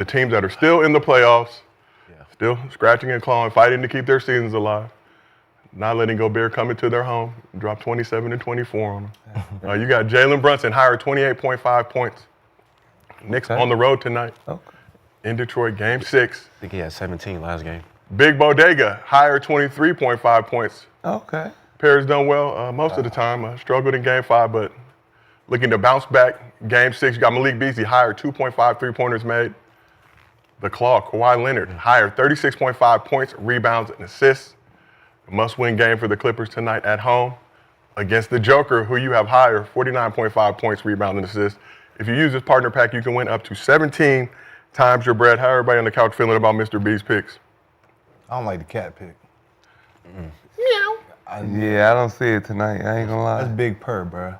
the teams that are still in the playoffs, still scratching and clawing, fighting to keep their seasons alive, not letting Gobert come into their home and drop 27 and 24 on them. You got Jalen Brunson, higher 28.5 points. Knicks on the road tonight in Detroit, Game 6. I think he had 17 last game. Big Bodega, higher 23.5 points. Okay. Pair's done well most of the time. Struggled in Game 5, but looking to bounce back. Game 6, you got Malik Beasley, higher 2.5 three-pointers made. The Claw, Kawhi Leonard, higher 36.5 points, rebounds, and assists. A must-win game for the Clippers tonight at home against the Joker, who you have higher 49.5 points, rebounds, and assists. If you use this partner pack, you can win up to 17 times your bread. How everybody on the couch feeling about Mr. B's picks? I don't like the cat pick. Meow. Yeah, I don't see it tonight. I ain't gonna lie. That's Big Purr, bro.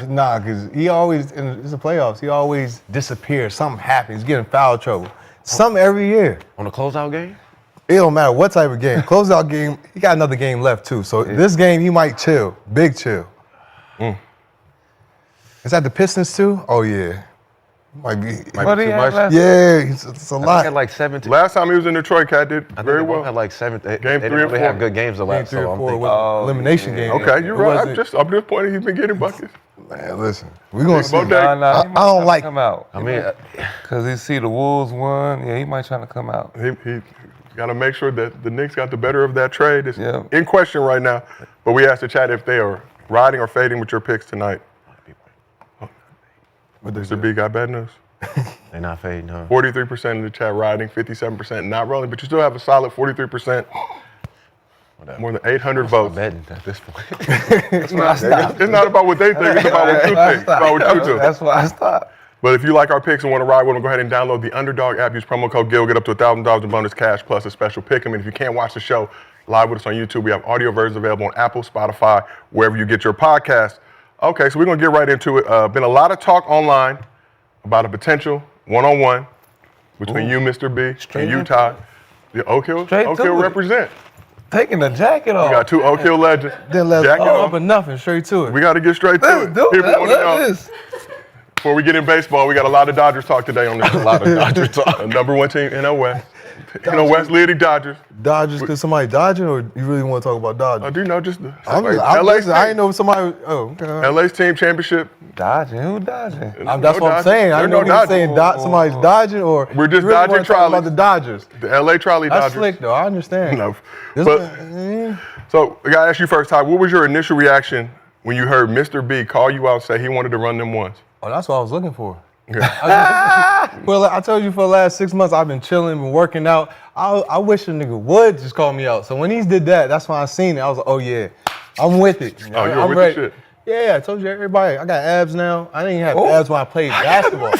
Nah, because he always, in the playoffs, he always disappears. Something happens. He's getting foul trouble. Something every year. On the closeout game? It don't matter what type of game. Closeout game, he got another game left, too. So this game, he might chill. Big chill. Is that the Pistons, too? Oh, yeah. Might be too much. Yeah, it's a lot. He had like 17. Last time he was in Detroit, Cat did very well. Had like 7. They Game 3 didn't and really 4. have good games the last. Game 3 or 4 elimination game. Okay, you're right. I'm just pointing. He's been getting buckets. Man, listen, we're gonna see. Bodega. He I don't like. come out. I mean, Because he see the Wolves won. Yeah, he might try to come out. He got to make sure that the Knicks got the better of that trade. It's Yeah. in question right now. But we asked the chat if they are riding or fading with your picks tonight. Mr. B got bad news. they're not fading, huh? 43% in the chat riding, 57% not rolling, but you still have a solid 43%. More than 800 votes. Betting at this point. It's not about what they think, it's about what you think. It's about what you do. That's why I stopped. But if you like our picks and want to ride with them, go ahead and download the Underdog app. Use promo code GIL. Get up to $1,000 in bonus cash plus a special pick 'em. And if you can't watch the show live with us on YouTube, we have audio versions available on Apple, Spotify, wherever you get your podcast. Okay, so we're going to get right into it. Been a lot of talk online about a potential one-on-one between you, Mr. B, and you, Ty. The Oak Hill represent. Taking the jacket off. We got two Oak Hill legends. Then let's Jacket all off. up and nothing, straight to it. We got to get straight to it. Dude, People wanna know. this. Before we get in baseball, we got a lot of Dodgers talk today on this. A lot of Dodgers talk. Number one team in the West. West leading Dodgers. Dodgers, because somebody dodging, or you really want to talk about Dodgers? Do you know just the LA's I didn't know somebody. Oh, okay. LA's team championship. Dodging? Who dodging? That's what I'm saying. I didn't know you saying somebody's dodging, or we're just you really dodging wanna talk trolleys. about the Dodgers. The LA trolley That's Dodgers. slick, though. I understand. No, so I gotta ask you first, Ty. What was your initial reaction when you heard Mr. B call you out and say he wanted to run them ones? Oh, that's what I was looking for. Well, I told you for the last 6 months I've been chilling, been working out. I wish a nigga would just call me out. So when he did that, that's when I seen it. I was like, oh yeah, I'm with it. Oh, you're I'm with ready. the shit. Yeah, I told you everybody. I got abs now. I didn't even have abs when I played basketball.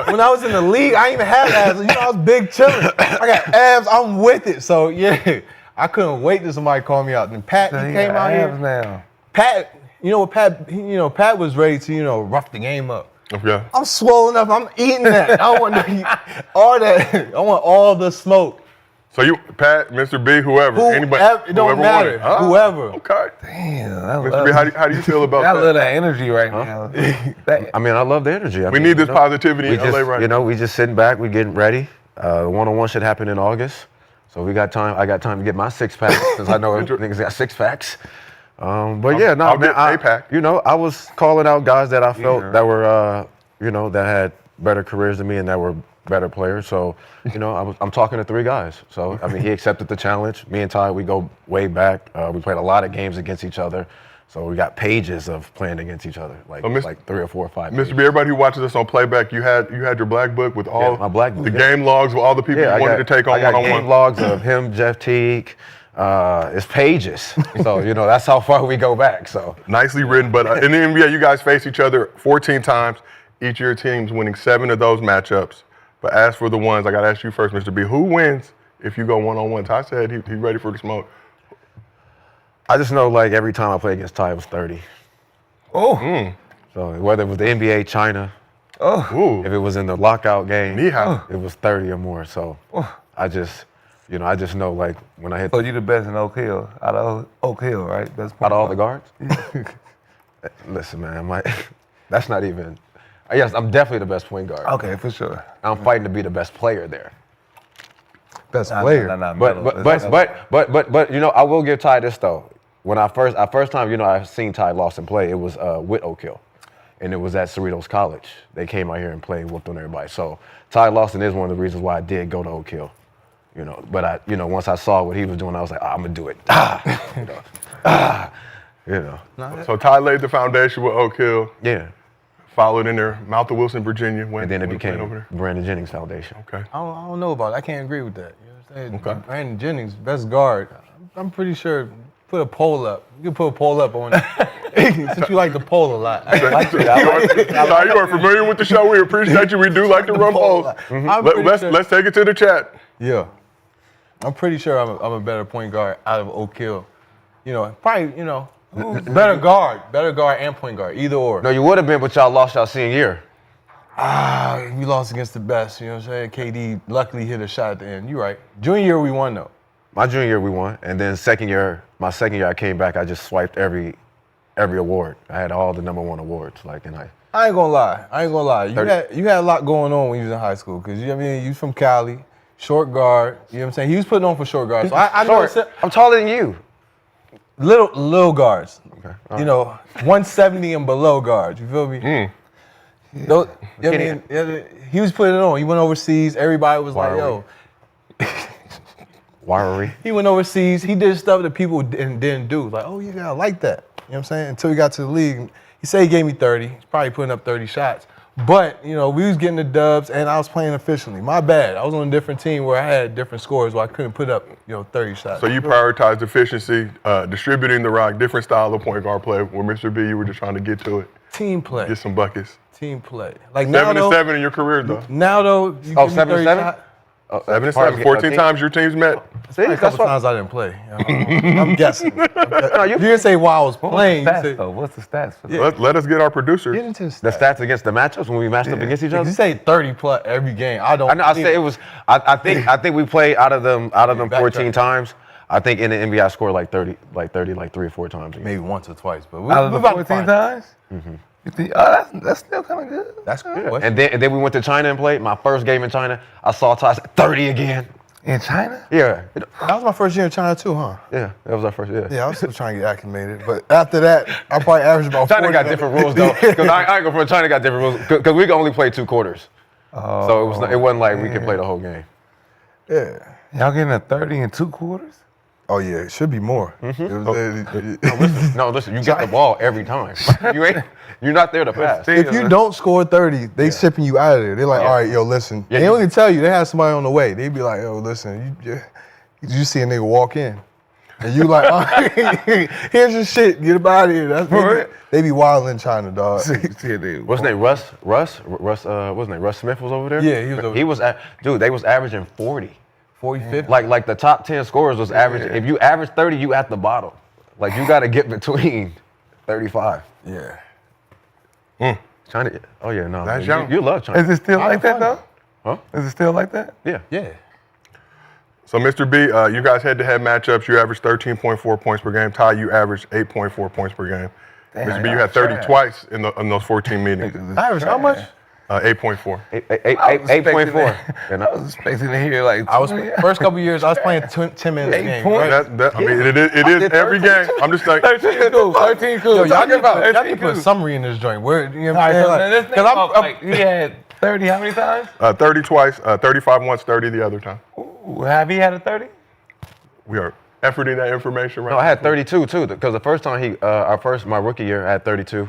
When I was in the league, I didn't even have abs. You know, I was big chilling. I got abs. I'm with it. So yeah, I couldn't wait till somebody called me out. And Pat, he came out here. Now. Pat, you know what Pat? Pat was ready to rough the game up. Okay. I'm swollen up. I'm eating that. I want to eat all that. I want all the smoke. So you, Pat, Mr. B, whoever, anybody, it don't matter. Whoever. Okay. Damn. Mr. B, how do you feel about I that? love that energy right now. I mean, I love the energy. We need this positivity in LA right now. We just sitting back, we getting ready. One-on-one should happen in August. So we got time. I got time to get my 6-pack since I know niggas got 6-packs. But yeah, no, I'll man. get a pack. I was calling out guys that I felt that were, that had better careers than me and that were better players. So, I'm talking to 3 guys. So, I mean, he accepted the challenge. Me and Ty, we go way back. We played a lot of games against each other. So we got pages of playing against each other, like 3 or 4 or 5. Mr. B, everybody who watches us on playback, you had your black book with all my black book, the game logs with all the people you wanted to take on one-on-one. one-on-one. Game logs of him, Jeff Teague. It's pages. So, that's how far we go back. So nicely written. But in the NBA, you guys face each other 14 times. Each of your teams winning 7 of those matchups. But as for the ones, I got to ask you first, Mr. B, who wins if you go one-on-one? Ty said he's ready for the smoke. I just know, like, every time I play against Ty, it was 30. Oh. So whether it was the NBA, China, if it was in the lockout game, it was 30 or more. So I just know, like, when I hit. So you the best in Oak Hill, out of Oak Hill, right? Best out of all the guards? Listen, man, that's not even. Yes, I'm definitely the best point guard. Okay, for sure. I'm fighting to be the best player there. Best player. But you know, I will give Ty this though. When I first time, you know, I seen Ty Lawson play, it was with Oak Hill. And it was at Cerritos College. They came out here and played, whooped on everybody. So Ty Lawson is one of the reasons why I did go to Oak Hill. You know, but once I saw what he was doing, I was like, I'm gonna do it. So Ty laid the foundation with Oak Hill. Yeah. Followed in there, Mount of Wilson, Virginia. And then it became over there. Brandon Jennings Foundation. Okay. I don't know about it. I can't agree with that. You know what I'm saying? Okay. Brandon Jennings, best guard. I'm pretty sure. Put a poll up. You can put a poll up on it. Since you like the poll a lot. Ty, you are familiar with the show. We appreciate you. We do like to run polls. Let's take it to the chat. Yeah. I'm pretty sure I'm a better point guard out of Oak Hill. You know, probably, you know, better guard and point guard, either or. No, you would have been, but y'all lost y'all senior year. We lost against the best, you know what I'm saying? KD luckily hit a shot at the end. You're right. Junior year we won though. My junior year we won, and then my second year I came back. I just swiped every award. I had all the #1 awards, I ain't gonna lie. You had a lot going on when you was in high school, because you know what I mean, you from Cali, short guard. You know what I'm saying? He was putting on for short guards. So I know I'm taller than you. little guards. Okay. You know, 170 and below guards. You feel me? Those, you know what I mean? He was putting it on. He went overseas. Everybody was like, yo. Wiry. He went overseas. He did stuff that people didn't do. Like, oh, yeah, I like that. You know what I'm saying? Until he got to the league. He said he gave me 30. He's probably putting up 30 shots. But, you know, we was getting the dubs, and I was playing efficiently. My bad. I was on a different team where I had different scores where I couldn't put up, 30 shots. So you prioritized efficiency, distributing the rock, different style of point guard play. Where Mr. B, you were just trying to get to it. Team play. Get some buckets. Team play. Like 7-7 in your career, though. Now, though, you give me 30 shots. 7-7. 14 times your teams met. See, A couple times I didn't play. I'm guessing. You didn't say while I was playing. What's the stats for that? Let us get our producer. Get into the stats against the matchups when we matched up against each other. You say 30 plus every game. I don't. I know. I say it was. I think we played out of them 14 times. I think in the NBA I scored like 30, like 3 or 4 times. Maybe once or twice, but Out of the 14 times? Mm-hmm. You think, that's still kind of good. That's good. Yeah. And then we went to China and played. My first game in China, I saw Ty 30 again. In China? Yeah. That was my first year in China too, huh? Yeah, that was our first year. Yeah, I was still trying to get acclimated, but after that, I probably averaged about. China 40 got different rules though, because I ain't go from China got different rules because we could only play 2 quarters, so it wasn't like we could play the whole game. Yeah. Y'all getting a 30 in 2 quarters? Oh yeah, it should be more. No, listen, you got the ball every time. You're not there to pass. If you don't score 30, they shipping you out of there. They're like, all right, yo, listen. They don't even tell you. They have somebody on the way. They be like, yo, listen, you see a nigga walk in. And you like, all right, here's your shit. Get up out of here. They be wild in China, dog. What's his name? Russ? What's his name? Russ Smith was over there? Yeah, he was over there. He was, dude, they was averaging 40. 40, 50? Like the top 10 scorers was averaging. If you average 30, you at the bottom. Like you got to get between 35. Yeah. China. Oh yeah, no. That's young. You love China. Is it still like that though? Huh? Is it still like that? Yeah. Yeah. So, Mr. B, you guys head-to-head matchups. You averaged 13.4 points per game. Ty, you averaged 8.4 points per game. Damn, Mr. B, you had 30 twice in those 14 meetings. I averaged how much? 8.4. 8.4. I was expecting to hear like. I was first couple years. I was playing 10 minutes a game. Right? I mean, it is every game. I'm just like 13 cool. 13 cool. Yo, y'all Y'all need to put a summary in this joint. Where you know All what right, so I'm let's saying? think about, like, he had 30 how many times? 30 twice, 35 once, 30 the other time. Ooh, have he had a 30? We are efforting that information right No, I had 32 too, because the first time my rookie year, I had 32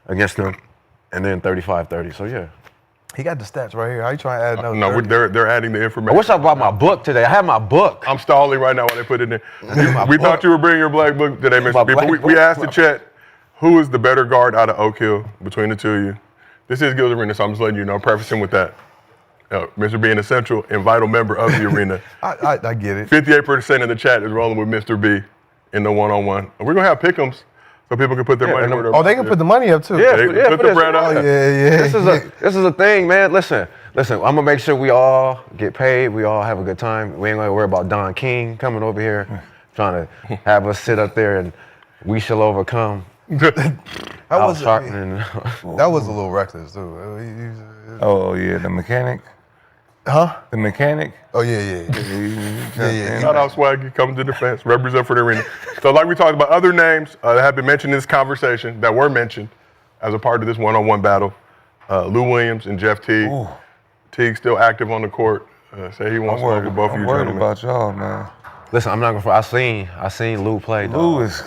against him, and then 35-30. So yeah. He got the stats right here. How you trying to add another? No, 30? they're adding the I information. wish I brought my book today. I had my book. I'm stalling right now while they put it in. We thought you were bringing your black book today, Mr. B, but we asked the chat, who is the better guard out of Oak Hill between the two of you? This is Gil's Arena, so I'm just letting you know, prefacing with that. Mr. B, an essential and vital member of the arena. I get it. 58% of the chat is rolling with Mr. B in the one-on-one. We're going to have pick'ems so people can put their money where their Oh, they can put the money up too. Yeah, put the bread up. Oh, yeah. This is a thing, man. Listen. I'm gonna make sure we all get paid. We all have a good time. We ain't gonna worry about Don King coming over here, trying to have us sit up there and we shall overcome. That was That was a little reckless, too. Oh yeah, the mechanic. Huh? The mechanic. Oh yeah. Shout out Swaggy, coming to defense, represent for the arena. So like we talked about other names that have been mentioned in this conversation that were mentioned as a part of this one-on-one battle. Lou Williams and Jeff Teague. Ooh. Teague still active on the court. Say he wants to talk with both of you I'm worried gentlemen. about y'all, man. Listen, I'm not gonna. I seen Lou play. Lou dog. is.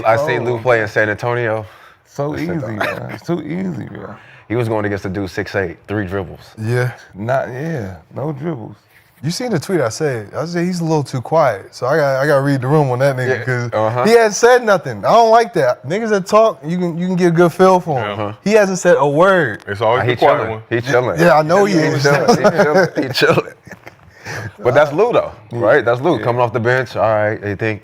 I seen Lou play in San Antonio. So easy, man. It's too easy, bro. He was going against a dude 6'8", 3 dribbles. Yeah. No dribbles. You seen the tweet I said he's a little too quiet. So I got to read the room on that nigga because he hasn't said nothing. I don't like that. Niggas that talk, you can get a good feel for him. Yeah. He hasn't said a word. It's always He the quiet chilling. one. He chilling. Yeah, I know he is. He chilling. But that's Lou though, right? That's Lou coming off the bench. All right, they think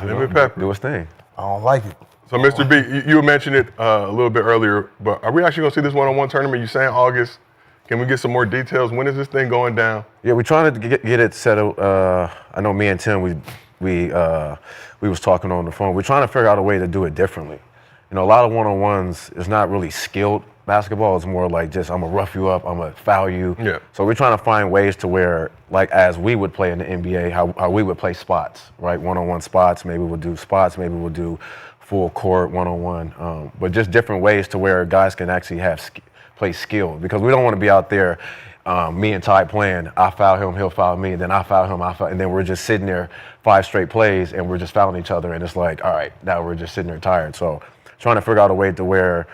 Lemon pepper. do his thing. I don't like it. So Mr. B, you mentioned it a little bit earlier, but are we actually going to see this one-on-one tournament? You saying August? Can we get some more details? When is this thing going down? Yeah, we're trying to get it settled. I know me and Tim, we was talking on the phone. We're trying to figure out a way to do it differently. You know, a lot of one-on-ones is not really skilled basketball. It's more like just I'm gonna rough you up, I'm gonna foul you. Yeah. So we're trying to find ways to where, like as we would play in the NBA, how we would play spots, right? One-on-one spots. Maybe we'll do spots. Maybe we'll do full court one-on-one. But just different ways to where guys can actually play skill, because we don't want to be out there, me and Ty playing, I foul him, he'll foul me, then I foul him, and then we're just sitting there 5 straight plays and we're just fouling each other, and it's like, all right, now we're just sitting there tired. So trying to figure out a way to where,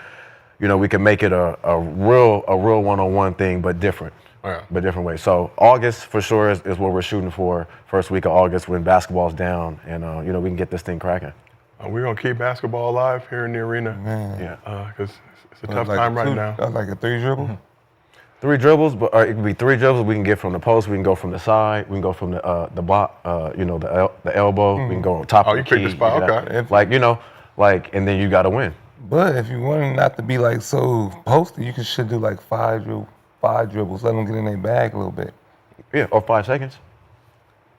you know, we can make it a real one-on-one thing, but different. Yeah. But different ways. So August for sure is what we're shooting for. First week of August when basketball's down, and you know, we can get this thing cracking. We're going to keep basketball alive here in the arena. Man. Yeah. Because it's a tough time right now. That's like a 3 dribble. Mm-hmm. 3 dribbles, but it could be 3 dribbles. We can get from the post. We can go from the side. We can go from the you know, the elbow. We can go on top of the you picked key. the spot. Okay. Like, you know, like, and then you got to win. But if you want not to be like so posted, you should do like 5 dribbles. Let them get in their bag a little bit. Yeah, or 5 seconds.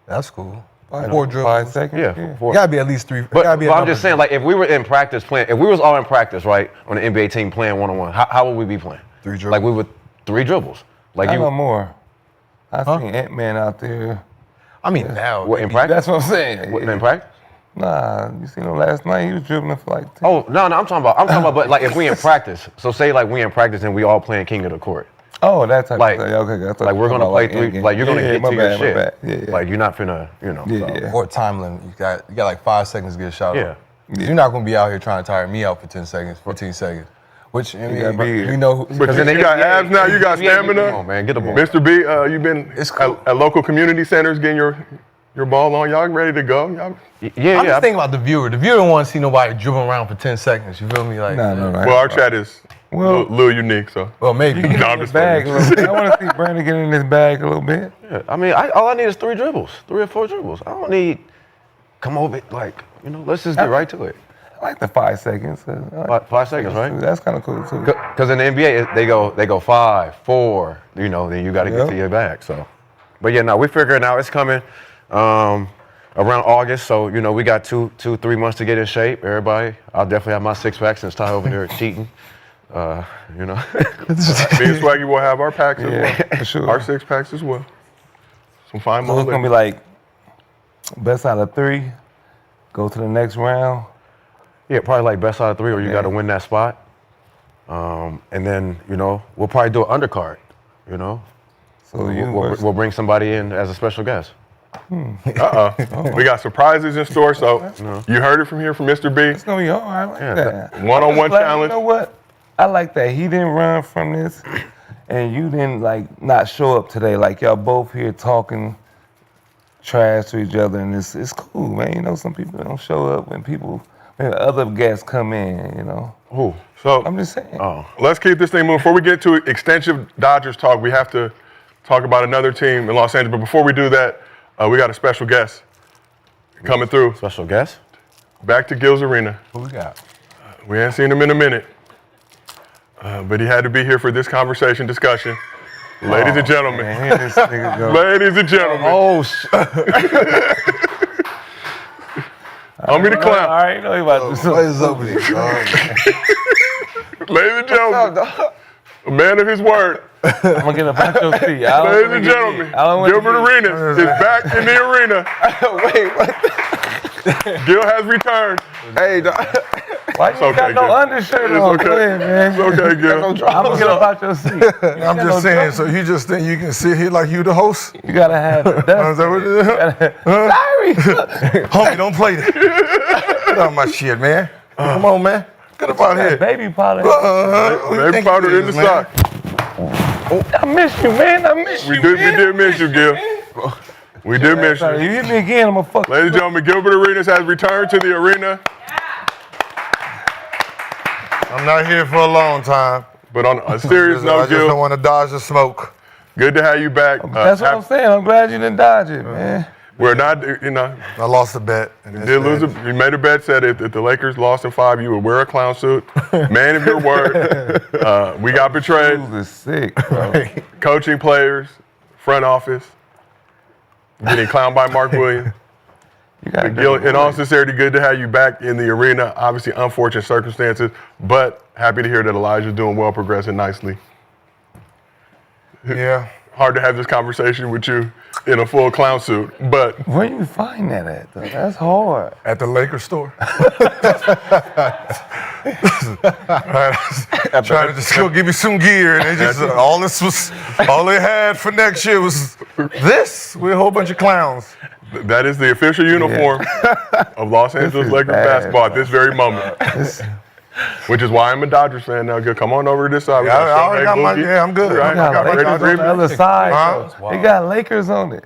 That's cool. 4 dribbles. 5 seconds. Yeah, 4. It gotta be at least 3. But I'm just saying, like, if we were in practice playing, if we was all in practice, right, on the NBA team playing one-on-one, how would we be playing? 3 dribbles. Like, we would 3 dribbles. Like, I you know more. I seen Ant-Man out there. I mean, now. what, in practice? That's what I'm saying. What, in practice? Nah, you seen him last night? He was dribbling for like 10. Oh, no, I'm talking about, but like if we in practice, so say like we in practice and we all playing king of the court. Oh, that type Like, of thing. Okay, I thought like you we're were gonna talking play about 3, like you're gonna get my to your bad, shit. my bad. Yeah. Like you're not finna, you know. Yeah, so. yeah. Or time limit. You got like 5 seconds to get a shot Yeah. off. You're not gonna be out here trying to tire me out for 10 seconds, 15 seconds. Which, I mean, gotta be- you know, But in the you got NBA, abs now, you got stamina. Come on, man, get the ball. Mr. B, you've been It's cool. at local community centers getting your ball on. Y'all ready to go? Y'all, Yeah, I'm yeah. just thinking about the viewer. The viewer don't want to see nobody dribbling around for 10 seconds. You feel me? Like, No, right. well, our chat is a Well- little unique, so. Well, maybe. No, I'm Get in his just bag a playing. little bit. I want to see Brandon get in his bag a little bit. Yeah, I mean, all I need is 3 dribbles, 3 or 4 dribbles. I don't need come over it, like, you know. Let's just get right to it. I like the 5 seconds. 5 seconds, right? That's kind of cool too. Because in the NBA, they go 5, 4. You know, then you got to get to your bag. So, but yeah, no, we figuring out it's coming around August. So you know, we got 2-3 months to get in shape. Everybody, I'll definitely have my 6-pack since Ty over there cheating. You know, Me and Swaggy will have our packs as well. Yeah, for sure. Our 6-packs as well. Some fine So it's gonna be like best out of 3. Go to the next round. yeah, probably like best out of 3, or you got to win that spot. And then you know, we'll probably do an undercard. You know, So you we'll bring somebody in as a special guest. We got surprises in store, so you heard it from here from Mr. B. It's gonna be hard. I like that. One-on-one I'm glad- challenge. You know what? I like that he didn't run from this, and you didn't like not show up today. Like y'all both here talking trash to each other, and it's cool, man. You know, some people don't show up when other guests come in. You know, Who? So I'm just saying. let's keep this thing moving. Before we get to extensive Dodgers talk, we have to talk about another team in Los Angeles. But before we do that, we got a special guest coming through. Special guest? Back to Gil's Arena. Who we got? We ain't seen him in a minute. But he had to be here for this discussion. Ladies and gentlemen. Man, here this nigga go. Ladies and gentlemen. Oh, Homie the All clown. right, you know you about to do something. What is up with you, dog? Ladies and gentlemen, a man of his word. I'm gonna get up out your seat. Ladies and gentlemen, Gilbert Arenas is back in the arena. Wait, what? Gil has returned. Hey, dog. Why you okay, got no Gil. undershirt It's on? okay. Go ahead, man. It's okay, Gil. I'm gonna get up out your seat. I'm just saying, so you just think you can sit here like you the host? You gotta have it. Is That's that what it is? sorry. Homie, don't play that. Get out my shit, man. Come on, man. Get up out here. Baby powder. Who you Baby think powder it in the is, man? sock. I miss you, man. I miss We you. did miss you, Gil. We did miss Sorry, you. you hit me again, I'm gonna fuck. Ladies and gentlemen, Gilbert Arenas has returned to the arena. I'm not here for a long time. But on a serious I note, just don't Gil, want to dodge the smoke. good to have you back. That's what I'm saying. I'm glad you didn't dodge it, man. We're not, I lost a bet. you did lose. You made a bet, said if the Lakers lost in 5, you would wear a clown suit. Man of your word. We got betrayed. This is sick, bro. Coaching players, front office, getting clowned by Mark Williams. You gotta Gil, in all sincerity, good to have you back in the arena. Obviously, unfortunate circumstances, but happy to hear that Elijah's doing well, progressing nicely. Yeah. Hard to have this conversation with you in a full clown suit, but Where you find that at, though? That's hard. At the Lakers store. Trying to just go give me some gear, and they just all they had for next year was this. We're a whole bunch of clowns. that is the official uniform of Los Angeles is Lakers bad, basketball at this very moment. Which is why I'm a Dodgers fan now. Good, come on over to this side. We Yeah, got I already got my. Boogie. Yeah, I'm good. Right. They got I got my Lakers Dodgers. on the other side. Huh? Though. They got Lakers on it.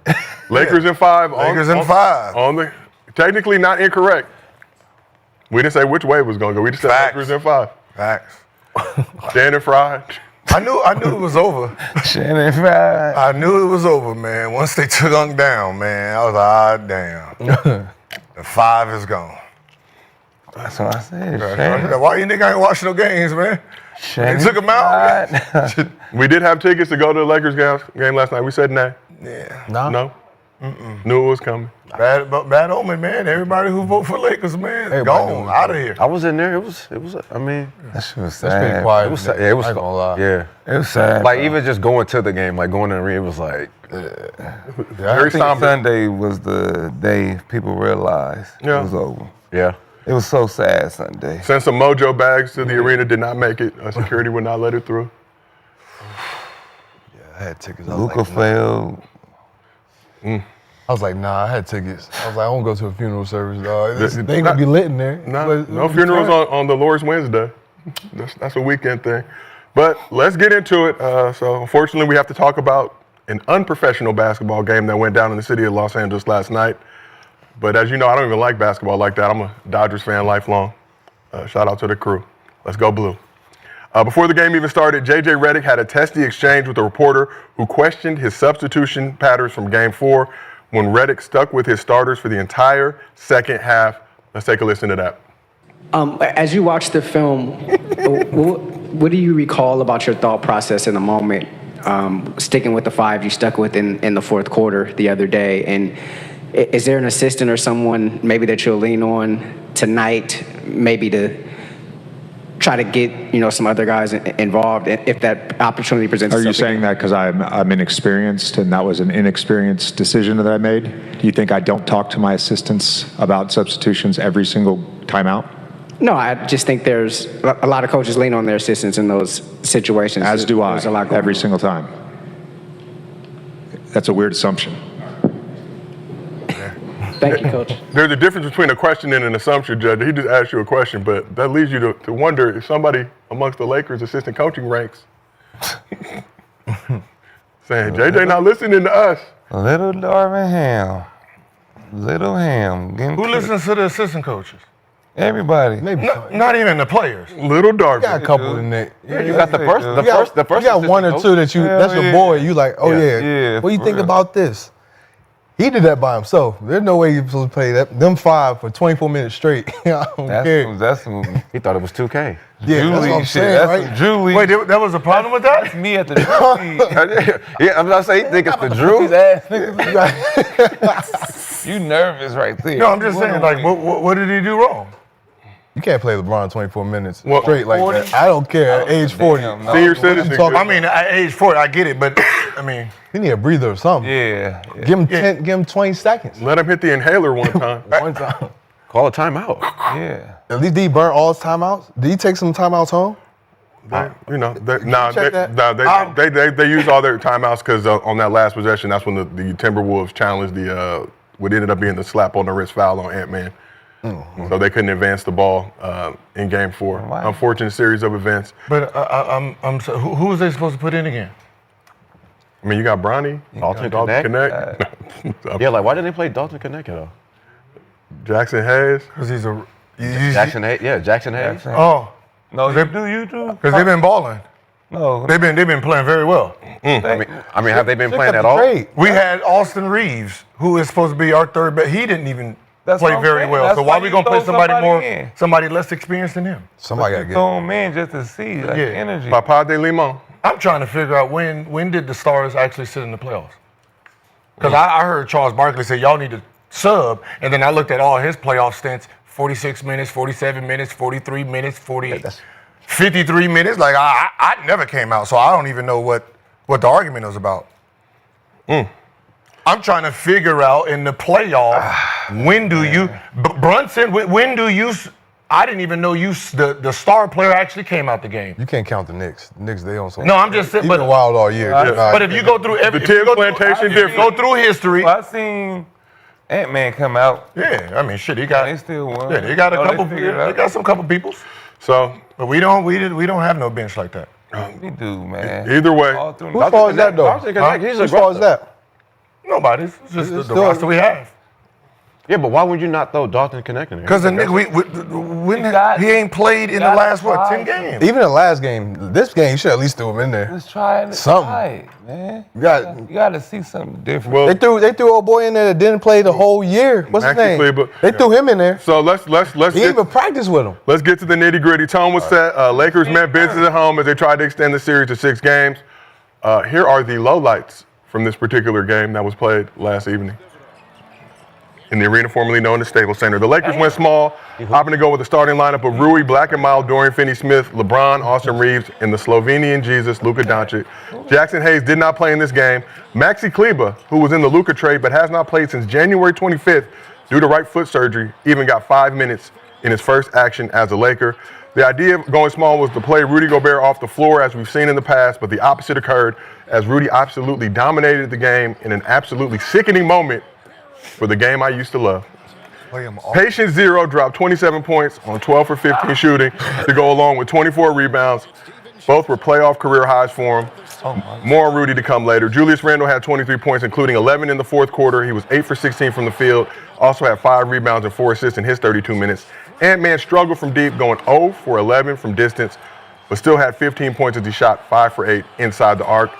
Lakers in 5. Lakers in 5. On the technically not incorrect. We didn't say which way it was going to go. We just said Facts. Lakers in 5. Facts. Shannon Fried. I knew it was over. Shannon Fried. I knew it was over, man. Once they took Unk down, man, I was like, ah, damn. The 5 is gone. That's what I said. Shannon. Why you nigga ain't watching no games, man? Shannon They took him out. Fried. We did have tickets to go to the Lakers game last night. We said nah. Yeah. No. Knew it was coming. Bad omen, man. Everybody who vote for Lakers, man, Everybody gone knew. out of here. I was in there. It was. I mean, That shit was That's pretty sad. quiet. it was. Yeah, it was. I ain't gonna lie. Yeah. It was sad. Like bro. even just going to the game, like going to the arena, it was like. Very I think somber. Sunday was the day people realized Yeah. it was over. Yeah. It was so sad Sunday. Sent some mojo bags to the arena. Did not make it. Security would not let it through. I had tickets. I was Luka like, failed. I was like, nah, I had tickets. I was like, I won't go to a funeral service, dog. This- They ain't gonna be lit in there. No funerals on the Lord's Wednesday. That's a weekend thing. But let's get into it. So unfortunately, we have to talk about an unprofessional basketball game that went down in the city of Los Angeles last night. But as you know, I don't even like basketball like that. I'm a Dodgers fan lifelong. Shout out to the crew. Let's go blue. Before the game even started, J.J. Redick had a testy exchange with a reporter who questioned his substitution patterns from Game 4 when Redick stuck with his starters for the entire second half. Let's take a listen to that. As you watch the film, what do you recall about your thought process in the moment? Sticking with the 5 you stuck with in the fourth quarter the other day, and is there an assistant or someone maybe that you'll lean on tonight, maybe to try to get some other guys involved if that opportunity presents Are itself? you saying that because I'm inexperienced and that was an inexperienced decision that I made? Do you think I don't talk to my assistants about substitutions every single time out? No, I just think there's a lot of coaches lean on their assistants in those situations. As do I, There's a lot going every on. single time. That's a weird assumption. Thank you, Coach. There's a difference between a question and an assumption, Judge. He just asked you a question, but that leads you to wonder if somebody amongst the Lakers assistant coaching ranks saying, JJ not listening to us. Little Darvin Ham. Little Ham. Who listens to the assistant coaches? Everybody. Maybe Not even the players. Little Darvin. got a couple in there. You got the first. The You got, first. The first. you got one or assistant two that you. Hell That's your yeah. boy. You like, oh Yeah. Yeah, What do you for think real. about this? He did that by himself. There's no way he's supposed to play them 5 for 24 minutes straight. I don't care. That's some He thought it was 2K. Yeah, that's what I'm shit. saying, That's right? some Julie. Wait, that was a problem with That's that? me at the Julie. Yeah, I'm not saying he think it's the Drew. Ass niggas. You nervous right there. No, I'm just saying, like, what did he do wrong? You can't play LeBron 24 minutes Well, straight like 40? that. I don't care. At age 40, Damn, no. Senior citizen. talking- I mean, at age 40, I get it, but I mean, he need a breather or something. Yeah. Give him 10, give him 20 seconds. Let him hit the inhaler one time. One time. Call a timeout. Yeah. At least did he burn all his timeouts? Did he take some timeouts home? They, check they used all their timeouts because on that last possession, that's when the Timberwolves challenged what ended up being the slap on the wrist foul on Ant-Man. So they couldn't advance the ball in Game 4. Wow. Unfortunate series of events. but I'm so, who was they supposed to put in again? I mean, you got Bronny, Dalton Connect, Yeah, like why didn't they play Dalton Connect though? Jackson Hayes. Because he's a Jackson Hayes. Yeah, Jackson Hayes. Oh, No, you do. because they've been balling. No. They've been playing very well. I mean, have they been Check playing out at the all? trade. We had Austin Reeves, who is supposed to be our third, but he didn't even That's play what I'm very saying. well. That's So why why we you gonna play throw somebody somebody in. less experienced than him? Somebody got to get Throw him in just to see like Yeah. energy. Papa de Limon. I'm trying to figure out when did the Stars actually sit in the playoffs? Because I heard Charles Barkley say y'all need to sub, and then I looked at all his playoff stints: 46 minutes, 47 minutes, 43 minutes, 53 minutes. Like I never came out, so I don't even know what the argument was about. I'm trying to figure out in the playoff when do you Brunson? When do you? I didn't even know the star player actually came out the game. You can't count the Knicks. Knicks, they on some. No, I'm just saying. He's But been wild all year. but if you go through every The Tibbs plantation different. go through history. Well, I seen Ant-Man come out. Yeah, I mean, shit, he got. They still won. Yeah, they got a Oh, couple. figured it They out. got some couple peoples, So but we don't have no bench like that. We do, man. either way, All through Whose fault is that, though? Dalton Connect, he's Whose fault is that? Nobody's. It's just It's the still- roster we have. Yeah, but why would you not throw Dalton Connect in there? Because the nigga, he ain't played in the got last 10 five. games. Even the last game, this game, you should at least throw him in there. Let's try it. Something. Right, man. You got. You got to see something different. well, They threw old boy in there that didn't play the whole year. What's his Maxi name? Kleber. They threw him in there. so let's He get, didn't even practice with him. let's get to the nitty gritty. Tone was set. Lakers met business at home as they tried to extend the series to 6 games. Here are the lowlights from this particular game that was played last evening in the arena formerly known as Staples Center. The Lakers went small, opting to go with the starting lineup of Rui, Black and Mild, Dorian Finney-Smith, LeBron, Austin Reeves, and the Slovenian Jesus, Luka Doncic. Jackson Hayes did not play in this game. Maxi Kleber, who was in the Luka trade but has not played since January 25th due to right foot surgery, even got 5 minutes in his first action as a Laker. The idea of going small was to play Rudy Gobert off the floor as we've seen in the past, but the opposite occurred as Rudy absolutely dominated the game in an absolutely sickening moment for the game I used to love. Patient Zero dropped 27 points on 12 for 15 shooting to go along with 24 rebounds. Both were playoff career highs for him. More on Rudy to come later. Julius Randle had 23 points, including 11 in the fourth quarter. He was 8 for 16 from the field. Also had 5 rebounds and 4 assists in his 32 minutes. Ant-Man struggled from deep, going 0 for 11 from distance, but still had 15 points as he shot 5 for 8 inside the arc.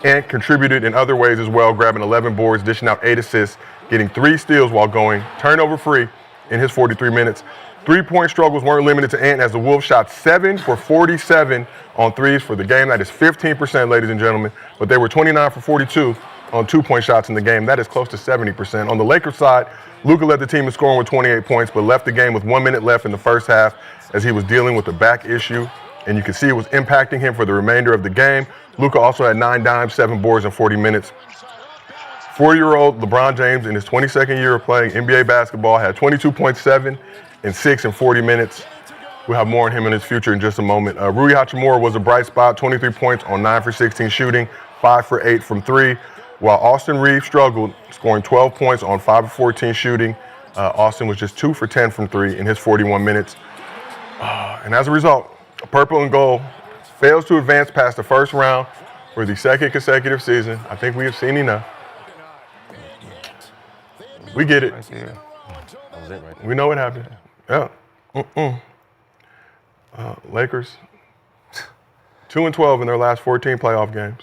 And contributed in other ways as well, grabbing 11 boards, dishing out 8 assists, getting 3 steals while going turnover free in his 43 minutes. 3-point struggles weren't limited to Ant as the Wolves shot 7 for 47 on threes for the game. That is 15%, ladies and gentlemen. But they were 29 for 42 on 2-point shots in the game. That is close to 70%. On the Lakers side, Luka led the team in scoring with 28 points, but left the game with 1 minute left in the first half as he was dealing with a back issue. And you can see it was impacting him for the remainder of the game. Luka also had 9 dimes, 7 boards in 40 minutes. 40-year-old LeBron James in his 22nd year of playing NBA basketball had 22.7 and 6 in 40 minutes. We'll have more on him in his future in just a moment. Rui Hachimura was a bright spot, 23 points on 9 for 16 shooting, 5 for 8 from 3, while Austin Reeves struggled, scoring 12 points on 5 for 14 shooting. Austin was just 2 for 10 from 3 in his 41 minutes. And as a result, Purple and Gold fails to advance past the first round for the second consecutive season. I think we have seen enough. We get it. We know what happened. Yeah. Lakers, 2-12 in their last 14 playoff games.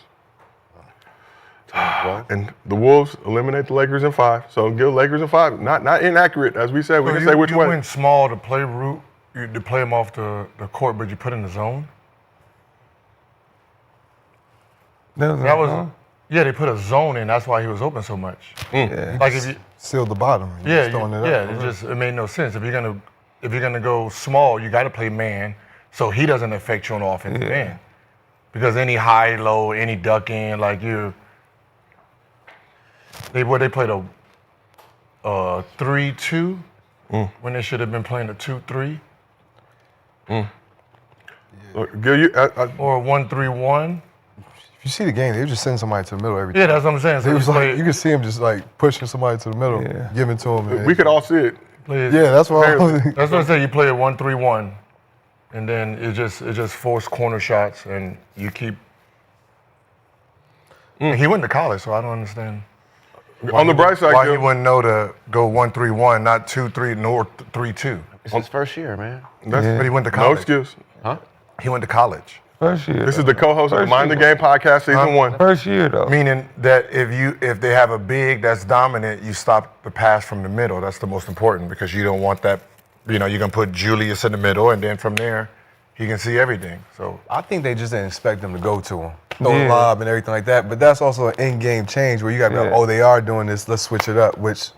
And the Wolves eliminate the Lakers in 5. So give the Lakers in 5. Not inaccurate, as we said. We can say which you way. went small to play root, to play him off the court, but you put in the zone. That was Yeah, they put a zone in. That's why he was open so much. Yeah. Like if you, Sealed the bottom. yeah, Just throwing it up. it made no sense. If you're gonna go small, you got to play man, so he doesn't affect you on the offensive end. Because any high, low, any duck in, like they played a 3-2 when they should have been playing a 2-3 Gil, or a 1-3-1. If you see the game, they were just sending somebody to the middle every time. Yeah, that's what I'm saying. So It was you like play- you could see him just like pushing somebody to the middle, giving to him. And we could all see it. play- Yeah, that's what. That's what I say. You play a 1-3-1, and then it just force corner shots, and you keep. He went to college, so I don't understand. On the bright side, why Gil, he wouldn't know to go 1-3-1, not 2-3 nor 3-2. It's his first year, man. But he went to no college. excuse. Huh? He went to college, First year. This is the co-host of the First Mind the year. Game podcast, season 1. First year though. meaning that if they have a big that's dominant, you stop the pass from the middle. That's the most important because you don't want that. You know, you're gonna put Julius in the middle, and then from there, he can see everything. So I think they just didn't expect them to go to him, throw Yeah. a lob and everything like that. But that's also an in-game change where you got to be like, Yeah. oh, they are doing this. Let's switch it up. Which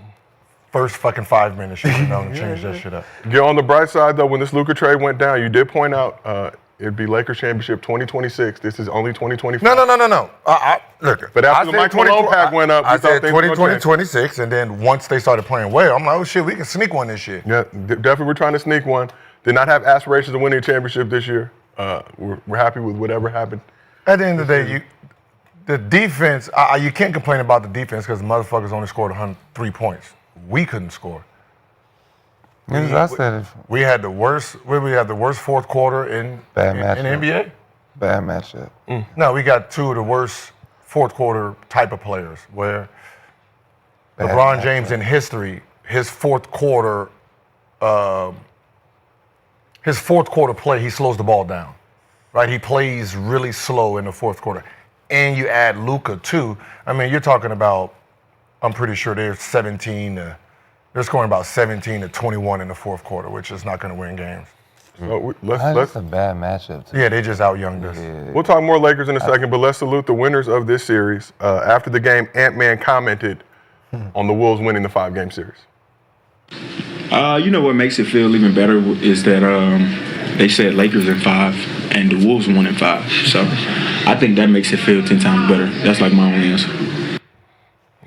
first fucking 5 minutes, you should have known to change that shit up. Gil, on the bright side, though, when this Luka trade went down, you did point out it'd be Lakers championship 2026. This is only 2025. No. Look, But after I the said Michael 20 Malone pack went up, I you thought said things were gonna 2020, change. 26, and then once they started playing well, I'm like, oh shit, we can sneak one this year. Yeah, definitely we're trying to sneak one. Did not have aspirations of winning a championship this year. We're happy with whatever happened. At the end of the day, the defense, you can't complain about the defense because the motherfuckers only scored 103 points. We couldn't score. I said it. We had the worst fourth quarter in Bad the matchup. NBA. Bad matchup. No, we got two of the worst fourth quarter type of players where Bad LeBron matchup. James in history, his fourth quarter play, he slows the ball down, right? He plays really slow in the fourth quarter. And you add Luka too. I mean, you're talking about, I'm pretty sure they're scoring about 17 to 21 in the fourth quarter, which is not going to win games. So That's let's a bad matchup. Yeah, they just out-younged us. we'll talk more Lakers in a second, but let's salute the winners of this series. After the game, Ant-Man commented on the Wolves winning the 5-game series. You know what makes it feel even better is that they said Lakers in 5 and the Wolves won in 5. So I think that makes it feel 10 times better. That's like my only answer.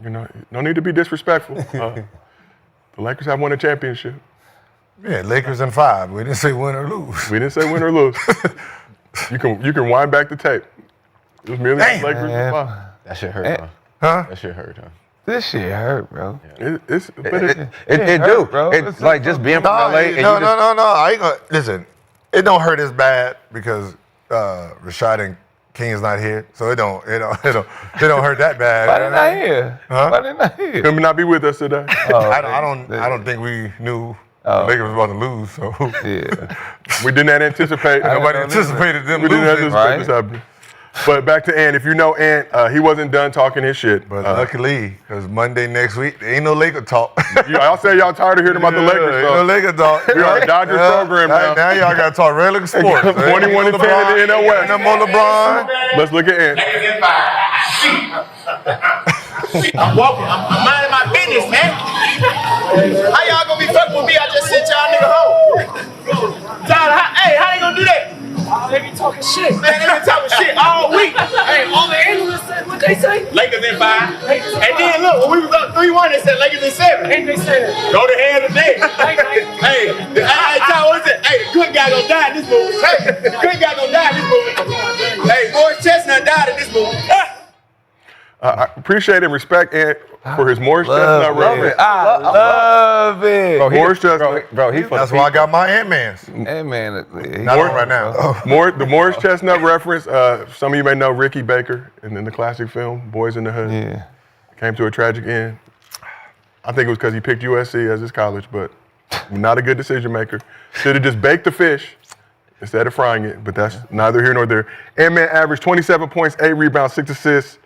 You know, no need to be disrespectful. The Lakers have won a championship. Yeah, Lakers in 5. We didn't say win or lose. We didn't say win or lose. You can wind back the tape. It was merely Damn. Lakers in 5. That shit hurt, huh? Huh? That shit hurt, huh? This shit hurt, bro. It It hurt, do, bro. It's like just being from LA. And No. you just, I ain't gonna listen. It don't hurt as bad because Rashad and King's not here, so it don't hurt that bad. Why didn't I hear? Huh? Why didn't I hear? could not be with us today. I don't think we knew the Lakers was about to lose. So Yeah. We did not anticipate. nobody don't anticipated them We didn't losing. anticipate right? this happening. But back to Ant. If you know Ant, he wasn't done talking his shit. But luckily, because Monday next week, there ain't no Laker talk. Y'all say y'all tired of hearing about the Lakers. Ain't So no Laker talk. we are a Dodgers program now. Now y'all got to talk regular sports. 21 and 10 in the NL West. No more LeBron. Let's look at Ant. I'm walking. I'm minding my business, man. How y'all gonna be fucking with me? I just sent y'all nigga home. How they gonna do that? They be talking shit. Man, they been talking shit all week. Hey, all the analysts said what they say. Lakers in 5. And then look, when we was up 3-1, they said Lakers in 7. And they said, go to hell today. Hey, what is it? Hey, the good guy gonna die in this movie. Hey, the good guy gonna die in this movie. Hey, Morris Chestnut died in this movie. I appreciate and respect Ant for his Morris Chestnut reference. I love it. Morris Chestnut. bro, he for That's the why I got my Ant-Mans. Hey, man. Not on right now. The Morris Chestnut reference. Some of you may know Ricky Baker in the classic film Boys in the Hood. Yeah. Came to a tragic end. I think it was because he picked USC as his college, but not a good decision maker. Should have just baked the fish instead of frying it, but that's neither here nor there. Ant-Man averaged 27 points, 8 rebounds, 6 assists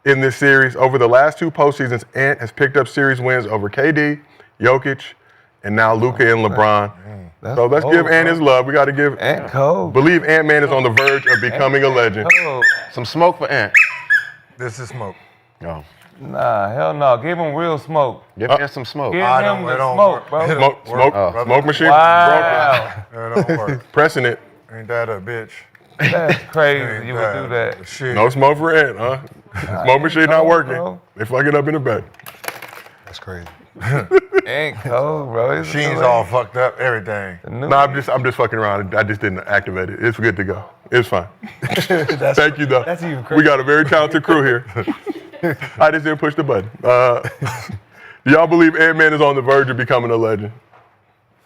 in this series. Over the last 2 postseasons, Ant has picked up series wins over KD, Jokic, and now Luka and LeBron. So let's give Ant his love. We got to give Ant cold. Believe Ant-Man is on the verge of becoming a legend. Cold. some smoke for Ant. This is smoke. No. Nah, hell no. Give him real smoke. Give me some smoke. Give I him don't- the it don't smoke, work. bro. Smoke machine. Wow. That don't work. Pressing it. Ain't that a bitch? That's crazy. Ain't You would do that. Shit. No smoke for Ant, huh? Smoke machine not working. bro. They fuck it up in the back. That's crazy. Ain't cold, bro. It's She's the all fucked up, everything. No, I'm just fucking around. I just didn't activate it. It's good to go. It's fine. Thank you, though. That's even We got a very talented crew here. I just didn't push the button. Do y'all believe Ant-Man is on the verge of becoming a legend?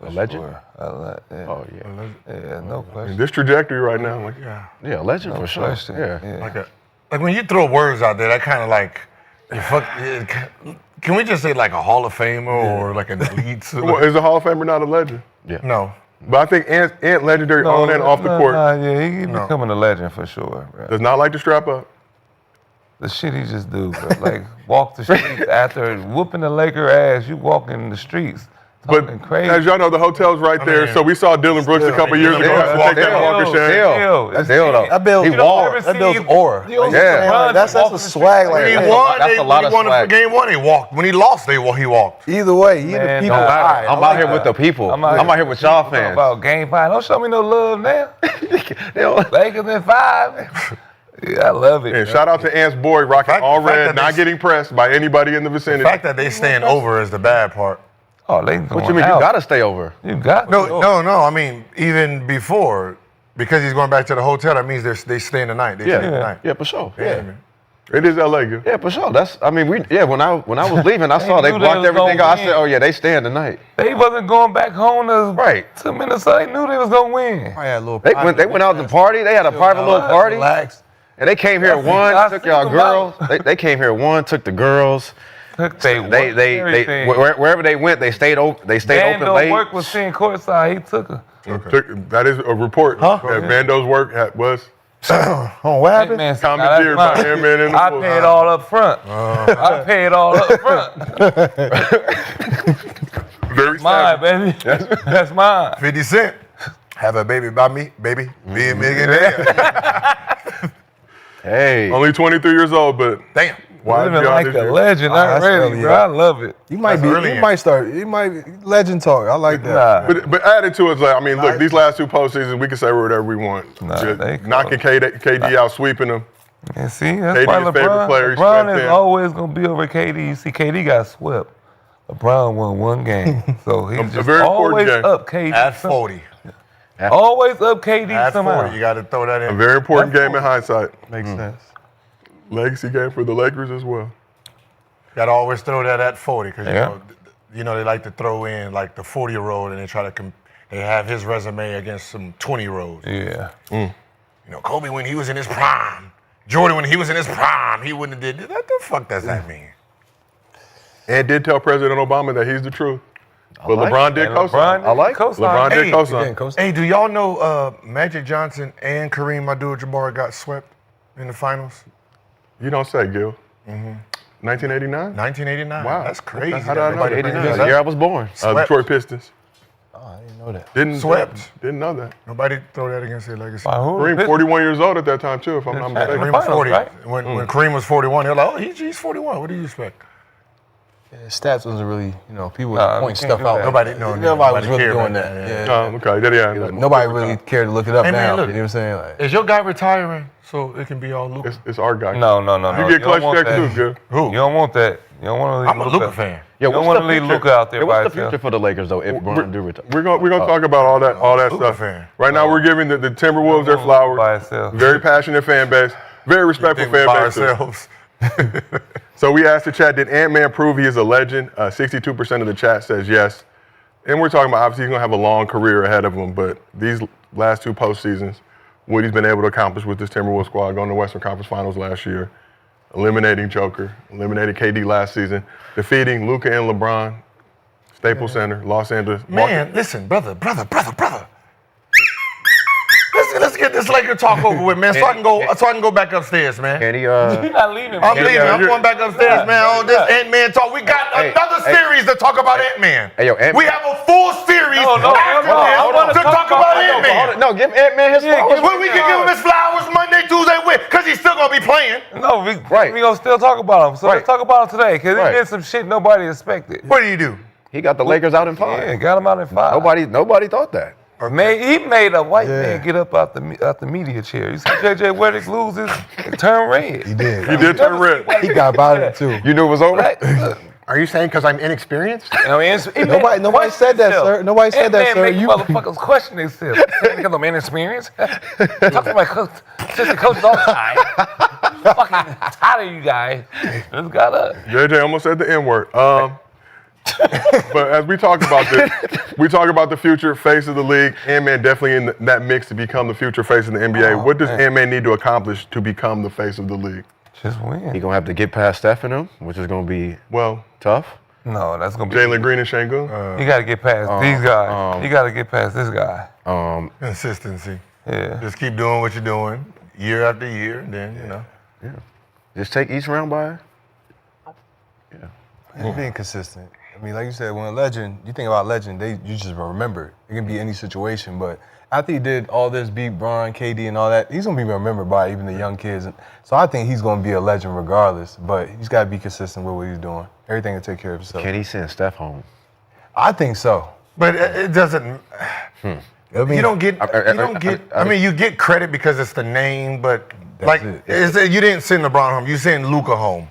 A legend? Yeah. Oh, yeah. Yeah, no question. This trajectory right now, like, Yeah, a legend for sure. Question. Yeah. Like when you throw words out there, that kind of like, can we just say like a Hall of Famer or like an elite? well, is a Hall of Famer not a legend? No. But I think Ant legendary on and off the court. Yeah, he becoming a legend for sure, bro. Does not like to strap up. The shit he just do, bro. Like walk the streets after whooping the Laker ass. You walking the streets, talking But crazy. as y'all know, the hotel's right there. So we saw Dylan Brooks a couple years ago. Walk that Walker Shane. That's Dale, though. That builds, He walked. that builds aura. You don't Yeah. run, That's walk a the swag. When he Like, won, that's a lot of won swag. game one, he walked. When he lost, he walked. either way, he the Man, people. don't matter. eye. I'm out here with the people. I'm out here with y'all Talk fans. about game five. Don't show me no love now. They don't- Lakers in 5. Yeah, I love it. And bro. shout out to Ant's boy, rocking all the fact red, that not they- getting pressed by anybody in the The vicinity. fact that they staying over is the bad part. Oh, they What going you mean? out. You gotta stay over. You got No. I mean, even before, because he's going back to the hotel, that means they staying the night. They staying the night. Yeah, for sure. Yeah. It is LA, good. Yeah, for sure. That's. I mean, when I was leaving, I saw they knew they blocked was everything gonna out. I said, win. oh yeah, they staying tonight. They wasn't going back home to Minnesota. They knew they was gonna win. I had a little They went out to party. They had a private little party. Relax. And they came here I took see y'all them girls. They came here took the girls. They Wherever they went, they stayed open. They stayed open Vando's late. work was sitting courtside. He took her. That is a report that Vando's work was Oh, what happened? Man, commandeered by Ant-Man in the I Wolf. paid all up front. I paid all up front. Very Mine, savage. baby. That's mine. 50 Cent. Have a baby by me, baby. Be a millionaire. Hey. Only 23 years old, but Damn. why Living like a legend that's already, early, bro. yeah. I love it. You might That's early be. You in. might start. You might legend talk. I like that. Nah. But added to it, like, I mean, look, these last two postseasons, we can say whatever we want. Nah, Just they knocking KD out, sweeping them. And see, that's KD why is favorite player, he LeBron swept is in. always gonna be over KD. You see, KD got swept. LeBron won one game, so he's just very important always game. up KD. At 40. Always up KD At somehow. 40. You got to throw that A in. very important game in hindsight. Makes sense. Legacy game for the Lakers as well. Got to always throw that at 40 because Yeah. you know they like to throw in like the 40-year-old and they try to they have his resume against some 20-year-olds. Yeah. You know, Kobe when he was in his prime, Jordan when he was in his prime, he wouldn't have did. What the fuck does that mean? And did tell President Obama that he's the truth. But like LeBron did co-sign. LeBron like co-sign. LeBron did Hey, co-sign. Hey, do y'all know Magic Johnson and Kareem Abdul-Jabbar got swept in the finals? You don't say, Gil. 1989? 1989. Wow. That's crazy. How did I know Everybody that? brings 89, this the up. year I was born. Swept. Detroit Pistons. Oh, I didn't know that. Didn't know that. Nobody throw that against their legacy. By who? Kareem, 41 years old at that time, too, if I'm not mistaken. Kareem was Finals, 40. right? When Kareem was 41, they're like, oh, he's 41. What do you expect? Yeah, stats wasn't really, people Nah, point we can't stuff do out. that. Nobody was really cared doing about that. that, Yeah. Oh, okay. Yeah. Nobody really cared to look it up Hey, man, now. look. You know what I'm saying? Like, Is your guy retiring so it can be all Luka? It's our guy. No. You get clutch check too, good. Who? You don't want that. You don't want to leave I'm a Luka. Luka fan. Yeah, You don't what's want the to leave future? Luka out there Yeah, by what's the himself. future for the Lakers though? If LeBron do retire, We're gonna talk about all that Luka stuff. fan. Right now, we're giving the Timberwolves their By flowers. itself. Very passionate fan base. Very respectful Think we fan by base. too. ourselves. So we asked the chat, did Ant-Man prove he is a legend? 62% of the chat says yes. And we're talking about, obviously, he's going to have a long career ahead of him, but these last two postseasons, what he's been able to accomplish with this Timberwolves squad, going to Western Conference Finals last year, eliminating Joker, eliminating KD last season, defeating Luka and LeBron, Staples Center, Los Angeles. Man, listen, brother. Let's get this Laker talk over with, man, so I can go back upstairs, man. can he? You're not leaving. I'm man. leaving. I'm going back upstairs, man. On this Ant-Man talk, we got another series to talk about Ant-Man. Hey, yo, Ant-Man. We have a full series No, after I wanna this to talk talk about about- Ant-Man. No, give Ant-Man his flowers. When we can give him his flowers Monday, Tuesday, lose, they win, because he's still going to be playing. No, we gonna still talk about him. So let's talk about him today, because he did some shit nobody expected. What did he do? He got the Lakers out in 5. Yeah, got him out in 5. Nobody thought that. He made a white man get up out the media chair. You see J.J. Redick lose and turn red. He did. He did turn red. He got about it too. You knew it was over? Are you saying because I'm inexperienced? Nobody said that, sir. Nobody said that, sir. You motherfuckers question themselves. Because I'm inexperienced. Talk to my assistant coaches all the time. Fucking tired of you guys. Just got up. JJ almost said the N-word. But as we talk about this, we talk about the future face of the league. Ant-Man definitely in that mix to become the future face of the NBA. What does Ant-Man need to accomplish to become the face of the league? Just win. He's going to have to get past Steph and him, which is going to be tough. No, that's going to be Jalen Green and Şengün? You got to get past these guys. You got to get past this guy. Consistency. Yeah. Just keep doing what you're doing year after year, and then, you know. Yeah. Just take each round by. Being consistent. I mean, like you said, when a legend, you think about legend, you just remember it. It can be any situation, but after he did all this, beat Bron, KD, and all that, he's gonna be remembered by even the young kids. So I think he's gonna be a legend regardless. But he's got to be consistent with what he's doing. Everything will take care of itself. Can he send Steph home? I think so. But it doesn't. I mean, You don't get. I mean, you get credit because it's the name, but like you didn't send LeBron home. You send Luka home.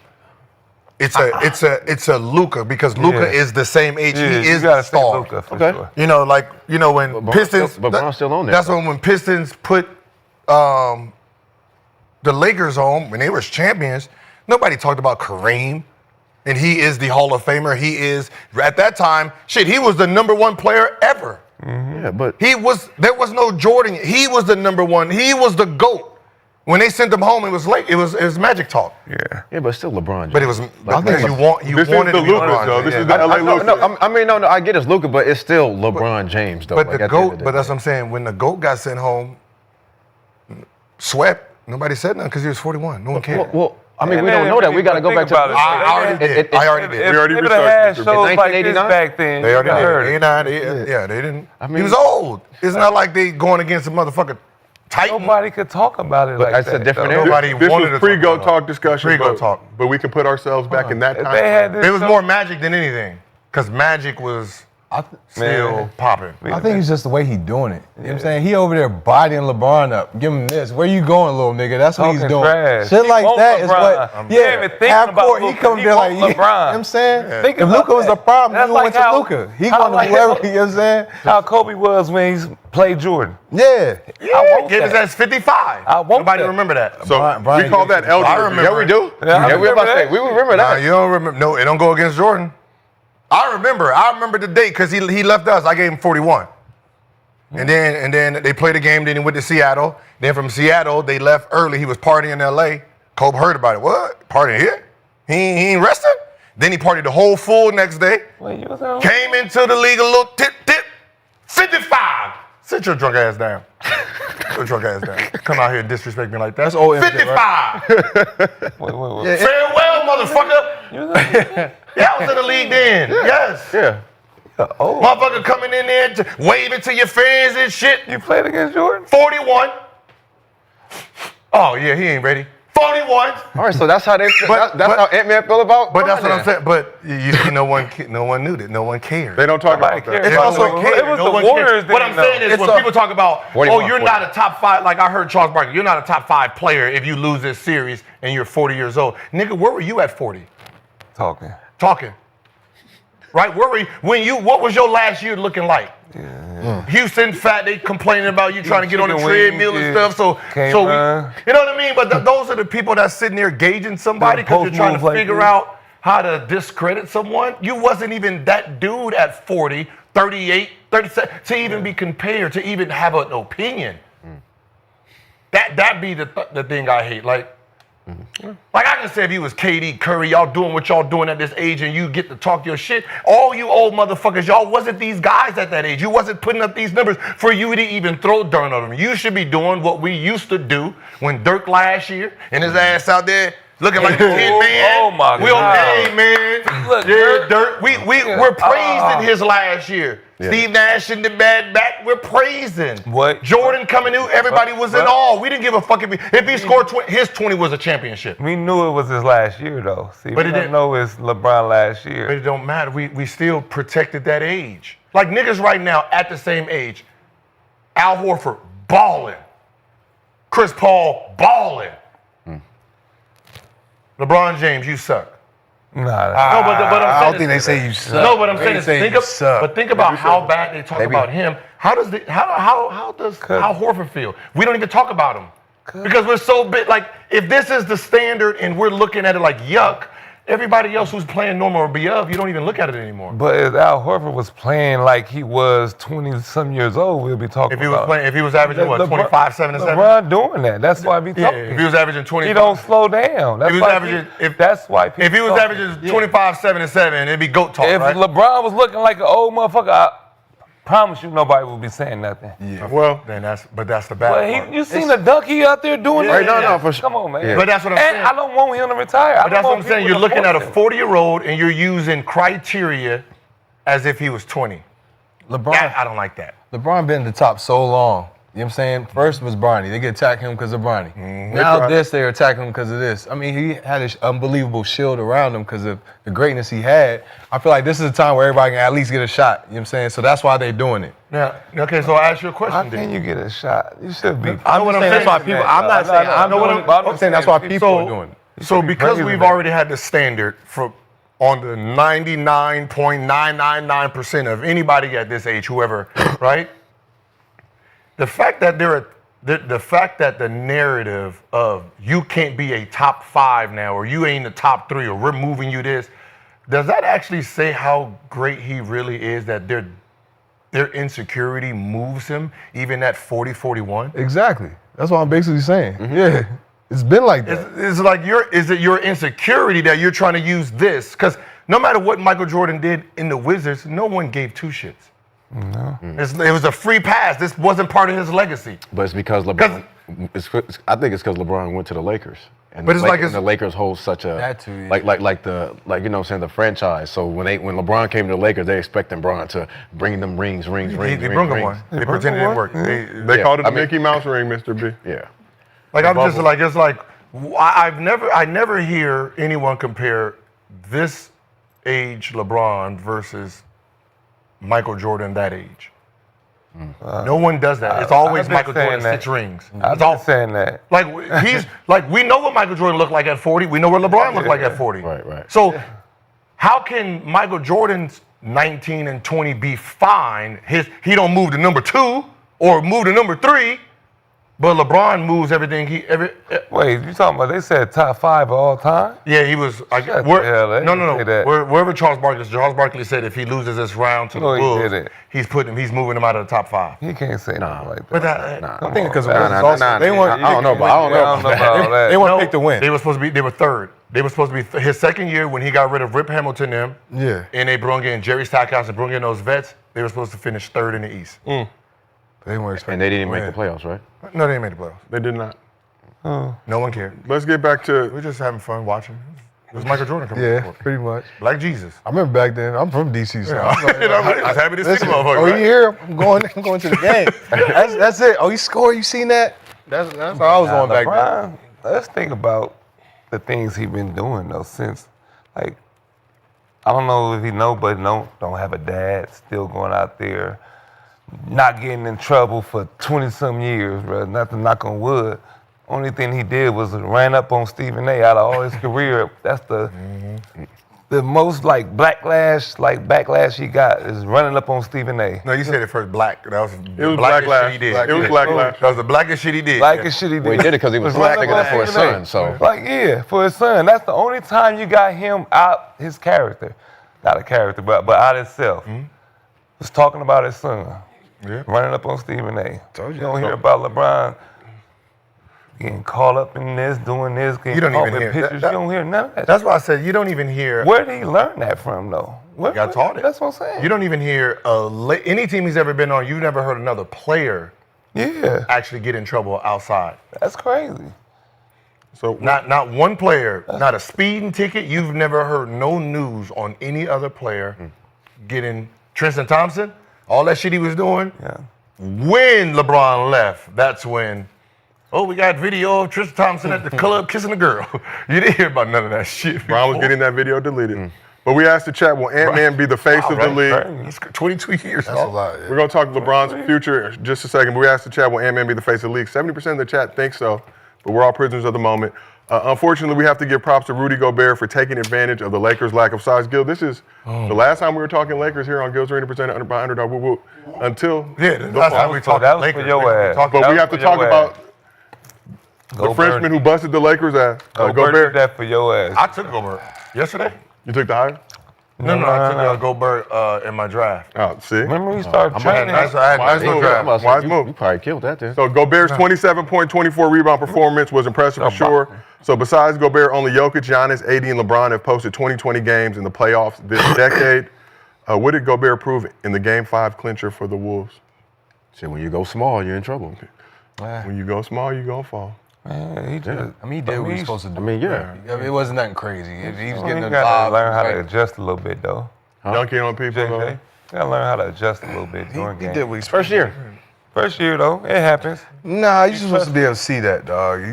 It's a Luka because Luka is the same age. Yeah, he is the star. Luka for sure. You know, when Pistons. But Bron's still on there. That's when Pistons put the Lakers home when they were champions. Nobody talked about Kareem, and he is the Hall of Famer. He is at that time. Shit, he was the #1 player ever. Yeah, but There was no Jordan. He was the #1. He was the GOAT. When they sent him home, it was late. It was Magic talk. Yeah, but still LeBron James. But it was. This is wanted the to be Lucas, LeBron though. James. This is the LA Lucas. No, I get it's Luka, but it's still LeBron James, though. But like, the at the end of GOAT. the But day. that's what I'm saying. When the GOAT got sent home, swept. Nobody said nothing because he was 41. No one cared. Well, I mean, we don't know that. We got to go back to. I already did. I already did. We already If they had researched shows like this 1989? back then, They already you heard did. it. 89. Yeah, they didn't. I mean- he was old. It's not like they going against a motherfucker Titan. Nobody could talk about it like that's that. a different though. era. Nobody This wanted was to pre-GO talk talk discussion. Pre-GO but, talk. But we can put ourselves back in that If time. they had this It was show- more Magic than anything because Magic was still popping. I think it's just the way he doing it. You know what I'm saying? He over there bodying LeBron up. Give him this. Where you going, little nigga? That's what he's Talking doing. trash. Shit He like want that is LeBron. what. He ain't even thinking half about court, he Luka. come He there like, want you know LeBron. what I'm saying? Think If about Luka was that. the problem, That's he went like to how- Luka. He how going to like- whoever, you know what I'm saying? How Kobe was when he played Jordan. Yeah. want Gave his that. ass 55. I want Nobody that. remember that. So Brian we call that Gibson. elder. I remember. Yeah, we do. Yeah, I Yeah, we about to remember say, we remember Nah, that. you don't remember. No, it don't go against Jordan. I remember the date because he left us. I gave him 41. And then they played a game. Then he went to Seattle. Then from Seattle they left early. He was partying in L.A. Kobe heard about it. What? Partying here? He ain't rested? Then he partied the whole full next day. Wait, you was on? Came into the league a little tip. 55. Sit your drunk ass down. Sit your drunk ass down. Come out here and disrespect me like that. That's old MJ, 55. Wait. Farewell, motherfucker. Yeah, I was in the league then. Yes. Yeah. Motherfucker coming in there waving to your fans and shit. You played against Jordan? 41. Oh yeah, he ain't ready. 41. All right, so that's how that's how Ant-Man feel about. But that's what Bron I'm saying. But you see, no one knew that. No one cared. They don't talk Nobody about that. cares. It's also It was no the one Warriors cares. What that I'm didn't saying know. is when people talk about, 41, you're not a top 5, like I heard Charles Barkley, you're not a top 5 player if you lose this series and you're 40 years old. Nigga, where were you at 40? Talking. Right? Where were you? What was your last year looking like? Houston fat, they complaining about you trying to get on the chicken treadmill wings, and yeah. stuff. So Can't you run. know what I mean? But those are the people that's sitting there gauging somebody because you're Post trying moves to like figure this. out how to discredit someone. You wasn't even that dude at 40, 38, 37 to even be compared, to even have an opinion. That be the thing I hate. Like I can say if you was KD, Curry, y'all doing what y'all doing at this age and you get to talk your shit, all you old motherfuckers, y'all wasn't these guys at that age. You wasn't putting up these numbers for you to even throw dirt on them. You should be doing what we used to do when Dirk last year and his ass out there looking like the kid man. Oh my God. Hey man, look, Yeah, Dirk. We're praising his last year. Yeah. Steve Nash in the bad back. We're praising. What? Jordan coming in. Everybody was in awe. We didn't give a fuck if he scored 20. His 20 was a championship. We knew it was his last year, though. See, But we it didn't didn't- know it's LeBron last year. But it don't matter. We still protected that age. Like niggas right now at the same age. Al Horford balling. Chris Paul balling. LeBron James, you suck. Nah, No, but I'm saying I don't think they say you suck. No, but I'm They saying is say think you of, suck. but think about how bad they talk about him. How does how Horford feel? We don't even talk about him because we're so big. Like if this is the standard and we're looking at it like yuck, everybody else who's playing normal or above, you don't even look at it anymore. But if Al Horford was playing like he was 20-some years old, we'll be talking If he about was playing, if he was averaging what 25, 7, and 7. LeBron doing that. That's why we Yeah, talking. if he was averaging 20, He don't slow down. That's If he was why averaging- that's why people if he was talking. averaging 25, 7, and 7, it'd be GOAT talk, If right? LeBron was looking like an old motherfucker, I promise you nobody would be saying nothing. Yeah. Well, then that's the bad But part. you seen the dunk he out there doing Yeah, that? yeah. for sure. Come on, man. Yeah. But that's what I'm and saying. I don't want him to retire. But that's what I'm saying. You're looking at a 40-year-old and you're using criteria as if he was 20. LeBron, I don't like that. LeBron been in the top so long. You know what I'm saying? First was Bronny. They get attack him because of Bronny. Mm-hmm. Now they're attacking him because of this. I mean, he had this unbelievable shield around him because of the greatness he had. I feel like this is a time where everybody can at least get a shot. You know what I'm saying? So that's why they're doing it. Now, okay, so I'll ask you a How question can then. you get a shot? You should be. I'm just saying that's why people. I'm not saying I'm saying that's why people are doing it. So because we've already had the standard for on the 99.999% of anybody at this age, whoever, right? The fact that the narrative of you can't be a top 5 now, or you ain't the top 3, or we're moving you this, does that actually say how great he really is? That their insecurity moves him even at 40, 41? Exactly. That's what I'm basically saying. Yeah. It's been like that. It's like is it your insecurity that you're trying to use this? Because no matter what Michael Jordan did in the Wizards, no one gave two shits. No. It was a free pass. This wasn't part of his legacy. But it's because LeBron. I think it's because LeBron went to the Lakers. And But it's like the Lakers hold such a That too, yeah. like you know what I'm saying, the franchise. So when LeBron came to the Lakers, they expecting Bron to bring them rings. They brought him one. They pretended it didn't work. They called it the Mickey Mouse ring, Mr. B. Yeah. Like I'm just like it's like I never hear anyone compare this age LeBron versus Michael Jordan that age. No one does that. It's always I've been Michael Jordan saying 6 rings. I've been saying that. Like he's like we know what Michael Jordan looked like at 40. We know what LeBron looked like at 40. Right. So how can Michael Jordan's 19 and 20 be fine? He don't move to number 2 or move to number 3, but LeBron moves everything. Wait, you talking about? They said top 5 of all time. Yeah, he was. Shut the hell, they didn't say that. Wherever Charles Barkley said if he loses this round to No, the he Bulls, didn't. he's moving him out of the top 5. He can't say nothing like that. But that, I think because Nah, they want. I don't know about that. They want to pick the win. They were supposed to be. They were third. They were supposed to be his second year when he got rid of Rip Hamilton them. Yeah. And they brought in Jerry Stackhouse and brought in those vets. They were supposed to finish third in the East. They weren't expecting. And they didn't to make win. the playoffs, right? No, they didn't make the playoffs. They did not. No one cared. Let's get back to We're just having fun watching. It was Michael Jordan coming. Yeah, pretty much. Like Jesus. I remember back then. I'm from DC, so I'm like, I was happy to see the listen, motherfucker. oh, you right? here? I'm going to the game. That's it. Oh, you scored. You seen that? That's how I was on back then. LeBron, let's think about the things he's been doing though since, like, I don't know if he know, but don't have a dad, still going out there, not getting in trouble for 20-some years, bro. Nothing, knock on wood. Only thing he did was ran up on Stephen A. out of all his career. That's the most backlash he got is running up on Stephen A. No, you said it first. Black. That was it was blackest backlash. shit he did. It was backlash. That was the blackest shit he did. Blackest shit he did. Well, he did it because he was running sticking up up for on his Stephen A. son. So Like, yeah, for his son. That's the only time you got him out his character. Not a character, but out himself. Was talking about his son. Yeah. Running up on Stephen A. You don't hear about LeBron getting caught up in this, doing this, getting You don't caught even with hear pictures. that- You don't hear none of that. That's why I said you don't even hear. Where did he learn that from, though? Where, Got taught it. That's what I'm saying. You don't even hear any team he's ever been on. You've never heard another player Yeah, actually get in trouble outside. that's crazy. So Not one player, not a speeding ticket. You've never heard no news on any other player getting Tristan Thompson, all that shit he was doing. Yeah. When LeBron left, that's when, we got video of Tristan Thompson at the club kissing a girl. You didn't hear about none of that shit. Brown was getting that video deleted. But we asked the chat, will Ant-Man be the face of the league? It's 22 years. That's a lot. We're going to talk LeBron's future in just a second, but we asked the chat, will Ant-Man be the face of the league? 70% of the chat thinks so, but we're all prisoners of the moment. Unfortunately, we have to give props to Rudy Gobert for taking advantage of the Lakers' lack of size. Gil, this is the last time we were talking Lakers here on Gil's Arena presented by Underdog. Woo woo. Until the last time we talked that was Lakers. for your ass. but we have to talk about the Frenchman who busted the Lakers ass. Gobert did that for your ass. I took Gobert yesterday. You took the hire? No, I took Gobert in my draft. Oh, see? Remember we started training. Nice little draft. Wise move. You probably killed that then. So Gobert's 27-point, 24-rebound performance was impressive for sure. So besides Gobert, only Jokic, Giannis, AD, and LeBron have posted 20-20 games in the playoffs this decade. What did Gobert prove in the Game 5 clincher for the Wolves? See, when you go small, you're in trouble. When you go small, you're going to fall. Man, he He did what he was supposed to do. I mean, yeah. It wasn't nothing crazy. He was getting you the gotta job. learn how to adjust a little bit, though. Dunking on people, though. JJ, you gotta learn how to adjust a little bit during He games. did what he's First year. First year, though, it happens. Nah, you're supposed to be able to see that, dog.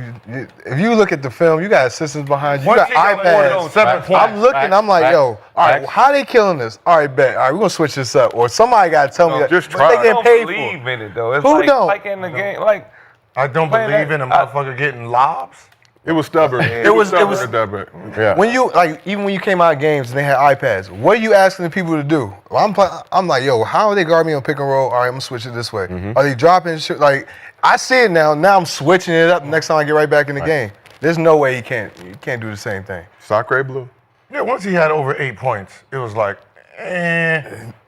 If you look at the film, you got assistants behind you. You Once got he got iPads. 7 points. I'm looking, I'm like, yo, all right, how they killing this? All right, bet. All right, we're going to switch this up. Or somebody got to tell me that. just What try. they I getting don't paid believe for? in it, though. It's Who like, don't? like in the game, like, I don't Playing believe that- in a motherfucker getting lobs. It was stubborn. It was- stubborn. Yeah. When you, like, even when you came out of games and they had iPads, what are you asking the people to do? Well, I'm like, yo, how are they guarding me on pick and roll? All right, I'm going to switch it this way. Are they dropping shit? Like, I see it now. Now I'm switching it up the next time I get right back in the game. There's no way you can't do the same thing. Sacre blue. Yeah, once he had over 8 points, it was like,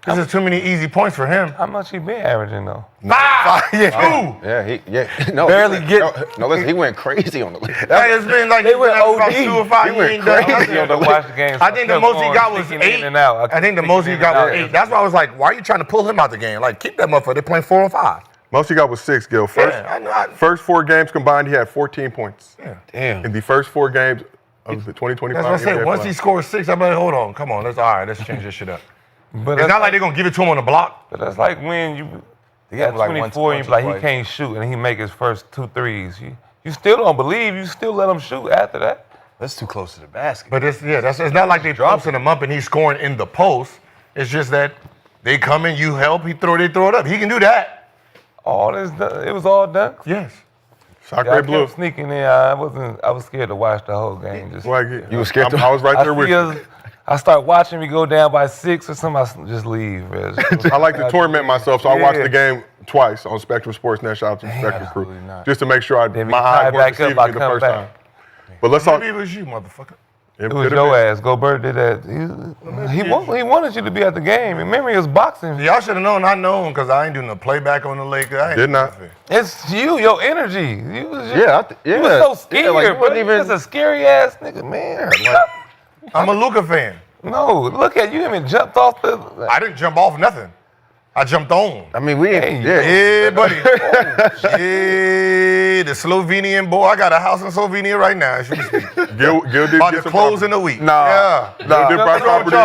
this is too many easy points for him. how much he been averaging, though? Five, Yeah. two. No, Barely he, get- No, listen, he went crazy on the league. Like, it's been like They went about OD. 2 or 5. He He went ain't done crazy nothing. on the Watch the games. I think the most he got was Sneaking 8. in and out. I think the most he got was 8. That's why I was like, why are you trying to pull him out the game? Like, keep that motherfucker. They're playing 4 and 5. Most he got was 6, Gil. I know. First 4 games combined, he had 14 points. Damn. In the first 4 games of the 2025 That's what I said. NBA Once he playoffs. scores 6, I'm like, hold on, come on, let's change this shit up. But It's that's not like they're gonna give it to him on the block. But that's like when you got like 24 and you be like, he can't shoot, and he make his first 2 threes. You still don't believe. You still let him shoot after that. That's too close to the basket. But it's not like they posting him up and he's scoring in the post. It's just that they come in, you help, they throw it up. He can do that. All this, it was all done. Yes. Sacre I blue. kept sneaking in. I was scared to watch the whole game. Just You were scared to- I was right there with you. I start watching me go down by 6 or something. I just leave. Man. I like to torment myself, so I watched Yeah. the game twice on Spectrum Sportsnet. Shout out to the Spectrum crew, just to make sure Then we my tie eyes back weren't up, deceiving I me the come first back. time. But let's talk. Maybe it was you, motherfucker. It was your ass. Gobert did that. He wanted you to be at the game. Remember, he was boxing. Y'all should have known. I know because I ain't doing no playback on the Lakers. I ain't Did do not. nothing. It's you, your energy. You was just, Yeah, you was so scared, Yeah, like, you bro. wasn't You even. just a scary ass nigga, man. I'm a Luka fan. No, look at you. Even jumped off the. I didn't jump off nothing. I jumped on. I mean, we ain't. Yeah, buddy. Yeah, the Slovenian boy. I got a house in Slovenia right now. As you speak. Gil did About get to some close property. in a week. Nah. Yeah. Gil did buy What's wrong with property in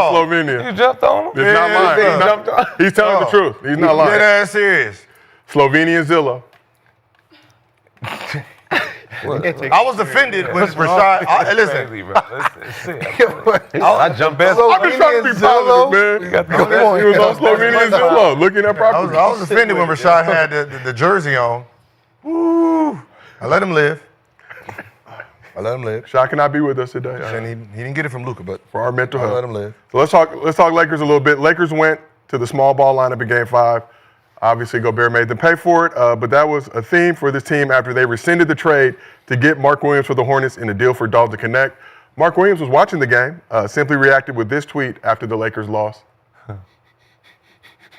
y'all? Slovenia. You jumped on him. It's not lying. Yeah. He's telling the truth. He's not Dead lying. ass serious. Slovenian Zillow. I was offended when Rashad. Listen, Crazy, bro. Listen, I jumped back. I've been trying to be positive, man. got the He was on Slovenian Zillow looking at I property. was offended when Rashad had the jersey on. Woo! I let him live. I let him live. Shaq cannot be with us today And he didn't get it from Luka, but for our mental I health. let him live. So let's talk Lakers a little bit. Lakers went to the small ball lineup in Game 5. Obviously, Gobert made them pay for it, but that was a theme for this team after they rescinded the trade to get Mark Williams for the Hornets in a deal for Dalton Connect. Mark Williams was watching the game, simply reacted with this tweet after the Lakers lost.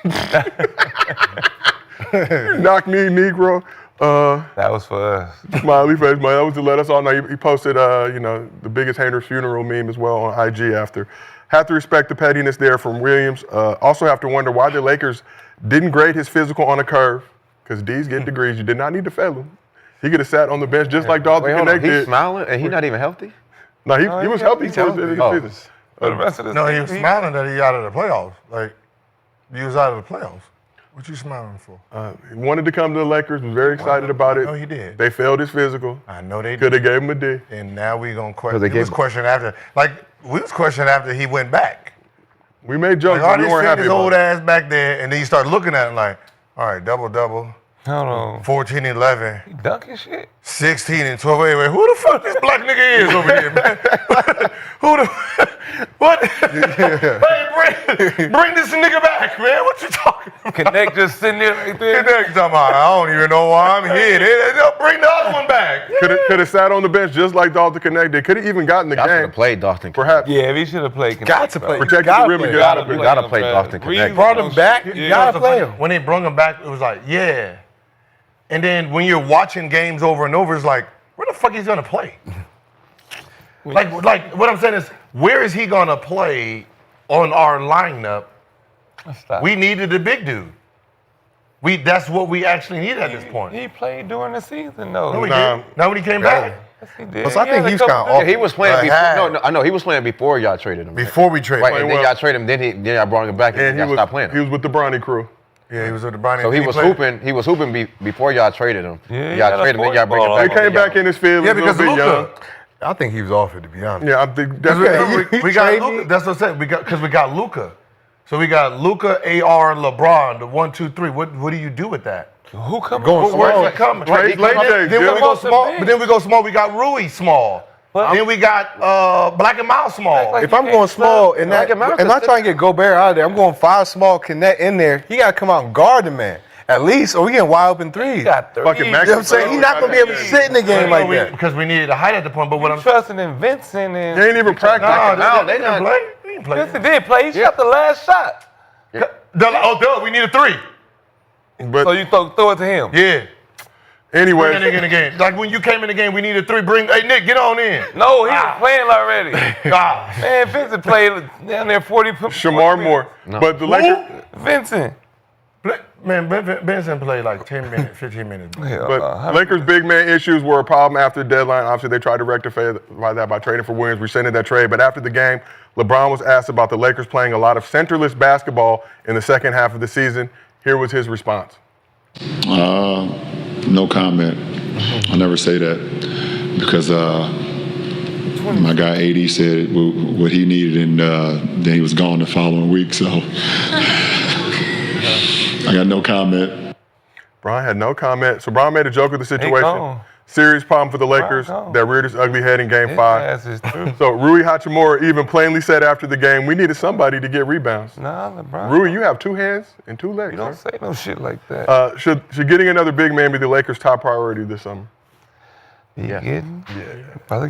Knock me, Negro. That was for us. Smiley face, man. That was to let us all know. He posted, the biggest hater's funeral meme as well on IG after. Have to respect the pettiness there from Williams. Also have to wonder why the Lakers didn't grade his physical on a curve, because D's get degrees. You did not need to fail him. He could have sat on the bench just like Dalton Wait, hold on. Connect He's did. smiling and he's not even healthy? No, he was healthy he's towards healthy. the end of the season. For the rest of the No, he season, was smiling that he out of the playoffs. Like, he was out of the playoffs. What you smiling for? He wanted to come to the Lakers, was very excited about it. No, he did. They failed his physical. I know they Could did. have gave him a D. And now we gonna question. they He was gave- questioning after. Like, we was questioning after he went back. We made jokes, Like, all but we this weren't sitting happy his about old it. ass back there, and then you start looking at him like, all right, double, hold on. 14-11. He dunking shit. 16 and 12. Wait, who the fuck this black nigga is over here, man? Who the what? Hey, bring this nigga back, man. What you talking about? Connect just sitting there right there. Connect talking about, I don't even know why I'm here. Bring the other one back. Could have sat on the bench just like Dalton Connect did. Could have even gotten the I should game. have played Dalton. Perhaps. Yeah, he should have played. Got to play. Protected Gotta the rim play. and Gotta get play. out. Play Dalton Connect. Brought him back. You You know gotta what's play funny? him. When they brought him back, it was like, yeah. And then when you're watching games over and over, it's like, where the fuck he's gonna play? like what I'm saying is, where is he gonna play on our lineup? Stop. We needed a big dude. That's what we actually need at this point. He played during the season though. No, he Nah. didn't. Not when he came back. Yes, he did. So I He think had a he's couple kinda good- Yeah, he was playing Like, before. No, I know he was playing before y'all traded him. Before we traded Right, him. and then y'all traded him. Then y'all brought him back and And he y'all was, stopped playing he him. was with the Bronny crew. Yeah, he was with the Bronny. So he was hooping. He was hooping before y'all traded him. Yeah, he y'all had a traded him. Then y'all bring him ball. back. He came back in his field Yeah, a little because bit young. Luka. I think he was off it, to be honest. Yeah, I think that's We got Luka. That's what I said. We got Luka. So we got Luka, AR, LeBron, the 1, 2, 3. What do you do with that? Who come Going Where's small. it coming? Trade late days, Then we yeah. go small. big. But then we go small. We got Rui small. But- then we got Black and Miles small. Like- If I'm going small and Like I'm America, trying to get Gobert out of there, I'm going 5 small, Connect in there. He got to come out and guard the man. At least, or we getting wide open threes. He got 3. Fucking You know Max. what I'm saying? He's not going to be able to sit in the game like that. Because we needed a height at the point. But what I'm trusting in Vincent He and ain't even practicing. they didn't play. They didn't play. yes, he did play. He shot the last shot. We need a 3. But So you throw it to him. Yeah. Bring that anyway, nigga in the game. Like when you came in the game, we needed 3. Hey Nick, get on in. No, he was playing already. Ah. Man, Vincent played down there 40. Shamar Moore. No. But the Lakers. Vincent. Man, Benson played like 10 minutes, 15 minutes. But Lakers' big man issues were a problem after the deadline. Obviously, they tried to rectify that by trading for Williams, rescinded that trade. But after the game, LeBron was asked about the Lakers playing a lot of centerless basketball in the second half of the season. Here was his response. No comment. I never say that because my guy AD said what he needed, and then he was gone the following week. So I got no comment. Brian had no comment. So Brian made a joke of the situation. gone. Serious problem for the Lakers gone. that reared its ugly head in Game His 5. ass is through. So Rui Hachimura even plainly said after the game, we needed somebody to get rebounds. Nah, LeBron. Rui, you have 2 hands and 2 legs. You don't sir. say no shit like that. Should getting another big man be the Lakers' top priority this summer? Yeah. Probably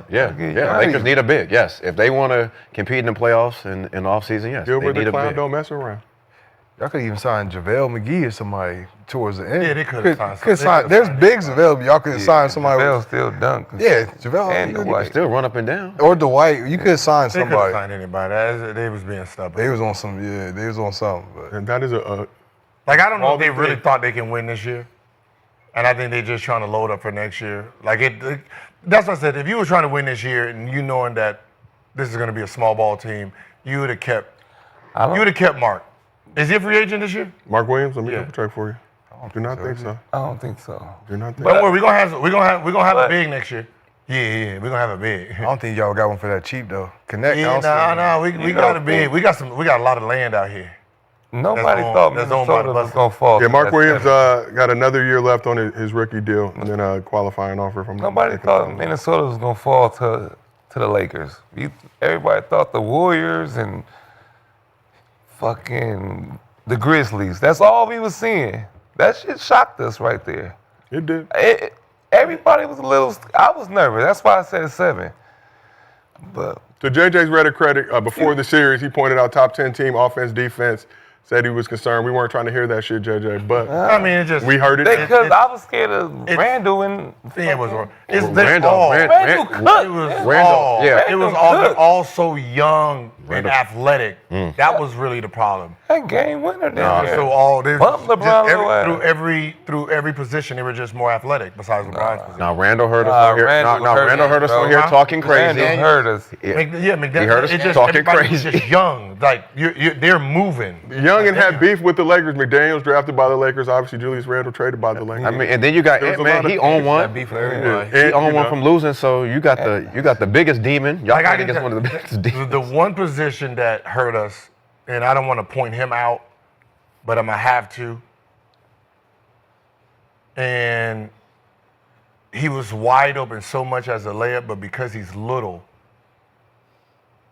Yeah. Lakers need a big. Yes, if they want to compete in the playoffs and in the offseason, yes, Gilbert they need the a Clown big. don't mess around. Y'all could even sign JaVale McGee or somebody towards the end. Yeah, they could've signed could somebody. sign. There's bigs available. Y'all could have signed somebody. Bell still dunk. Yeah, JaVale. And you the could- White. Still run up and down. Or Dwight. You could have signed They couldn't somebody. sign anybody. They was being stubborn. They was on some. Yeah, they was on something. But And that is a Like, I don't know All if they the really things. thought they can win this year. And I think they're just trying to load up for next year. Like, that's what I said. If you were trying to win this year and you knowing that this is going to be a small ball team, you would have kept Mark. Is he a free agent this year? Mark Williams. Let me Yeah. double check for you. Do not think so. I don't think so. Do not think. Don't worry, we're gonna have a But- big next year. Yeah, we're gonna have a big. I don't think y'all got one for that cheap though. Connect. I Yeah, don't see- we got a big. We got a lot of land out here. Nobody That's thought owned by the Minnesota was Bucks. going to fall. Yeah, to Mark that Williams seven. got another year left on his rookie deal, and then a qualifying offer from. Nobody thought Minnesota was going to fall to the Lakers. Everybody thought the Warriors and fucking the Grizzlies. That's all we was seeing. That shit shocked us right there. It did. Everybody was a little. I was nervous. That's why I said 7. But To JJ's Reddit credit, before the series, he pointed out top 10 team offense, defense. Said he was concerned. We weren't trying to hear that shit, JJ, but I mean, it just we heard it. because I was scared of Randall and it was wrong. It's Randall, all. Rand- Randall Rand- cooked. It was Randall, all. yeah. It was Randall all. They're cooked. all so young. and athletic. That was really the problem. That game winner. So all they Bump LeBron through every position, they were just more athletic besides LeBron's position. Now Randall heard us on here. Randall heard us on here talking crazy. Randall heard us. McDaniel, He heard us it's just, talking everybody's crazy. just young. Like they're moving. Young and had beef with the Lakers. McDaniel's drafted by the Lakers. Obviously, Julius Randle traded by the Lakers. I mean, and then you got There was a Ant-Man. lot of He owned one. Beef for everybody. He owned one from losing, so you got the biggest demon. Y'all Like, against one of the biggest demons. The one position that hurt us, and I don't want to point him out, but I'm gonna have to. And he was wide open so much as a layup, but because he's little,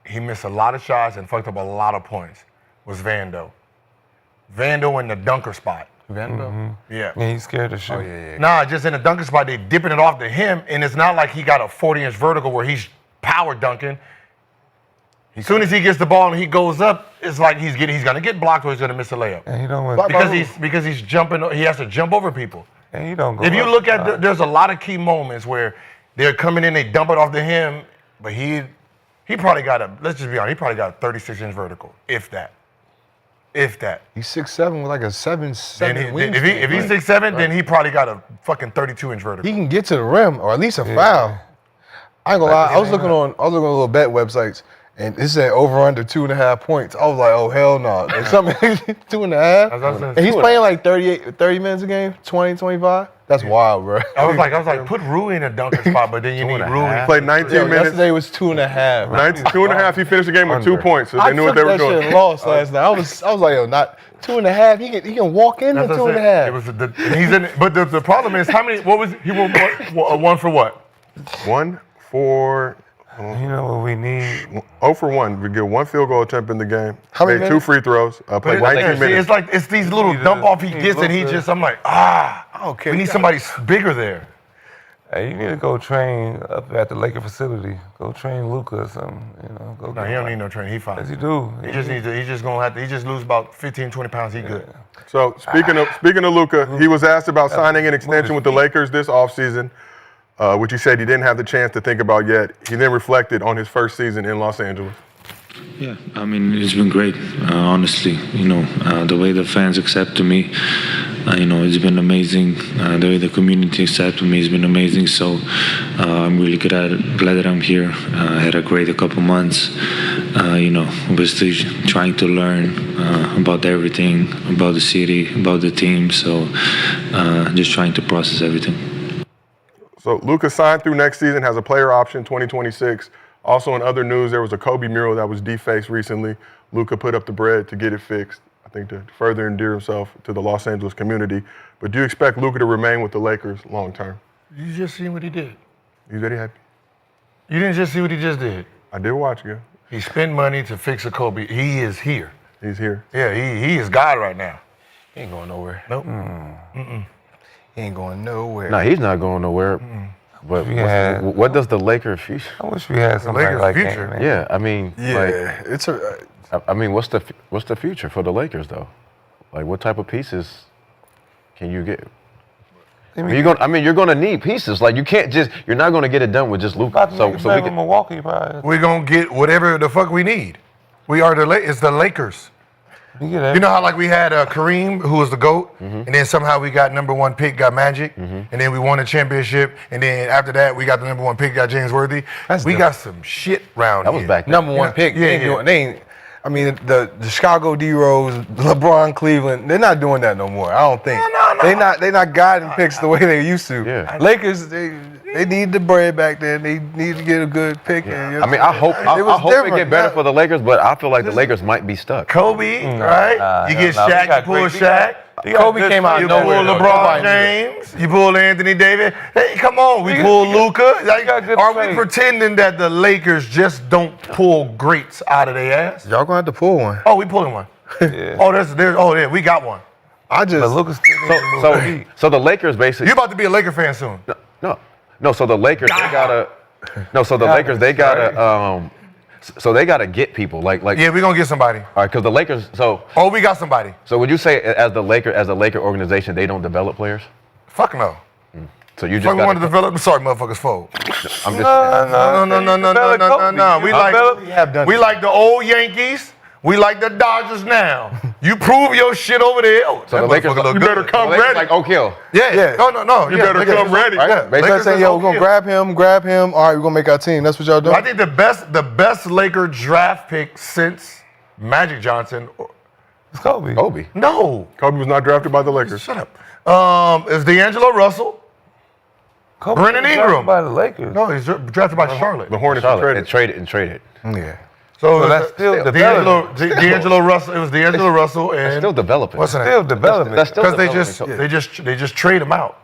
he missed a lot of shots and fucked up a lot of points. Was Vando. Vando in the dunker spot. Vando? Yeah. Yeah, he's scared to shoot. Oh, yeah. Nah, just in the dunker spot, they dipping it off to him, and it's not like he got a 40-inch vertical where he's power dunking. As soon as he gets the ball and he goes up, it's like he's gonna get blocked or he's gonna miss a layup. And he don't want Because he's jumping, he has to jump over people. and he don't go. If you up. look at, there's a lot of key moments where they're coming in, they dump it off to him, but he probably got let's just be honest, he probably got a 36-inch vertical, if that. He's 6'7" with like a 7'7" wingspan. If he's 6'7", then he probably got a fucking 32-inch vertical. He can get to the rim or at least a foul. I ain't gonna lie. I was looking on little bet websites, and it said over under 2.5 points. I was like, oh hell no. There's something 2.5. And he's playing like 30 minutes a game, 20, 25. That's wild, bro. I was like, put Rui in a dunker spot, but then you need Rui. He played 19 minutes. Yesterday was 2.5. 2.5. He finished the game with 2 points, so they knew what they were I took that doing. shit and lost last night. I was like, yo, not 2.5. He can walk in at That's what I said. 2.5. He's in. But the problem is, how many? What was he? One for what? 1 for. You know what we need? 0 for 1. We get 1 field goal attempt in the game. How many Made 2 minutes? free throws. Played 19 minutes. It's like it's these little dump off he gets, and he just. I'm like, I don't care. we need somebody bigger there. Hey, you need to go train up at the Laker facility. Go train Luka or something. Go. No, he don't need no training. He fine. Yes, he do. He just needs to. He's just gonna have to. He just lose about 15, 20 pounds. He good. So speaking of Luka, he was asked about signing an extension with the Lakers this offseason, which he said he didn't have the chance to think about yet. He then reflected on his first season in Los Angeles. Yeah, I mean, it's been great, honestly. The way the fans accepted me, it's been amazing. The way the community accepted me has been amazing. So I'm really glad that I'm here. I had a great couple months. Obviously trying to learn about everything, about the city, about the team. So just trying to process everything. So Luka signed through next season, has a player option 2026. Also in other news, there was a Kobe mural that was defaced recently. Luka put up the bread to get it fixed, I think to further endear himself to the Los Angeles community. But do you expect Luka to remain with the Lakers long term? You just seen what he did. You very happy? You didn't just see what he just did. I did watch you. He spent money to fix a Kobe. He is here. He's here. Yeah, he is God right now. He ain't going nowhere. Nope. He ain't going nowhere. No, he's not going nowhere. But what does the Lakers future? I wish we had somebody Lakers' like future. that, man. Yeah, I mean, it's a. I mean, what's the future for the Lakers though? Like, what type of pieces can you get? You're gonna need pieces. Like, you're not gonna get it done with just Luka. So we can. Milwaukee, probably. We're gonna get whatever the fuck we need. We are it's the Lakers. You You know how like we had Kareem, who was the GOAT, and then somehow we got #1 pick, got Magic, and then we won a championship, and then after that we got the #1 pick, got James Worthy. We got some shit round That here. was back then. Number one pick. Yeah. They ain't. I mean, the Chicago D-Rose, LeBron, Cleveland, they're not doing that no more. I don't think. No. They not guiding picks the way they used to. Yeah. Lakers, they need the bread back then. They need to get a good pick. I mean, I hope they get better for the Lakers, but I feel like the Lakers might be stuck. Kobe, right? You get Shaq, you pull Shaq. Kobe came out You of pull nowhere. LeBron James. You pull Anthony Davis. Hey, come on. We pull Luka. Like, got good are we trade. pretending that the Lakers just don't pull greats out of their ass? Y'all gonna have to pull one. Oh, we pulling one. Yeah, we got one. I just. But Luka's still So the Lakers basically. You about to be a Laker fan soon. No. So the Lakers they gotta. No. So the Lakers they gotta. So they gotta get people like. Yeah, we're gonna get somebody. All right, because the Lakers. So We got somebody. would you say as the Laker organization they don't develop players? Fuck no. So you just Fuck, we got want to develop. I'm sorry, motherfuckers, fold. I'm just saying. No. We like the old Yankees. We like the Dodgers now. You prove your shit over there. Oh, So the Lakers, You better come Lakers ready. like Oak Hill. Yeah. No. You better come ready. Right? Yeah. Basically, They're saying, yo, we're gonna grab him. All right, we're gonna make our team. That's what y'all doing. I think the best Laker draft pick since Magic Johnson. It's Kobe. Kobe. No. Kobe was not drafted by the Lakers. Shut up. Is D'Angelo Russell. Kobe Brennan was Ingram. drafted by the Lakers. No, he's drafted by Charlotte. The Hornets Charlotte traded. and traded. Yeah. So that's still development. D'Angelo Russell. It was D'Angelo Russell and Still developing. what's the name? Still development. That's still Because developing. they just trade him out.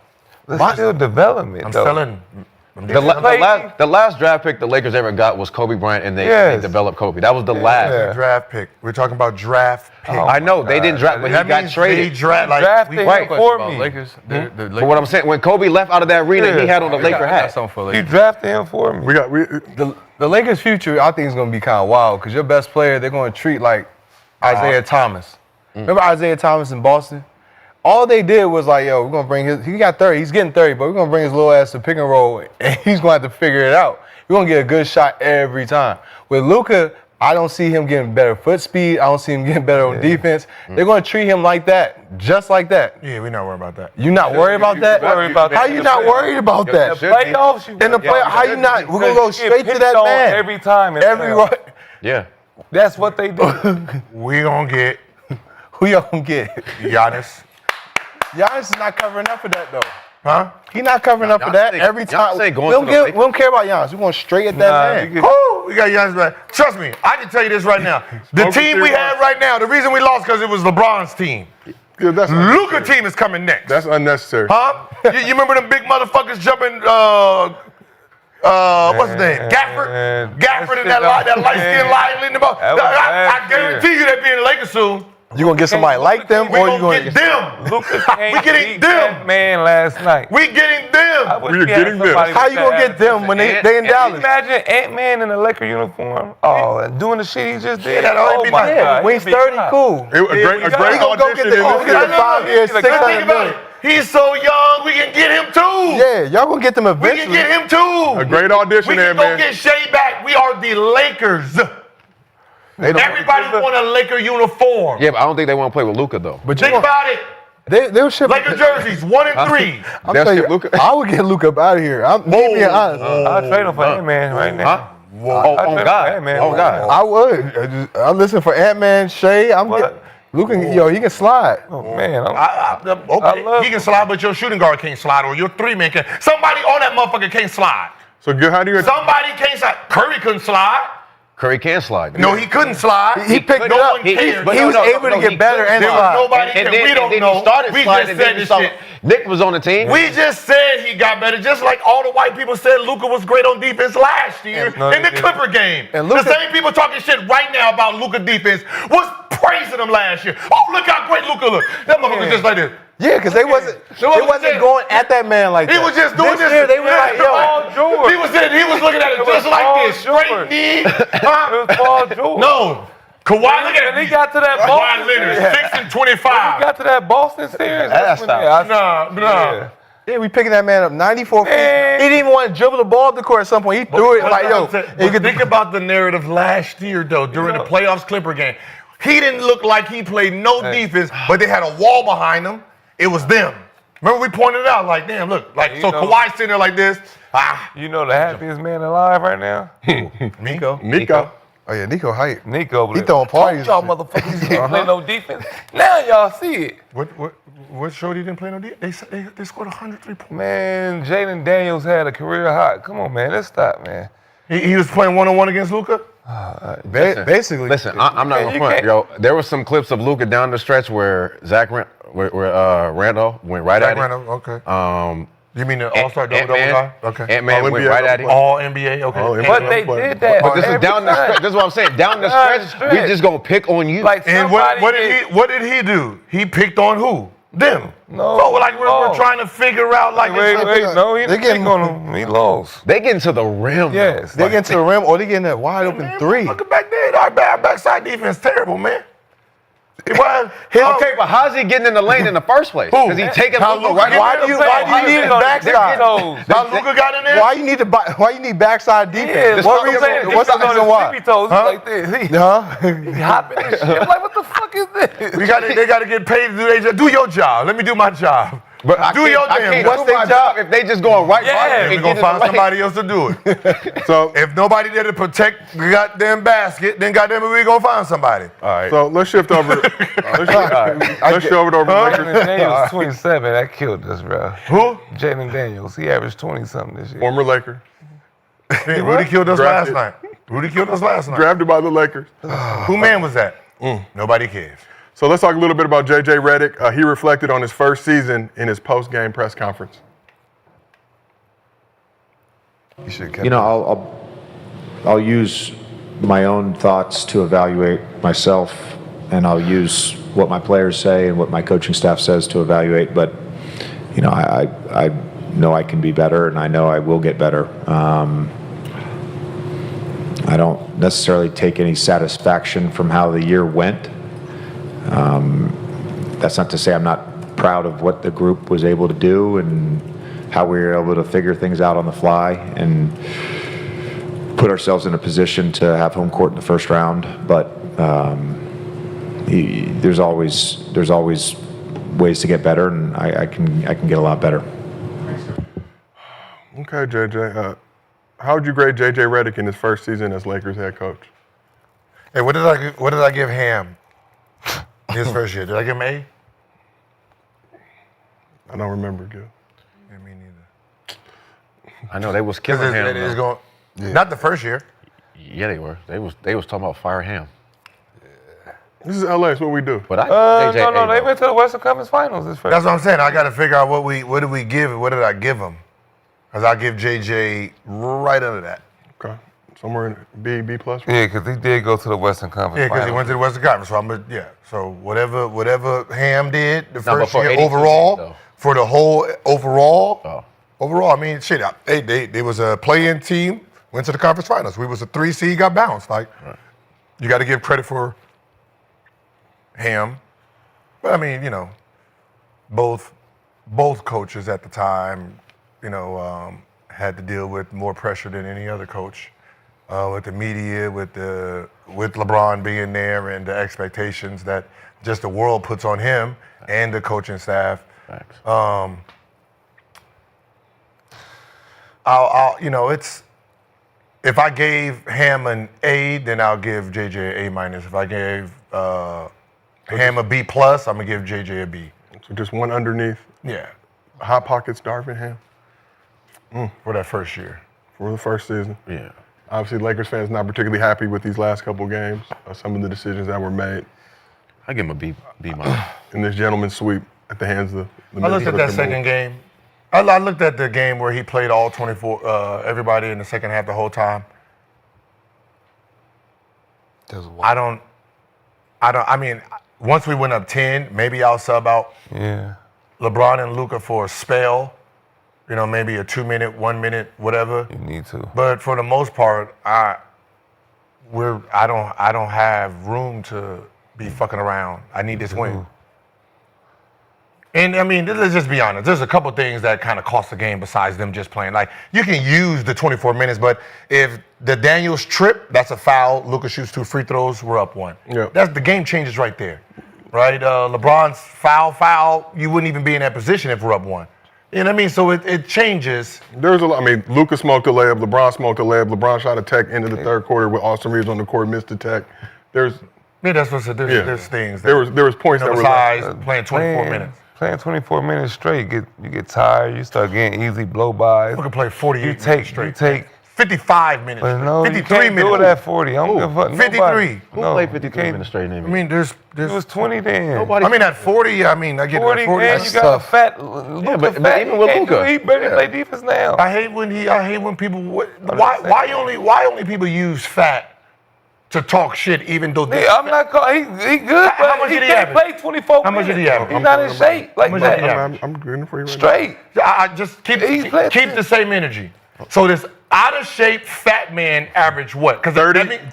That's still development. I'm though. telling. The last draft pick the Lakers ever got was Kobe Bryant, and they developed Kobe. That was the last. Draft pick. We're talking about draft pick. I know they didn't draft, but he That got means traded. They draft like drafted him Right. for me. Lakers. But what I'm saying, when Kobe left out of that arena, he had on the Laker hat. You drafted him for me. The Lakers' future, I think, is gonna be kind of wild because your best player, they're gonna treat like Isaiah Thomas. Remember Isaiah Thomas in Boston? All they did was like, yo, we're gonna bring he got 30, he's getting 30, but we're gonna bring his little ass to pick and roll, and he's gonna have to figure it out. We're gonna get a good shot every time. With Luka, I don't see him getting better foot speed. I don't see him getting better on defense. They're gonna treat him like that, just like that. Yeah, we're not worried about that. You not worried about that? How you not worried about that? The playoffs, you In the playoffs, how you not? We're gonna go straight to that man every time. in the playoffs. Yeah. That's what they do. We gonna get Who y'all gonna get? Giannis. Giannis is not covering up for that though. Huh? He not covering up for that every time. We don't care about Giannis. We're going straight at that man. Oh, we got Giannis back. Trust me, I can tell you this right now. The team we have right now, the reason we lost because it was LeBron's team. Yeah, that's Luka team is coming next. That's unnecessary. Huh? you remember them big motherfuckers jumping? What's his name? Gafford and that light skinned light in the ball. I guarantee you they'll be in the Lakers soon. You gonna get somebody like them, We or you gonna get them. We getting them. Man, last night. We getting them. We're getting them. How you gonna get them when they in Dallas? Imagine Ant-Man in a Laker uniform. Oh, and doing the shit he just did. that'd always Oh be my nice. God. When he's 30, cool. A great He gonna go audition. get the 5 years, But think $600 about million. it. He's so young, we can get him too. Yeah, y'all gonna get them We eventually. can get him too. A great audition We there, can go man. get Shea back. We are the Lakers. Everybody want a Laker uniform. Yeah, but I don't think they want to play with Luka though. But Think about it. they'll ship Laker jerseys, 1 and 3. I'm They'll telling ship you, Luka. I would get Luka up out of here. I'm being honest. I'll trade him for Ant-Man right now. Huh? Oh, on God. Ant-Man Oh, God. I would. I'm listening for Ant-Man, Shea. Luka, yo, he can slide. Oh, man. Okay, he can slide, but your shooting guard can't slide, or your 3-man can. Somebody on that motherfucker can't slide. So good. How do you? Somebody can't slide. Curry couldn't slide. Curry can slide. No, he couldn't slide. He picked it no up. one cared. But he was able to get better and There was slide. nobody cared. We don't know. He started We sliding, just said this shit. Nick was on the team. We just said he got better, just like all the white people said Luka was great on defense last year in the Clipper game. And The Luka- same people talking shit right now about Luka defense was praising him last year. Oh, look how great Luka look. That motherfucker just like this. Yeah, because they wasn't going at that man like that. He was just doing this. Year, they were like, yo. He was looking at it just like this. Straight knee. It was Paul George. No. Kawhi, look at When it. he got to that Kawhi Boston Leonard, series. 6 and When he 25. got to that Boston series. That's No. Yeah, we picking that man up 94 feet. He Man. didn't even want to dribble the ball up the court at some point. He threw it like, yo. Think about the narrative last year, though, during the playoffs Clipper game. He didn't look like he played no defense, but they had a wall behind him. It was them. Remember we pointed it out, like, damn, look. Like, so Kawhi's sitting there like this. You know the happiest man alive right now? Nico. Oh, yeah, Nico hype. Nico. He throwing parties. Y'all motherfuckers can't play no defense. Now y'all see it. What showed he didn't play no defense? They scored 103 points. Man, Jaden Daniels had a career high. Come on, man. Let's stop, man. He was playing one-on-one against Luka? Basically. Listen, I'm not gonna front, yo. There was some clips of Luka down the stretch where Randolph went right at him. Okay. You mean the All-Star double Ant-Man. guy? Okay. Ant-Man went right at him. All NBA. Okay. All NBA. But they did that. But this is every down the time. stretch. This is what I'm saying. Down the stretch, we just gonna pick on you. Like And what did he do? He picked on who? Them. No. So like we're trying to figure out like Wait, no, he They didn't getting- pick on him. He lost. They getting to the rim. Yes. They get to the rim or they getting that wide open three. Look back there. Our backside defense terrible, man. Okay, but how's he getting in the lane in the first place? Because he taking Luka right. Why do you need backside? Now Luka got in there. Why you need backside defense? What's the reason why? Like this. He hopping and shit. I'm like, what the fuck is this? They got to get paid to do their job. Do your job. Let me do my job. But do your damn. What's their job if they just going right? We're gonna find somebody else to do it. So if nobody there to protect the goddamn basket, then goddamn it, we gonna find somebody. All right. So let's shift over. Let's shift over to Jennings Daniels 27. That killed us, bro. Who? Jennings Daniels. He averaged 20 something this year. Former Laker. Rudy killed us last night. Drafted by the Lakers. Who man was that? Nobody cares. So let's talk a little bit about J.J. Redick. He reflected on his first season in his post-game press conference. I'll use my own thoughts to evaluate myself, and I'll use what my players say and what my coaching staff says to evaluate. But I know I can be better, and I know I will get better. I don't necessarily take any satisfaction from how the year went. That's not to say I'm not proud of what the group was able to do and how we were able to figure things out on the fly and put ourselves in a position to have home court in the first round. But there's always ways to get better, and I can get a lot better. Okay, JJ. How would you grade J.J. Redick in his first season as Lakers head coach? Hey, what did I give Ham his first year? Did I give him A? I don't remember, Gil. Yeah, me neither. I know they was killing him. Not the first year. Yeah, they were. They was talking about fire Ham. This is LA. It's what we do. But they went to the Western Conference Finals this first. That's what I'm saying. I got to figure out what did we give? What did I give him? Because I give JJ right under that. Okay. Somewhere in B plus. Yeah, because he did go to the Western Conference. Yeah, because he went to the Western Conference. So So whatever Ham did the first year overall, for the whole overall, I mean, shit. They was a play-in team, went to the conference finals. We was a 3 seed, got bounced. You got to give credit for Ham, but I mean, both coaches at the time, had to deal with more pressure than any other coach. With the media, with LeBron being there, and the expectations that just the world puts on him and the coaching staff. Thanks. It's if I gave Ham an A, then I'll give JJ an A minus. If I gave Ham a B plus, I'm gonna give JJ a B. So just one underneath. Yeah. Hot Pockets, Darvin Ham. For that first year. For the first season. Yeah. Obviously, Lakers fans not particularly happy with these last couple games. Some of the decisions that were made. I give him a B minus. In this gentleman's sweep at the hands of the I looked at that second game. I looked at the game where he played all 24, everybody in the second half the whole time. I mean, once we went up 10, maybe I'll sub out LeBron and Luka for a spell. Maybe a 2 minute, 1 minute, whatever. You need to. But for the most part, I don't have room to be fucking around. I need this win. And I mean, let's just be honest. There's a couple things that kind of cost the game besides them just playing. Like, you can use the 24 minutes, but if the Daniels trip, that's a foul. Luka shoots 2 free throws, we're up 1. Yeah. That's the game changes right there, right? LeBron's foul. You wouldn't even be in that position if we're up 1. You know what I mean? So it changes. There's a lot. I mean, Luka smoked a layup. LeBron smoked a layup. LeBron shot a tech into the third quarter with Austin Reeves on the court, missed the tech. There's that's what's there's things. There was points that were like, playing 24 minutes. Playing 24 minutes straight, you get tired. You start getting easy blow-bys. You can play 48 minutes straight. You take 55 minutes. But no, 53 you can't minutes. do it at 40. I don't give a fuck. 53. Who played 53 minutes straight? I mean, there's it was 20 then. Nobody. I mean, at 40, I get 40, 40. and you got a fat Luka. But even with Luka, he barely play defense now. I hate when people. Why only people use fat to talk shit, even though I'm not calling. He good, How but much he did he can't average? play 24 How much did he minutes. average? He's not in shape like much did he that. average? I'm good for you right Straight. I just keep He's playing- the same energy. So this out of shape fat man average what? Because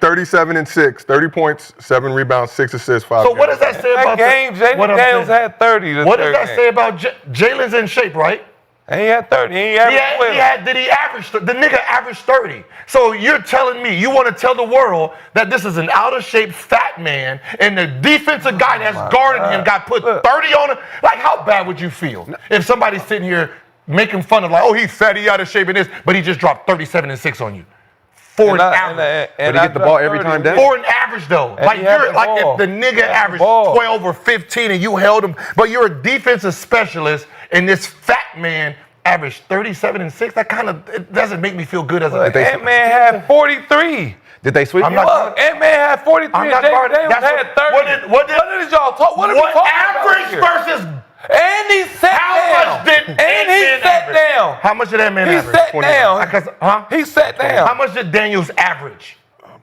37 and 6, 30 points, 7 rebounds, 6 assists, 5. So what does that say That about game, Jalen Daniels had 30. What does that say about Jalen's in shape, right? And he had 30. He averaged Did he average? The nigga averaged 30. So you're telling me you want to tell the world that this is an out of shape fat man, and the defensive guy that's guarding him got put 30 on him? Like, how bad would you feel if somebody's sitting here making fun of, like, oh, he's fat, he out of shape in this, but he just dropped 37 and 6 on you? For an average. But he get the ball every time down. For an average, though. Like, you're like, if the nigga averaged 12 or 15 and you held him, but you're a defensive specialist and this fat man averaged 37 and 6, that kind of, it doesn't make me feel good as a Ant-Man had 43. Did they sweep? Look, Ant-Man had 43 and Jalen Daniels had 30. What did y'all talk? What are we talking average about versus And he sat down. How much did And he sat down. How much did that man average? He sat down. He sat down. How much did Daniels average?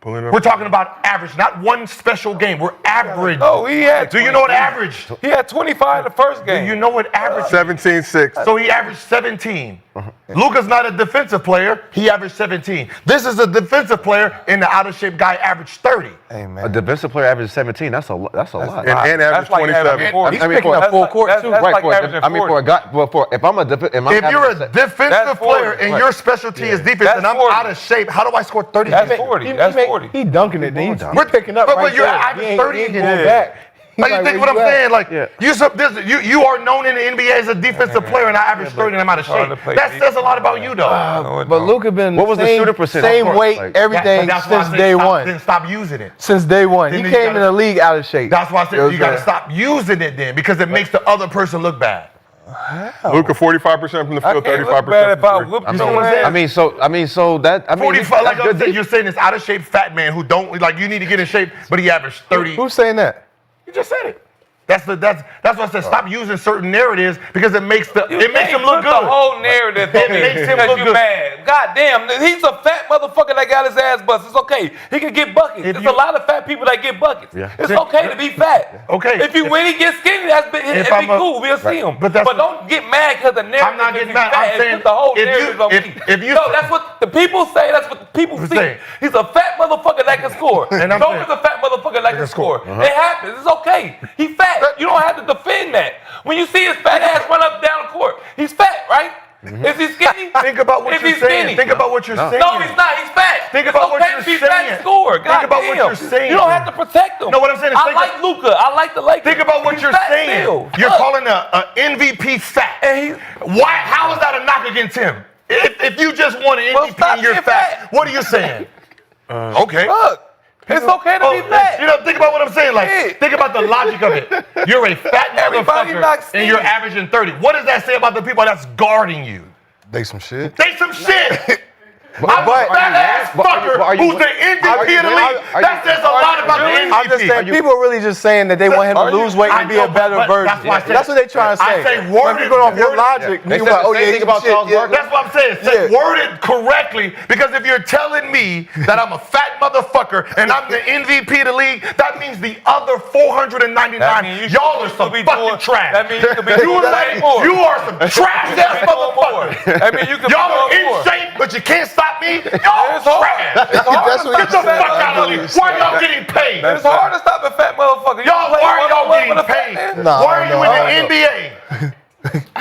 We're talking about average, not one special game. We're average. Oh, he had. Do you know what average? He had 25 the first game. Do you know what average? 17-6. So he averaged 17. Luka's not a defensive player. He averaged 17. This is a defensive player, and the out of shape guy averaged 30. Hey, man. A defensive player averages 17. That's a lot. And average 27. He's picking up full court too. Right. For a guy. If I'm a if you're a defensive player and your specialty is defense, and I'm out of shape, how do I score 30? That's 40. That's 40. He dunking it. We're picking up. But you're average 30 again. Back. Like, you think what I'm saying? Like, you are known in the NBA as a defensive player, and I average 30 and I'm out of shape. That says a lot about you, though. But Luka been what was the shooter percentage? Same weight, everything since day one. Then stop using it. Since day one, he came in the league out of shape. That's why I said you got to stop using it then, because it makes the other person look bad. Luka 45% from the field, 35%. I mean, so that 45. Like I'm saying, you're saying this out of shape fat man who don't like you need to get in shape, but he averaged 30. Who's saying that? You just said it. That's what I said. Stop using certain narratives because it makes him look good. The whole narrative it makes him look good. Mad. God damn, he's a fat motherfucker that got his ass busted. It's okay. He can get buckets. There's a lot of fat people that get buckets. Yeah. It's okay to be fat. Okay. If you when he gets skinny, it'd be cool. We'll see him. But don't get mad because the narrative. I'm not getting mad. I'm saying the whole narrative on me. No, that's what the people say. That's what the people see. He's a fat motherfucker that can score. And Joker's a fat motherfucker that can score. It happens. It's okay. He fat. You don't have to defend that. When you see his fat ass run up down the court, he's fat, right? Is he skinny? Think about what you're saying. Think about what you're saying. No, he's not. He's fat. Think about what you're saying. Fat and score. Think about what you're saying. You don't have to protect him. No, what I'm saying is I like Luka. I like the Lakers. Think about what you're saying. You're calling an MVP fat. Why? How is that a knock against him? If you just want an MVP and you're fat, what are you saying? Okay. Look. It's okay to be fat. You know, think about what I'm saying. Like, think about the logic of it. You're a fat motherfucker, and you're averaging 30. What does that say about the people that's guarding you? They some shit. They some shit. I'm a fat ass fucker who's the MVP of the league. That says a lot about the MVP. I'm just saying, people are really just saying that they want him to lose weight and be a better version. That's what they trying to say. I say worded. Going off your logic, you like, oh yeah, think about Charles Barkley. That's what I'm saying. Say worded correctly, because if you're telling me that I'm a fat motherfucker and I'm the MVP of the league, that means the other 499 y'all are some fucking trash. That means you could be you are some trash ass motherfuckers. Y'all are in shape, but you can't stop me. Y'all trash. Get the fuck out of here. Why are y'all getting paid? It's hard to stop a fat motherfucker. Why are y'all getting paid? Why are you in the NBA?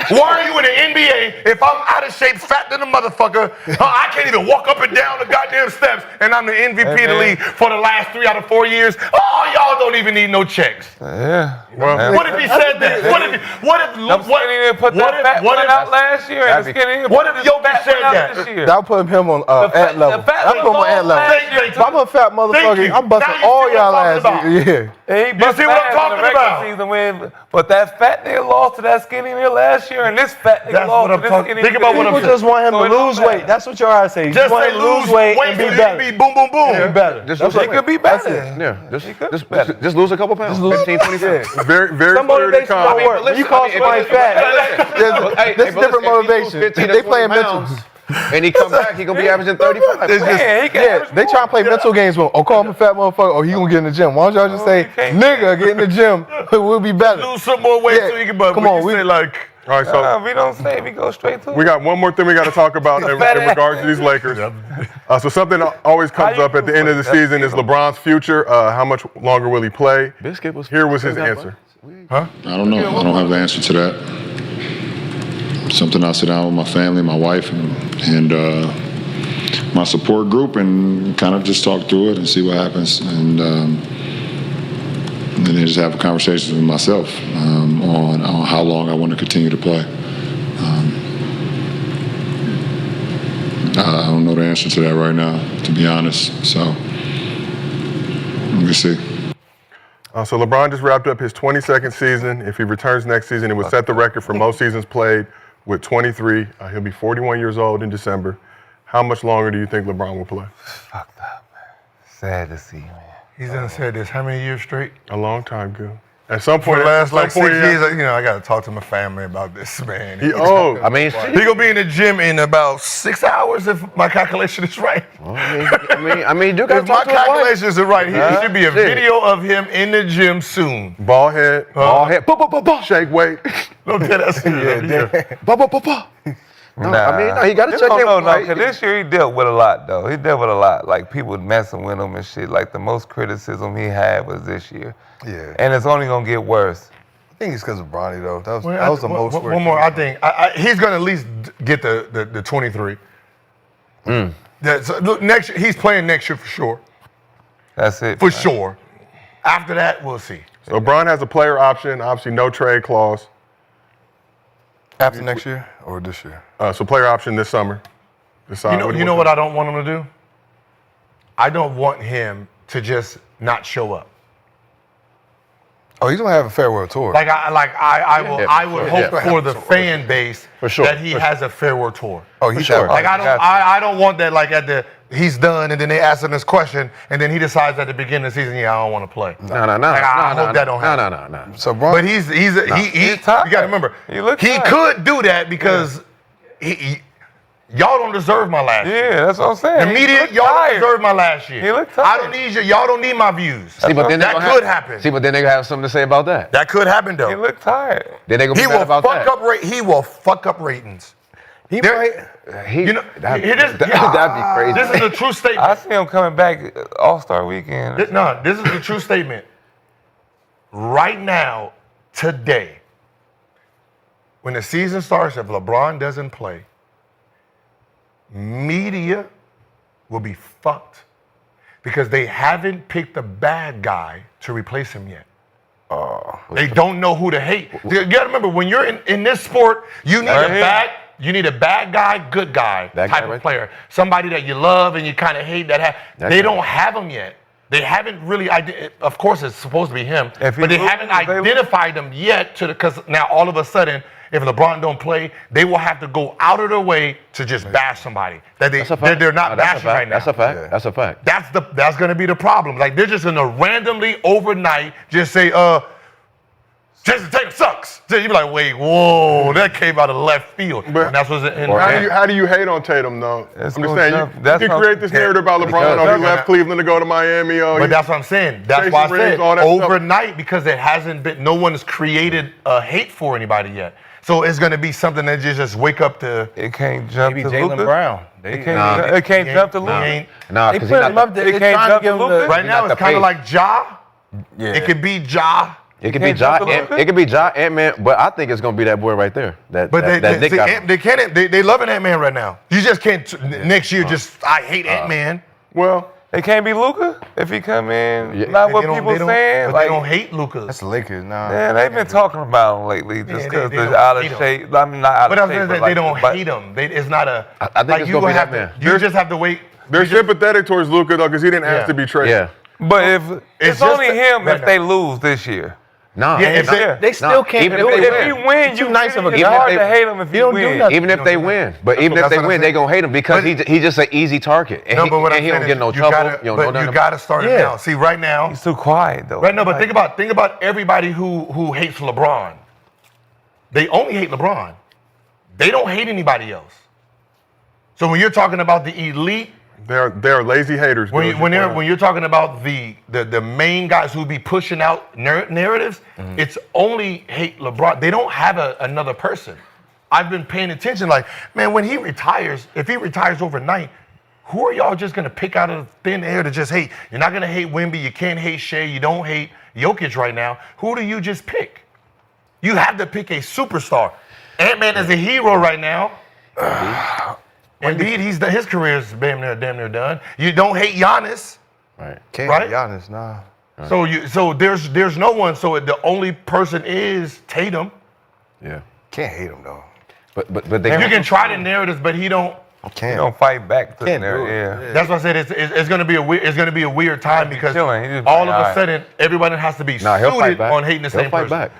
Why are you in the NBA if I'm out of shape, fat than a motherfucker? I can't even walk up and down the goddamn steps, and I'm the MVP of the league for the last 3 out of 4 years. Oh, y'all don't even need no checks. Yeah. What if he said that? What if last year? What if Jokic said that? That would put him on ant level. That put him on ant level. If I'm a fat motherfucker, I'm busting all y'all ass. Yeah. You see what I'm talking about? But that fat nigga lost to that skinny nigga last year, and this fat nigga lost to this skinny nigga. Think about what I'm saying. People just want him to lose weight. That's what y'all say. Just want him to lose weight and be better. Be boom, boom, boom. Be better. He could be better. Yeah, just lose a couple pounds. 15, 20 pounds. Very, very some motivation don't work. When you call somebody fat, there's different motivation. They playing mental. And he come back, he gonna be averaging 35. They try to play mental games with, call him a fat motherfucker, or he gonna get in the gym. Why don't y'all just say, nigga, get in the gym, we'll be better. Lose some more weight so you can, come on, we say like, All right, so we don't say. We go straight to it. we got one more thing we got to talk about in regards to these Lakers. So something that always comes up at the end of the season is LeBron's future. How much longer will he play? Here was his answer. I don't know. I don't have the answer to that. Something I sit down with my family, my wife, and my support group, and kind of just talk through it and see what happens, and then just have a conversation with myself on how long I want to continue to play. I don't know the answer to that right now, to be honest. So we'll see. So LeBron just wrapped up his 22nd season. If he returns next season, it would set the record for most seasons played with 23. He'll be 41 years old in December. How much longer do you think LeBron will play? Fucked up, man. Sad to see, man. He's done said this how many years straight? A long time, Gil. At some For point, the last like 6 years, he I got to talk to my family about this, man. He He gonna be in the gym in about 6 hours if my calculation is right. I mean, you got to If my talk to his wife. calculations are right, there should be a video of him in the gym soon. Ball head, shake weight. Don't tell us. No, I mean, no, he got to check in. No, because this year he dealt with a lot, though. He dealt with a lot. Like, people messing with him and shit. Like, the most criticism he had was this year. Yeah. And it's only going to get worse. I think it's because of Bronny, though. That was, Well, that was the most. One more, I think. He's going to at least get the 23. So, look, next year, he's playing next year for sure. That's it. For sure. After that, we'll see. So LeBron has a player option, obviously no trade clause. After next year or this year? So player option this summer. You know what I don't want him to do? I don't want him to just not show up. Oh, he's gonna have a farewell tour. I would hope for the fan base that he has a farewell tour. Oh, he's sure. Like I don't want that like at the he's done and then they ask him this question and then he decides at the beginning of the season, I don't want to play. No. I hope that don't happen. No. So, Bron, But he you got to remember he could do that because y'all don't deserve my last year. Yeah, that's what I'm saying. The media, y'all don't deserve my last year. He looked I tired. don't need you. Y'all don't need my views. See, but then that could happen. See, but then they have something to say about that. That could happen though. He looked tired. Then they gonna He be mad will about fuck that. up. He will fuck up ratings. he might. That'd be crazy. This is a true statement. I see him coming back All-Star Weekend. This is a true statement. Right now, today, when the season starts, if LeBron doesn't play, media will be fucked because they haven't picked a bad guy to replace him yet. They don't know who to hate. You gotta remember, when you're in this sport, you need a bad guy, good guy type of player. Somebody that you love and you kind of hate. They don't have him yet. They haven't really. Of course, it's supposed to be him, but they haven't identified him yet. Because now all of a sudden, if LeBron don't play, they will have to go out of their way to just bash somebody that they're not bashing right now. That's a fact. Yeah. That's a fact. That's going to be the problem. Like they're just going to randomly overnight just say, Jason Tatum sucks. So you be like, wait, whoa, that came out of left field. But and that's what's in how do you hate on Tatum though? I'm just saying you can create this narrative about LeBron. He left Cleveland to go to Miami. But that's what I'm saying. That's why I said overnight because it hasn't been. No one has created a hate for anybody yet. So it's going to be something that you just wake up to. It can't jump to Jaylen Luka. Brown. It can't jump to Luka. Nah, because he's not. It can't jump to Luka. Right now it's kind of like Ja. Yeah. It could be Ja. It could be Ja. It could be Ja, Ant-Man, but I think it's gonna be that boy right there. They loving Ant-Man right now. You just can't next year. I hate Ant-Man. Well, it can't be Luka if he come in. Not what people saying. But they don't hate Luka. That's the Lakers now. Yeah, they've been talking about him lately just because they're out of shape. I mean, not out of shape. But they don't hate him. It's not a. I think it's gonna be that man. You just have to wait. They're sympathetic towards Luka though, because he didn't ask to be traded. Yeah. But if it's only him if they lose this year. No, they still can't do it. If he win, you nice of a guy. It's hard to hate him if he win. Even if they win, but even if they win, they gonna hate him because he's just an easy target, and he don't get no trouble. You gotta start it now. See, right now he's too quiet though. Right now, but think about everybody who hates LeBron. They only hate LeBron. They don't hate anybody else. So when you're talking about the elite They're lazy haters. When you're talking about the main guys who be pushing out narratives, it's only hate LeBron. They don't have another person. I've been paying attention. Like, man, when he retires, if he retires overnight, who are y'all just gonna pick out of thin air to just hate? You're not gonna hate Wemby. You can't hate Shea. You don't hate Jokic right now. Who do you just pick? You have to pick a superstar. Ant-Man is a hero right now. Indeed, his career is damn near done. You don't hate Giannis, Right. Can't right? be honest, nah. So there's no one. So the only person is Tatum. Yeah. Can't hate him though. But they You can try the narratives, but he don't. He Can't. don't fight back to Can't there. do it. Yeah. That's what I said. It's gonna be a weird time because chilling. He just all be of a alright. sudden everybody has to be Nah, he'll fight suited back. on hating the He'll same fight person. back.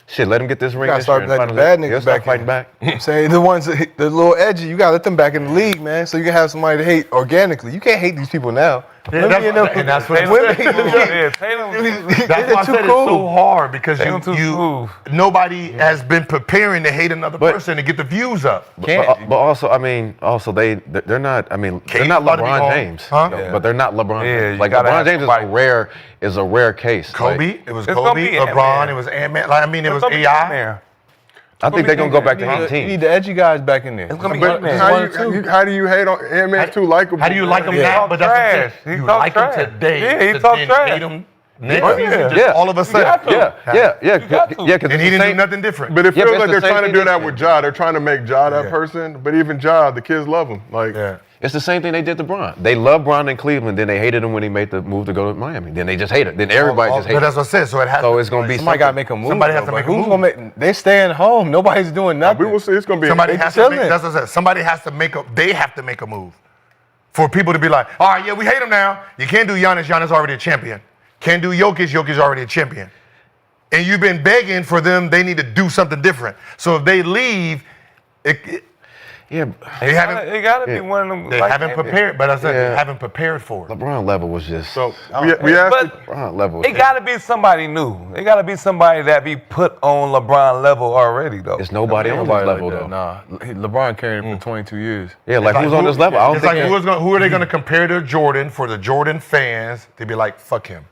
Shit, let him get this ring. gotta this start year letting and the finally- bad niggas he'll start back fighting in. back. I'm saying the ones, the little edgy, you gotta let them back in the league, man, so you can have somebody to hate organically. You can't hate these people now. Yeah, that's what Tatum, I'm saying. yeah, Tatum. That's why I said it's so hard because Tatum too smooth. nobody has been preparing to hate another person to get the views up. But also, I mean, they're not. I mean, they're not about to be LeBron gone. James, Huh? no, Yeah. but they're not LeBron. Yeah, James. you Like gotta LeBron have James somebody. is a rare case. Kobe, Like, it was It's gonna Kobe, be LeBron, Ant-Man. it was Ant-Man. Like, I mean, it was It's gonna be AI. Ant-Man. I think they're gonna go back to Ant-Man. You 18. need the edgy guys back in there. It's gonna be But Ant-Man. how do you hate on Ant-Man? Too likable. How do you like him He now? talk But that's what I'm saying. trash. He You talk like him trash. today. Yeah, he to talk then trash. hate him next Oh, season, yeah. just all of a sudden. got to. Yeah. got to. 'cause And it's he the didn't do same- nothing different. But it Yeah, feels but like it's they're the same trying to thing do they that did. with Ja. They're trying to make Ja that person. But even Ja, the kids love him. Like, Yeah. It's the same thing they did to Bron. They loved Bron in Cleveland, then they hated him when he made the move to go to Miami. Then they just hate it. Then everybody just But hates that's him. what I said. So it has So to, it's gonna be Somebody gotta make a move. Somebody has though, to but make a who's move. gonna make? They staying home. Nobody's doing nothing. we will see. It's gonna be. Somebody They has to make, chilling. that's what I said. Somebody has to make a. They have to make a move for people to be like, all right, yeah, we hate him now. You can't do Giannis. Giannis already a champion. Can't do Jokic. Jokic already a champion. And you've been begging for them. They need to do something different. So if they leave, Yeah, they haven't. It gotta be one of them. They like haven't Ant-Man. prepared. But I said Yeah. they haven't prepared for it. LeBron level was just. So we asked. But LeBron level. Was it gotta be somebody new. It gotta be somebody that be put on LeBron level already, though. It's nobody on this Nobody level like though. that. Nah, LeBron carried him for 22 years. Yeah, like who's on this level? I don't It's think. like who are they going to compare to Jordan for the Jordan fans to be like, fuck him.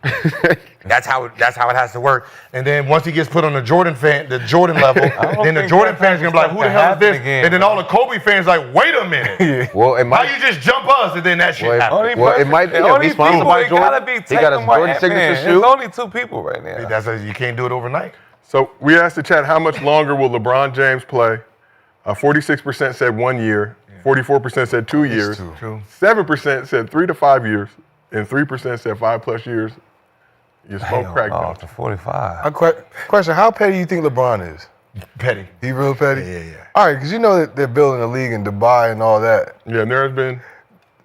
That's how it has to work. And then once he gets put on the Jordan level, then the think Jordan that fans gonna be like, type who of the stuff hell is can this? happen again, And then bro. all the Kobe fans like, wait a minute. Well, it How might. you just jump us and then that shit Well, happens? it might be. Only He's sponsored people, by it gotta Jordan. be He got his taken by Jordan signature Ant-Man. shoe. There's only two people right now. That's you can't do it overnight. So we asked the chat, how much longer will LeBron James play? 46% said 1 year. 44% said 2 years. 7% said 3 to 5 years. And 3% said 5+ years. You smoke crack. Oh, don't to 45. Question: how petty do you think LeBron is? Petty. He real petty? Yeah. All right, because you know that they're building a league in Dubai and all that. you? Yeah, and there's been.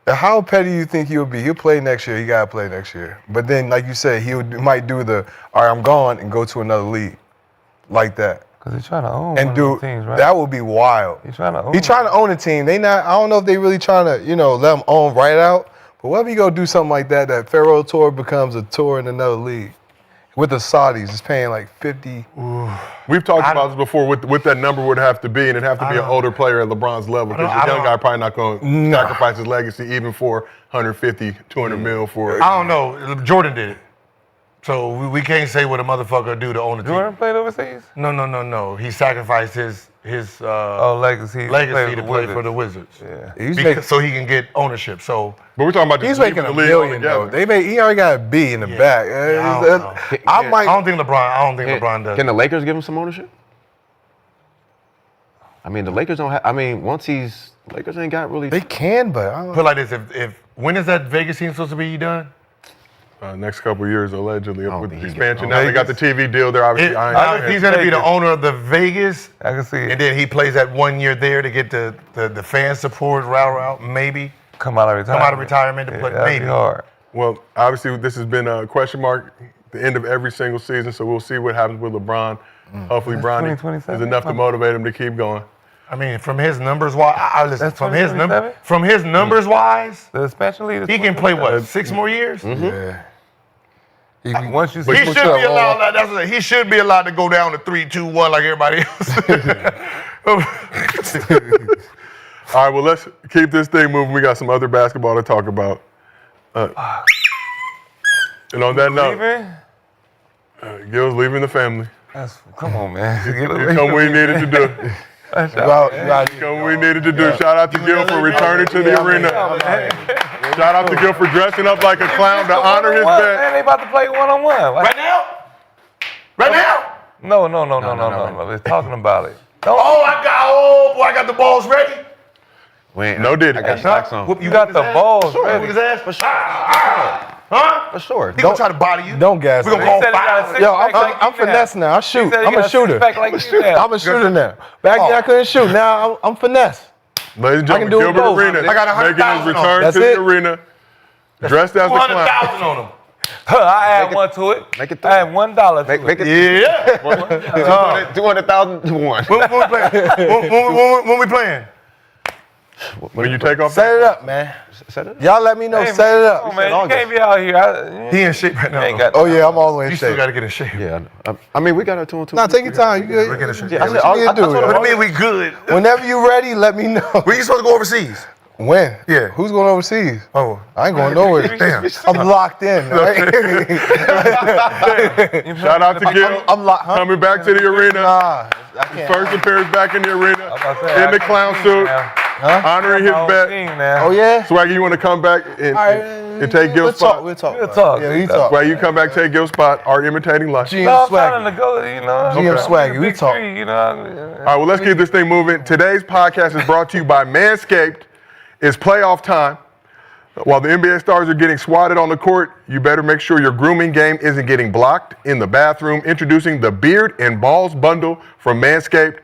How petty do you think he'll be? He'll play next year. He gotta play next year. But then, like you said, might do the all right, I'm gone and go to another league, like that. Because he's trying to own And one do of the teams, right? that would be wild. He's trying to own. He's trying to own a team. They not. I don't know if they really trying to, let him own right out. But what if he go do something like that? That Pharaoh tour becomes a tour in another league, with the Saudis. It's paying like 50. We've talked about this before, what that number would have to be, and it'd have to be an older player at LeBron's level, because the young guy probably not going to sacrifice his legacy even for 150, 200 mil for. I don't know. Jordan did it. So we can't say what a motherfucker do to own a team. Jordan played overseas? No. He sacrificed his legacy. legacy to play for the Wizards. Yeah. So he can get ownership. So But we're talking about He's just making leaving $1 the league million though. altogether. He already got a B in the back. I don't think LeBron does. Can the Lakers give him some ownership? I mean, the Lakers don't have. I mean, Lakers ain't got really. They can, but I don't Put it like this: if when is that Vegas team supposed to be done? Next couple of years, allegedly, with think the he expansion. gets Now they got the TV deal. They're obviously I think he's going to be the owner of the Vegas, I can see it. and then he plays that 1 year there to get the fan support route, maybe Come out of retirement. to play, that'd maybe. be hard. Well, obviously, this has been a question mark the end of every single season, so we'll see what happens with LeBron. Hopefully, That's Bronny 2027? is enough to motivate him to keep going. I mean, from his numbers wise, listen, That's from his 2027? numbers wise, The expansion league is he can play what 6 more years. Once you He should be allowed. That's what, he should be allowed to go down to 3, 2, 1 like everybody else. All right, well, let's keep this thing moving. We got some other basketball to talk about. And on that note, Gil's leaving the family. Come on, man. It's come we needed to do. Come we needed to do. Shout out to Gil for returning to the arena. Shout out to Gil for dressing up like a clown to honor his bet. Man, they about to play one-on-one. Right now? Right now? No. They're talking about it. Oh, I got the balls ready. No did. I got stocks on. You got the balls Whoop ready. his ass for sure. For sure. He gonna try to body you. Don't gas We gonna me. call He said he got a foul. six- Yo, Like I'm you finesse now. I He shoot. said he I'm got a shooter. six-pack like you now. I'm a shooter now. Back then I couldn't shoot. Now I'm finesse. Ladies and I can gentlemen, do it Gilbert both. Arena I got making his 100,000 on. return That's to the it. arena, dressed as a clown. 200,000 on him. I add one to it. Make it I add $1 to it. Make it Yeah. 200,000 to 1. When we playing? When we playing? When you take off, Set it up, man. Set it up. Y'all let me know. Hey, Set it Come on, up. man. You can't be out here. He in shape right now. ain't though. got Oh yeah, I'm all the way in You still shape. got to get in shape. Yeah, I mean, we got our 2 and 2. Nah, take your time. You We're good? getting in shape. Yeah, I said, What you need to do? I told What him, do you mean we good? Whenever you ready, let me know. When you supposed to go overseas? When? Yeah. Who's going overseas? Oh. I ain't going nowhere. Damn. I'm locked in. Right? shout out to Gil I'm locked. Huh? coming back to the arena. Nah, I can't. First appearance back in the arena, about to say, in the clown suit, honoring his bet. Oh yeah. Swaggy, you want to come back and, All right. and take Gil's spot? We'll talk. We'll talk. Yeah, we talk. Swaggy, you come back, take Gil's spot. Art imitating life. GM No, I'm Swaggy. trying to go, you know. GM Swaggy, we Big talk. three, you know. All right, well, let's keep this thing moving. Today's podcast is brought to you by Manscaped. It's playoff time. While the NBA stars are getting swatted on the court, you better make sure your grooming game isn't getting blocked in the bathroom. Introducing the Beard and Balls Bundle from Manscaped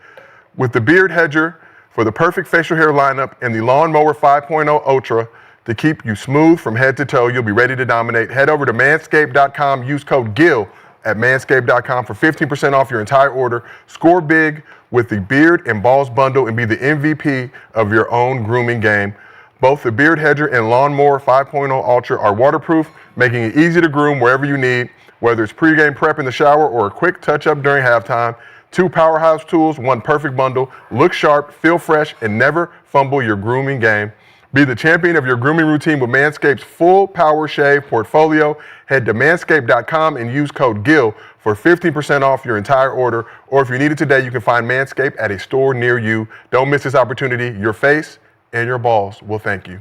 with the Beard Hedger for the perfect facial hair lineup and the Lawnmower 5.0 Ultra to keep you smooth from head to toe. You'll be ready to dominate. Head over to manscaped.com. Use code GIL at manscaped.com for 15% off your entire order. Score big with the Beard and Balls Bundle and be the MVP of your own grooming game. Both the Beard Hedger and Lawnmower 5.0 Ultra are waterproof, making it easy to groom wherever you need, whether it's pregame prep in the shower or a quick touch-up during halftime. 2 powerhouse tools, 1 perfect bundle. Look sharp, feel fresh, and never fumble your grooming game. Be the champion of your grooming routine with Manscaped's full power shave portfolio. Head to manscaped.com and use code GIL for 15% off your entire order. Or if you need it today, you can find Manscaped at a store near you. Don't miss this opportunity. Your face and your balls will thank you.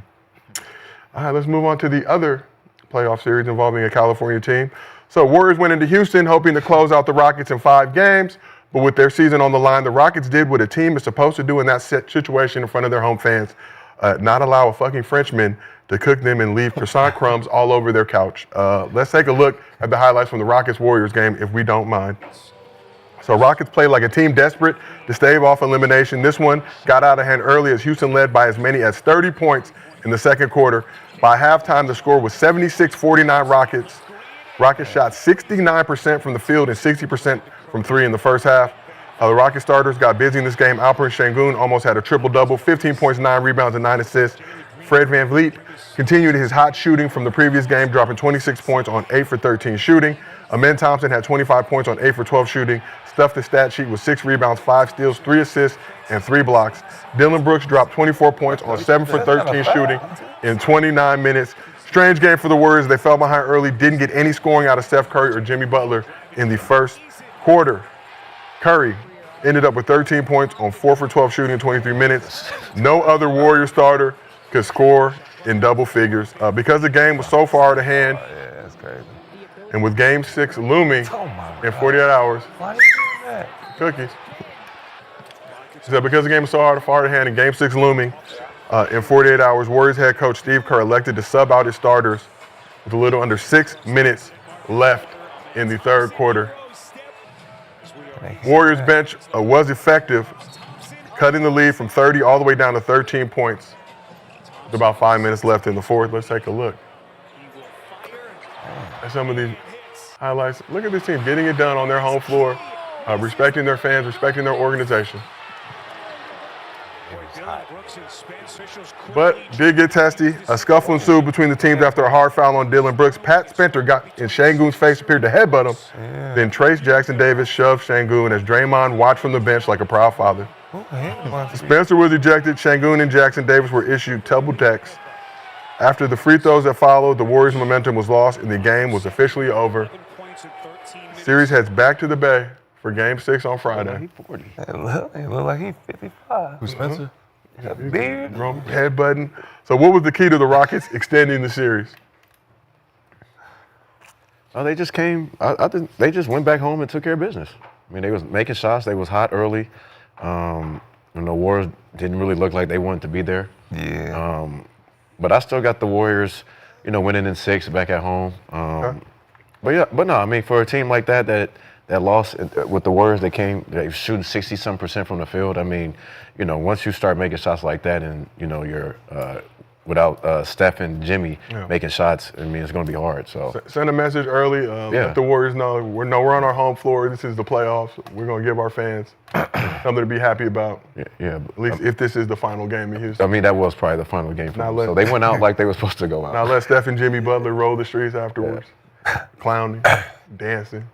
All right, let's move on to the other playoff series involving a California team. So Warriors went into Houston hoping to close out the Rockets in 5 games. But with their season on the line, the Rockets did what a team is supposed to do in that situation in front of their home fans. Not allow a fucking Frenchman to cook them and leave croissant crumbs all over their couch. Let's take a look at the highlights from the Rockets-Warriors game, if we don't mind. So Rockets played like a team desperate to stave off elimination. This one got out of hand early as Houston led by as many as 30 points in the second quarter. By halftime, the score was 76-49 Rockets. Rockets shot 69% from the field and 60% from 3 in the first half. The Rocket starters got busy in this game. Alperen Sengun almost had a triple-double, 15 points, 9 rebounds, and 9 assists. Fred VanVleet continued his hot shooting from the previous game, dropping 26 points on 8 for 13 shooting. Amen Thompson had 25 points on 8 for 12 shooting. Stuffed the stat sheet with 6 rebounds, 5 steals, 3 assists, and 3 blocks. Dylan Brooks dropped 24 points on 7 for 13 shooting in 29 minutes. Strange game for the Warriors. They fell behind early, didn't get any scoring out of Steph Curry or Jimmy Butler in the first quarter. Curry ended up with 13 points on 4 for 12 shooting in 23 minutes. No other Warrior starter could score in double figures. Because the game was so far out of hand, Yeah, that's crazy. and with Game 6 looming in 48 hours, Why did you do that? cookies. So because the game was so far out of hand and Game 6 looming in 48 hours, Warriors head coach Steve Kerr elected to sub out his starters with a little under 6 minutes left in the third quarter. Warriors bench was effective, cutting the lead from 30 all the way down to 13 points with about 5 minutes left in the fourth. Let's take a look at some of these highlights. Look at this team getting it done on their home floor, respecting their fans, respecting their organization. But did get testy. A scuffle ensued between the teams after a hard foul on Dylan Brooks. Pat Spencer got in Sengun's face, appeared to headbutt him. Then Trace Jackson Davis shoved Sengun as Draymond watched from the bench like a proud father. Spencer was ejected. Şengün and Jackson Davis were issued double decks. After the free throws that followed, the Warriors' momentum was lost and the game was officially over. Series heads back to the Bay for Game 6 on Friday. It look like he's 55. Who's Spencer? That beard. Headbutting. So what was the key to the Rockets extending the series? Oh, they just came. I think they just went back home and took care of business. I mean, they was making shots. They was hot early. The Warriors didn't really look like they wanted to be there. Yeah. But I still got the Warriors, winning in 6 back at home. But no, I mean, for a team like that lost with the Warriors, they shooting 60-some% from the field. I mean, once you start making shots like that, and you're without Steph and Jimmy making shots, I mean, it's going to be hard. So send a message early. Let the Warriors know we're on our home floor. This is the playoffs. We're going to give our fans something to be happy about. Yeah. At least if this is the final game in Houston. I mean, that was probably the final game for them. So they went out like they were supposed to go out. Now let Steph and Jimmy Butler roll the streets afterwards. Clowning, dancing.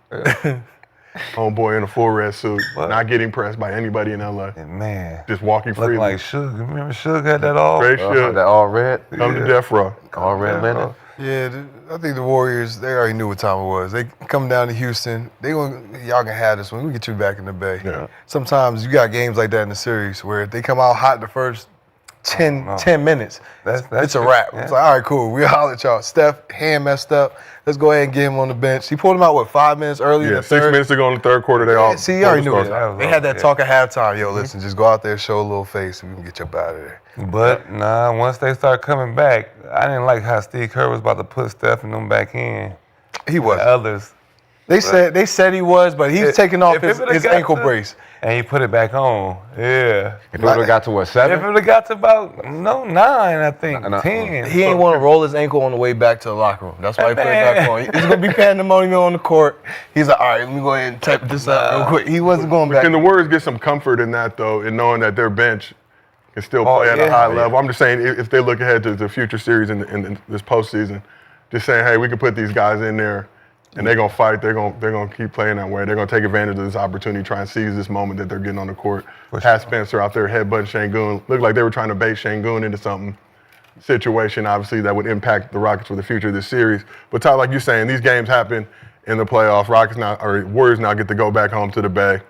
Homeboy in a full red suit, not getting pressed by anybody in LA. Man. Just walking freely. Look like Suge. Remember Suge had that all? Straight Suge. That all red. Come to death row. All red linen. Yeah, I think the Warriors, they already knew what time it was. They come down to Houston. Y'all can have this one. We'll get you back in the Bay. Yeah. Sometimes you got games like that in the series where if they come out hot the first 10 minutes, it's a wrap. Yeah. It's like, all right, cool. We'll holler at y'all. Steph, hand messed up. Let's go ahead and get him on the bench. He pulled him out, 5 minutes early in Yeah, the 6 third? minutes to go in the third quarter. They all. See, you already knew it. That was They had that yeah. talk at halftime. Yo, listen, just go out there, show a little face, and we can get you up out of there. But once they start coming back, I didn't like how Steve Kerr was about to put Steph and them back in. He was. Others. They said he was, but he was taking off his ankle brace. And he put it back on. Yeah. If it would have got to what, 7? If it would have got to about 9, I think 10. He ain't want to roll his ankle on the way back to the locker room. That's why he put it back on. It's gonna be pandemonium on the court. He's like, all right, let me go ahead and type this up real quick. He wasn't going back. Can the Warriors get some comfort in that though, in knowing that their bench can still play at a high level? I'm just saying, if they look ahead to the future series in this postseason, just saying, hey, we can put these guys in there. And they're gonna fight. They're gonna keep playing that way. They're gonna take advantage of this opportunity, try and seize this moment that they're getting on the court. Pat Spencer out there headbutting Şengün. Looked like they were trying to bait Şengün into something situation, obviously, that would impact the Rockets for the future of this series. But Ty, like you're saying, these games happen in the playoffs. Warriors now get to go back home to the Bay.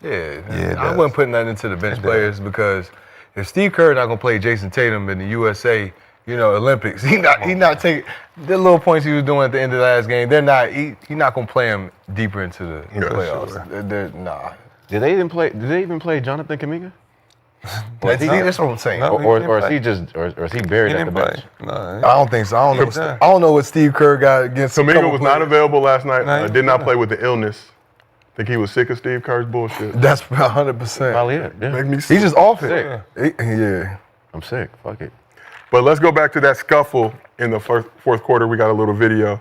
Yeah, I wasn't putting that into the bench players because if Steve Kerr not gonna play Jason Tatum in the USA, Olympics, he not taking the little points he was doing at the end of the last game. They're not. He not gonna play him deeper into the playoffs. They're, nah. Did they even play Jonathan Kuminga? That's what I'm saying. Or is he buried at the bench? No, I don't think so. I don't know what Steve Kerr got against. Kuminga was not available last night. Did not play with the illness. I think he was sick of Steve Kerr's bullshit. That's 100%. Probably it. Yeah. Make me sick. He's just off it. Yeah. I'm sick. Fuck it. But let's go back to that scuffle in the fourth quarter. We got a little video.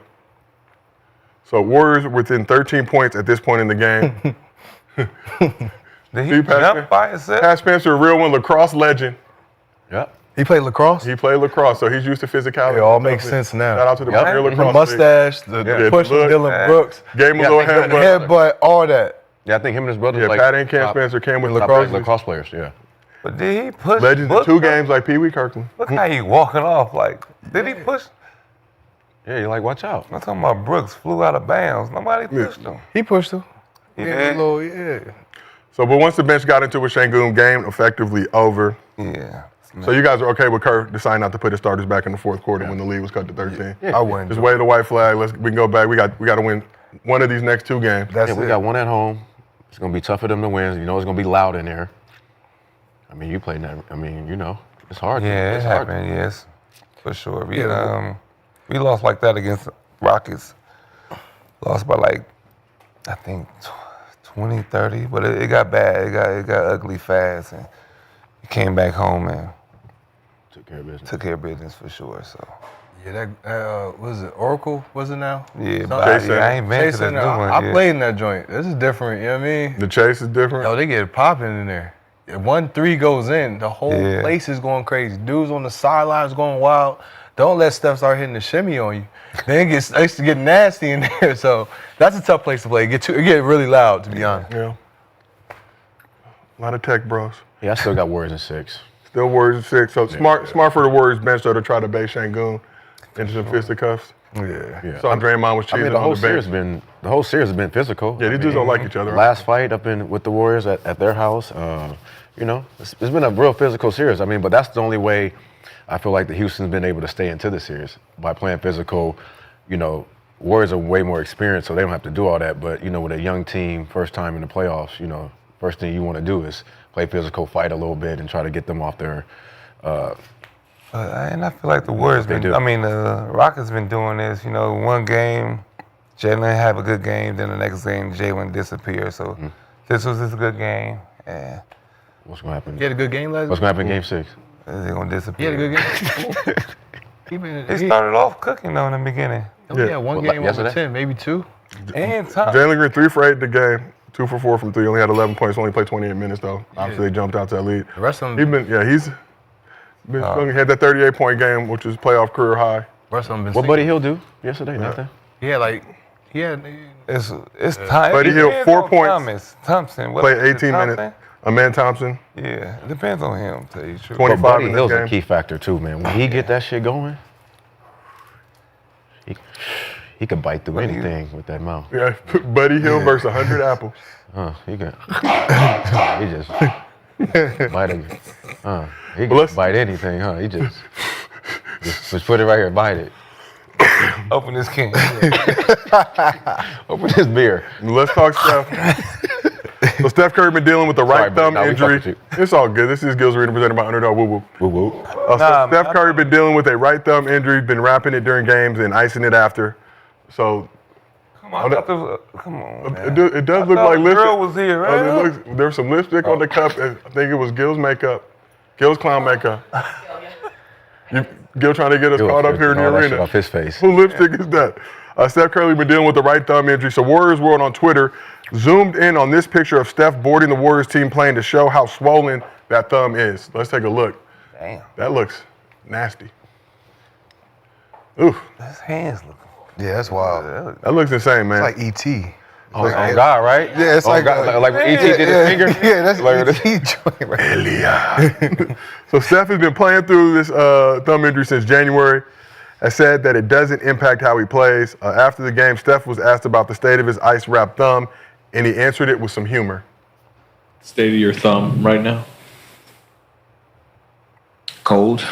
So Warriors within 13 points at this point in the game. Did he jump by himself? Pat Spencer, a real one, lacrosse legend. Yep. He played lacrosse? He played lacrosse, so he's used to physicality. It all makes sense now. Shout out to the Premier The Lacrosse mustache, the push from Dylan Brooks. Gave him a little headbutt, all that. Yeah, I think him and his brother. Yeah, like Pat and Cam Spencer came with lacrosse players. Yeah. But did he push? Legends in 2 games like Pee Wee Kirkland. Look how he walking off. Like, did he push? Yeah, you're like, watch out. I'm talking about Brooks flew out of bounds. Nobody pushed him. He pushed him. Yeah. So, but once the bench got into a Şengün, game effectively over. Yeah. So you guys are okay with Kerr deciding not to put his starters back in the fourth quarter when the lead was cut to 13? I wouldn't. Just wave the white flag. We can go back. We got to win one of these next 2 games. We got one at home. It's gonna be tough for them to win. It's gonna be loud in there. I mean, you played that. I mean, it's hard. Yeah, it's it hard. happened. Yes, for sure. We lost like that against Rockets. Lost by I think 20, 30, but it got bad. It got ugly fast, and we came back home and took care of business for sure. So. Yeah, that was it Oracle? Was it now? Yeah, but I ain't been to that new one. I played in that joint. This is different. You know what I mean? The chase is different. Yo, they get it popping in there. If 1-3 goes in, the whole place is going crazy. Dudes on the sidelines going wild. Don't let Steph start hitting the shimmy on you. Then it starts to get nasty in there. So that's a tough place to play. It get really loud, to be honest. Yeah. A lot of tech bros. Yeah, I still got Warriors in 6. Still Warriors in 6. So smart for the Warriors bench though to try to bait Şengün into some fisticuffs. Yeah. So Draymond was cheating I mean, on the bench. the whole series has been physical. Yeah, these dudes don't like each other. Last fight up with the Warriors at their house, you know, it's been a real physical series. I mean, but that's the only way I feel like the Houston's been able to stay into the series by playing physical. You know, Warriors are way more experienced, so they don't have to do all that. But you know, with a young team, first time in the playoffs, you know, first thing you want to do is play physical, fight a little bit, and try to get them off their. And I feel like the Warriors the Rockets been doing this. You know, one game, Jalen have a good game, then the next game, Jalen disappears. So this was a good game. And what's gonna happen? You had a good game last. What's gonna happen in Game 6? They're gonna disappear. You had a good game. They started off cooking though in the beginning. Yeah, one game over 10, maybe 2. And time. Jalen Green 3 for 8 the game. 2 for 4 from 3. Only had 11 points. Only played 28 minutes though. Obviously, they jumped out to that lead. The rest of them. He's been had that 38-point game, which is playoff career high. Rest of them been. What Buddy Hill do yesterday? Nothing. Yeah, It's time. Buddy Hill 4 points. Thompson. Played 18 minutes. Amen Thompson. Yeah, it depends on him. Tell you the truth. 25 Buddy in this Hill's game. a key factor too, man. When he get that shit going, he could bite through anything with that mouth. Yeah, Buddy Hill versus 100 apples. He can. He just bite it. He can bite anything, huh? He just put it right here, bite it. Open this can. Open this beer. Let's talk Steph. So Steph Curry been dealing with the right thumb injury. It's all good. This is Gills Arena presented by Underdog. Woo woo. Woo woo. Steph Curry been dealing with a right thumb injury. Been wrapping it during games and icing it after. So. Come on, man. It does look like lipstick. Girl was here, right? There's some lipstick on the cup. And I think it was Gil's makeup. Gil's clown makeup. Gil trying to get us caught up here in the arena. Off his face. Who lipstick is that? Steph Curry been dealing with the right thumb injury. So Warriors World on Twitter zoomed in on this picture of Steph boarding the Warriors team plane to show how swollen that thumb is. Let's take a look. Damn. That looks nasty. Oof. His hands look. Yeah, that's wild. That looks insane, man. It's like E.T. Oh, God, right? Yeah, it's like when E.T. did his finger. Yeah, that's like E.T. joint right. So Steph has been playing through this thumb injury since January. Has said that it doesn't impact how he plays. After the game, Steph was asked about the state of his ice-wrapped thumb, and he answered it with some humor. State of your thumb right now? Cold.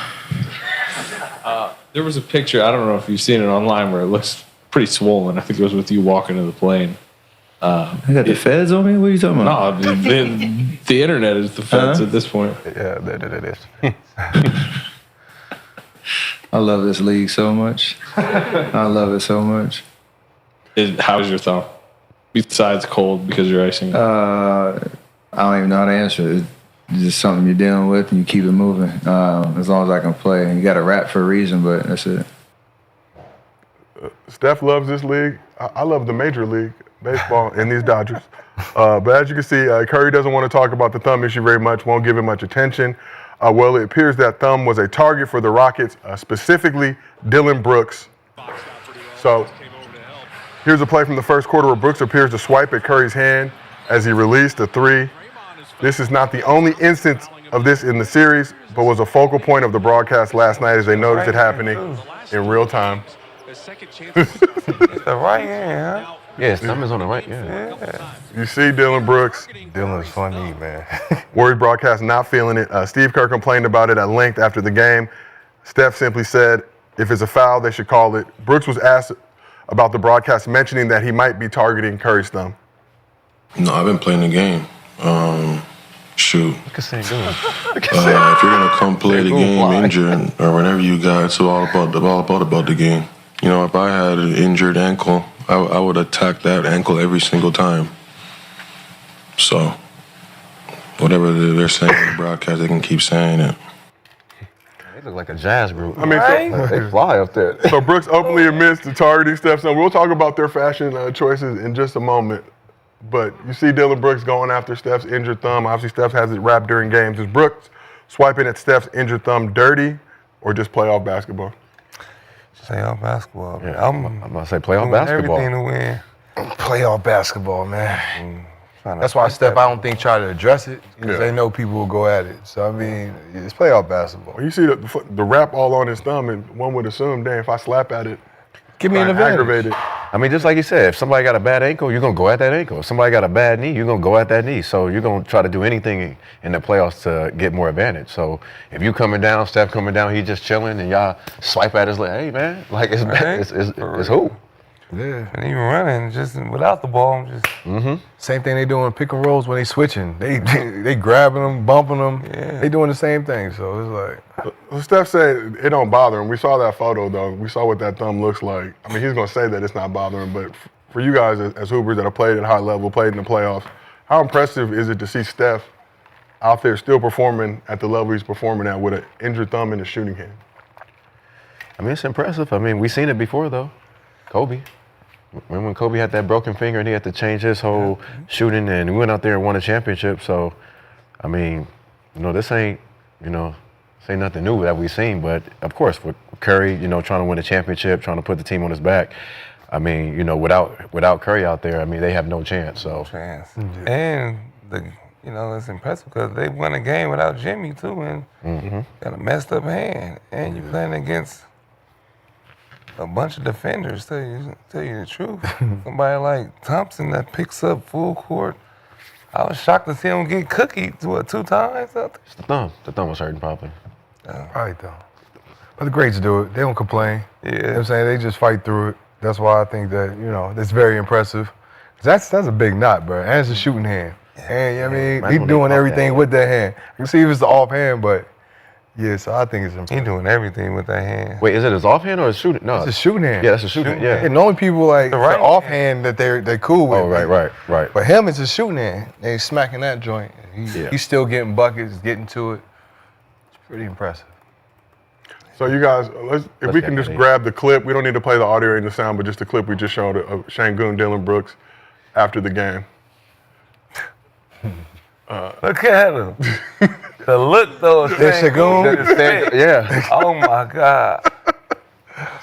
There was a picture, I don't know if you've seen it online, where it looks pretty swollen. I think it was with you walking to the plane. I got the feds on me? What are you talking about? No, the internet is the feds at this point. Yeah, that is. I love this league so much. I love it so much. How's your thumb? Besides cold because you're icing? I don't even know how to answer it. It's just something you're dealing with and you keep it moving. As long as I can play. You got to rap for a reason, but that's it. Steph loves this league. I love the Major League Baseball and these Dodgers. But as you can see, Curry doesn't want to talk about the thumb issue very much, won't give it much attention. Well, it appears that thumb was a target for the Rockets, specifically Dylan Brooks. So here's a play from the first quarter where Brooks appears to swipe at Curry's hand as he released a three. This is not the only instance of this in the series, but was a focal point of the broadcast last night as they noticed it happening in real time. The right hand, huh? Yeah, his thumb is on the right. Yeah. You see Dylan Brooks. Dylan's funny, man. Warriors broadcast not feeling it. Steve Kerr complained about it at length after the game. Steph simply said, if it's a foul, they should call it. Brooks was asked about the broadcast mentioning that he might be targeting Curry's thumb. No, I've been playing the game. Shoot. Look at Şengün. If you're gonna come play the game injured or whenever you got, it's all about the game. You know, if I had an injured ankle, I would attack that ankle every single time. So, whatever they're saying in the broadcast, they can keep saying it. They look like a jazz group. I mean, they fly up there. So Brooks openly admits to targeting Steph's thumb. We'll talk about their fashion choices in just a moment. But you see Dylan Brooks going after Steph's injured thumb. Obviously, Steph has it wrapped during games. Is Brooks swiping at Steph's injured thumb dirty or just playoff basketball? Playoff basketball. Yeah, I'm about to say playoff basketball. Everything to win. Playoff basketball, man. That's why Steph, I don't think, try to address it because they know people will go at it. So, I mean, it's playoff basketball. Well, you see the wrap all on his thumb, and one would assume, damn, if I slap at it, give me an advantage. Aggravated. I mean, just like you said, if somebody got a bad ankle, you're going to go at that ankle. If somebody got a bad knee, you're going to go at that knee. So you're going to try to do anything in the playoffs to get more advantage. So if you coming down, Steph coming down, he just chilling, and y'all swipe at his leg, hey, man, like it's who? Yeah, and even running just without the ball, just Same thing they doing pick and rolls when they switching. They grabbing them, bumping them. Yeah. They doing the same thing. So it's like. Well, Steph said it don't bother him. We saw that photo though. We saw what that thumb looks like. I mean, he's gonna say that it's not bothering him, but for you guys as Hoopers that have played at a high level, played in the playoffs, how impressive is it to see Steph out there still performing at the level he's performing at with an injured thumb and a shooting hand? I mean, it's impressive. I mean, we've seen it before, though. Kobe. Remember when Kobe had that broken finger and he had to change his whole shooting, and we went out there and won a championship. So, I mean, this ain't, this ain't nothing new that we've seen. But, of course, with Curry, trying to win a championship, trying to put the team on his back, I mean, without Curry out there, I mean, they have no chance. So. And it's impressive because they won a game without Jimmy too, and got a messed up hand, and you're playing against a bunch of defenders. Tell you the truth. Somebody like Thompson that picks up full court. I was shocked to see him get cookied 2 times out there. It's the thumb. The thumb was hurting probably. Right though. But the greats do it. They don't complain. Yeah. You know what I'm saying? They just fight through it. That's why I think that, that's very impressive. That's a big knot, bro. And it's a shooting hand. And he's doing everything with that hand. You can see if it's the offhand, but yeah, so I think it's impressive. He's doing everything with that hand. Wait, is it his offhand or his shooting? No. It's a shooting hand. Yeah, it's a shooting hand. Yeah. And the only people like the offhand that they're cool with. Oh, right. But him, it's a shooting hand. And he's smacking that joint. He's still getting buckets, getting to it. It's pretty impressive. So you guys, if we can just grab the clip. We don't need to play the audio and the sound, but just the clip we just showed of Şengün, Dillon Brooks after the game. Look at him. The look though, Şengün. Yeah. Oh my God.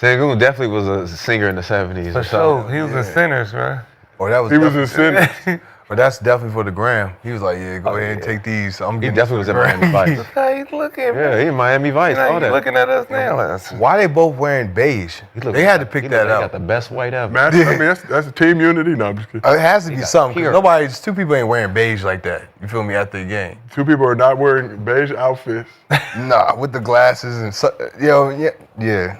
Şengün definitely was a singer in the 70s. For sure. He was in Sinners, man. He was in Sinners. But that's definitely for the gram. He was like, yeah, go ahead and take these. So He definitely was in Miami Vice. Look how he's looking. Yeah, he in Miami Vice. All He's that. looking at us now. Why they both wearing beige? They had to pick that They out. got the best white ever. Man, I mean, that's a team unity. No, I'm just kidding. It has to be something. pure. 'Cause two people ain't wearing beige like that. You feel me? After the game. Two people are not wearing beige outfits. Nah, with the glasses and yeah.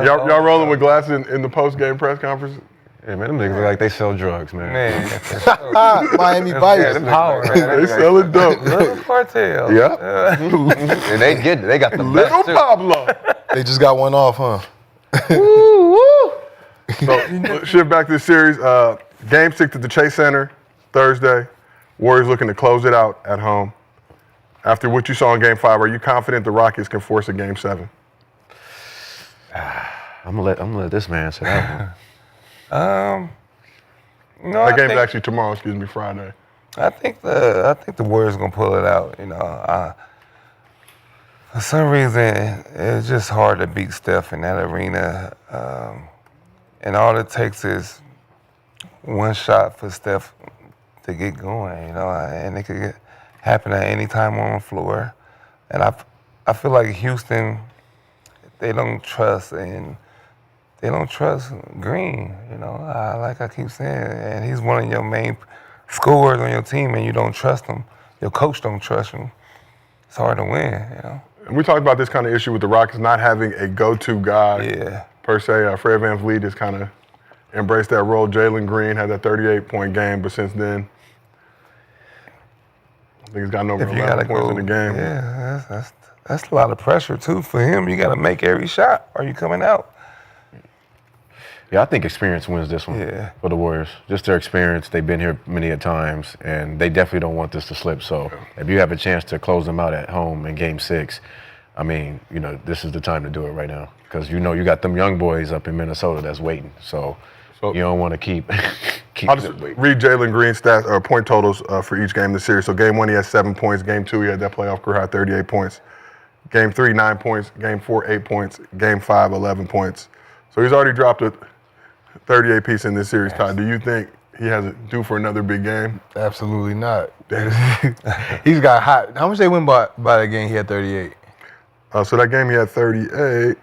Y'all rolling with glasses in the post-game press conference? Yeah, man, them niggas look like they sell drugs, man. Miami Vice. Power. They selling dope. Little cartel. Yeah. And they got the Little best too. Pablo. They just got one off, huh? So shift back to the series. Game 6 at the Chase Center Thursday. Warriors looking to close it out at home. After what you saw in Game 5, are you confident the Rockets can force a Game 7? I'm gonna let this man say that one. That game's actually tomorrow. Friday. I think the Warriors gonna pull it out. For some reason, it's just hard to beat Steph in that arena, and all it takes is one shot for Steph to get going. And it could happen at any time on the floor. And I feel like Houston, they don't trust Green, like I keep saying, and he's one of your main scorers on your team, and you don't trust him. Your coach don't trust him. It's hard to win, And we talked about this kind of issue with the Rockets not having a go-to guy per se. Fred VanVleet has kind of embraced that role. Jalen Green had that 38-point game, but since then, I think he's got no 11 points in the game. Yeah, that's a lot of pressure too for him. You got to make every shot, or you coming out. Yeah, I think experience wins this one for the Warriors. Just their experience. They've been here many a times, and they definitely don't want this to slip. So if you have a chance to close them out at home in Game 6, I mean, this is the time to do it right now. Because you got them young boys up in Minnesota that's waiting. So you don't want to keep I'll just read Jalen Green's stats or point totals for each game in the series. So Game 1, he had 7 points. Game 2, he had that playoff career high 38 points. Game 3, 9 points. Game 4, 8 points. Game 5, 11 points. So he's already dropped a 38 piece in this series, Todd. Do you think he has it due for another big game? Absolutely not. He's got hot. How much they win by that game? He had 38. So that game he had 38,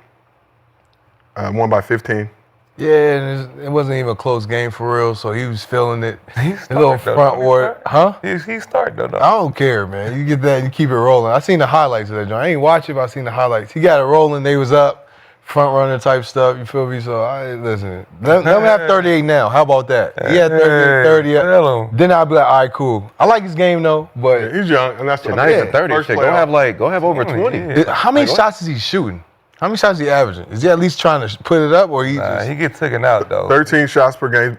won by 15. Yeah, and it wasn't even a close game for real, so he was feeling it. A little frontward. Huh? He started, though. I don't care, man. You get that and you keep it rolling. I seen the highlights of that joint. I ain't watch it, but I seen the highlights. He got it rolling. They was up, front runner type stuff. You feel me? So, listen. Let him have 38 now. How about that? He had 30. Then I'll be like, all right, cool. I like his game, though, but. Yeah, he's young, and that's Tonight he's at 30. Shit, go have over 20. How many shots is he shooting? How many shots is he averaging? Is he at least trying to put it up, or he gets taken out, though. 13 shots per game.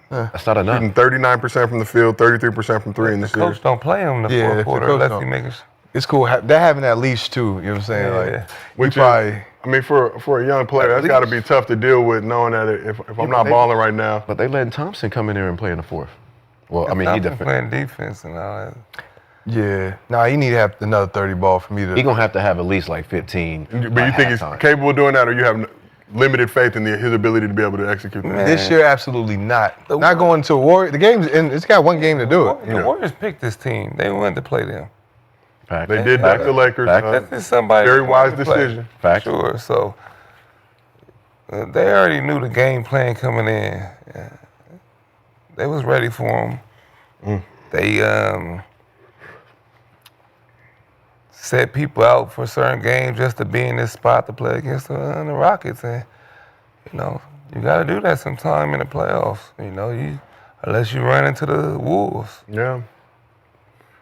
That's not enough. Shooting 39% from the field, 33% from three in the series. Coach don't play him in the fourth quarter unless he makes. It's cool. They're having at least two. You know what I'm saying? Like, Which I mean, for a young player, that's got to be tough to deal with, knowing that if I'm not balling right now. But they letting Thompson come in there and play in the fourth. Well, I mean, he playing defense and all that. Yeah. Nah, he need to have another 30 ball for me to. He gonna have to have at least like 15. But you think he's capable of doing that, or you have limited faith in his ability to be able to execute that? This year, absolutely not. Not going to a Warriors. The game's and it's got one game to do it. The Warriors picked this team. They wanted to play them. They did back the Lakers. That's somebody very wise decision. Sure. So they already knew the game plan coming in. They was ready for him. They set people out for certain games just to be in this spot to play against the Rockets, and you got to do that sometime in the playoffs. Unless you run into the Wolves. Yeah.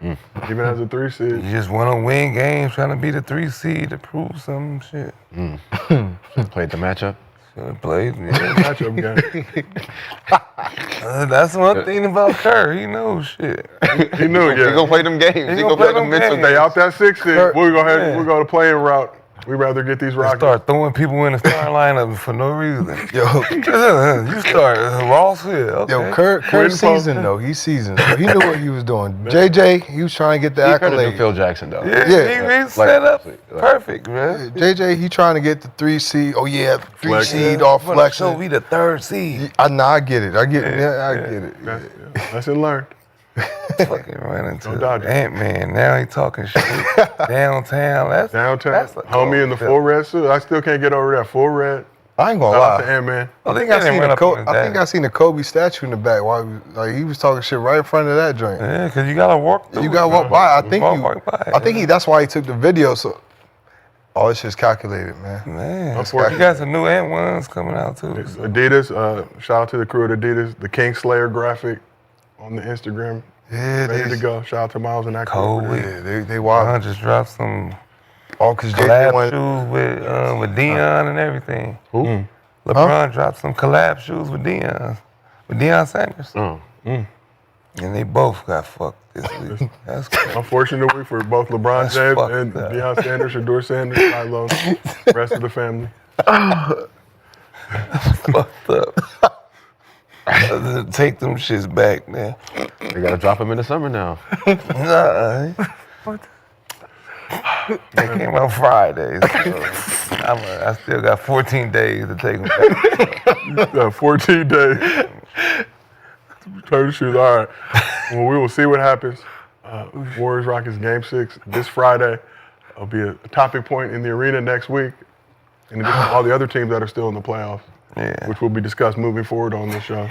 Even as a 3 seed. You just want to win games trying to be the 3 seed to prove some shit. Played the matchup. Played matchup game. That's one thing about Kerr. He knows shit. He knew it. Yeah. He gonna play them games. He gonna play them games. Stay out that 6 seed. We're going to play in route. We'd rather get these Rockets. Start throwing people in the starting lineup for no reason. You start Ross here. Okay. Yo, Kerr seasoned though. He's seasoned. So he knew what he was doing. JJ, he was trying to get the accolade. Phil Jackson though. Yeah, he set up perfect, man. JJ, he trying to get the 3 seed. Oh yeah, 3 seed off flexing. So we the 3rd seed. I get it. I get it. Lesson learned. Fucking running to Ant-Man. Now he talking shit. Downtown. That's homie in the full red suit. I still can't get over that full red. I ain't gonna Shout out lie. to Ant-Man. I think I seen the Kobe statue in the back while he was talking shit right in front of that joint. Yeah, because you gotta walk through. You gotta walk by. I think that's why he took the video. So all this shit's calculated, man. Man, you got some new Ant ones coming out too. Adidas. Shout out to the crew at Adidas. The King Slayer graphic on the Instagram. Yeah, ready to go. Shout out to Miles and that Cold. crew. They wild. Just dropped some because collab shoes with Deion and everything. Who? LeBron dropped some collab shoes with Deion Sanders. And they both got fucked this week. That's crazy. Unfortunately for both LeBron James and Deion Sanders, Shador Sanders, Milo, the rest of the family. Fucked up. Take them shits back, man. They gotta drop them in the summer now. They came out Fridays. So I still got 14 days to take them back. Got 14 days. Turn the shoes. All right. Well, we will see what happens. Warriors Rockets Game 6 this Friday. It'll be a topic point in the arena next week. In addition to all the other teams that are still in the playoffs. Yeah. Which will be discussed moving forward on this show.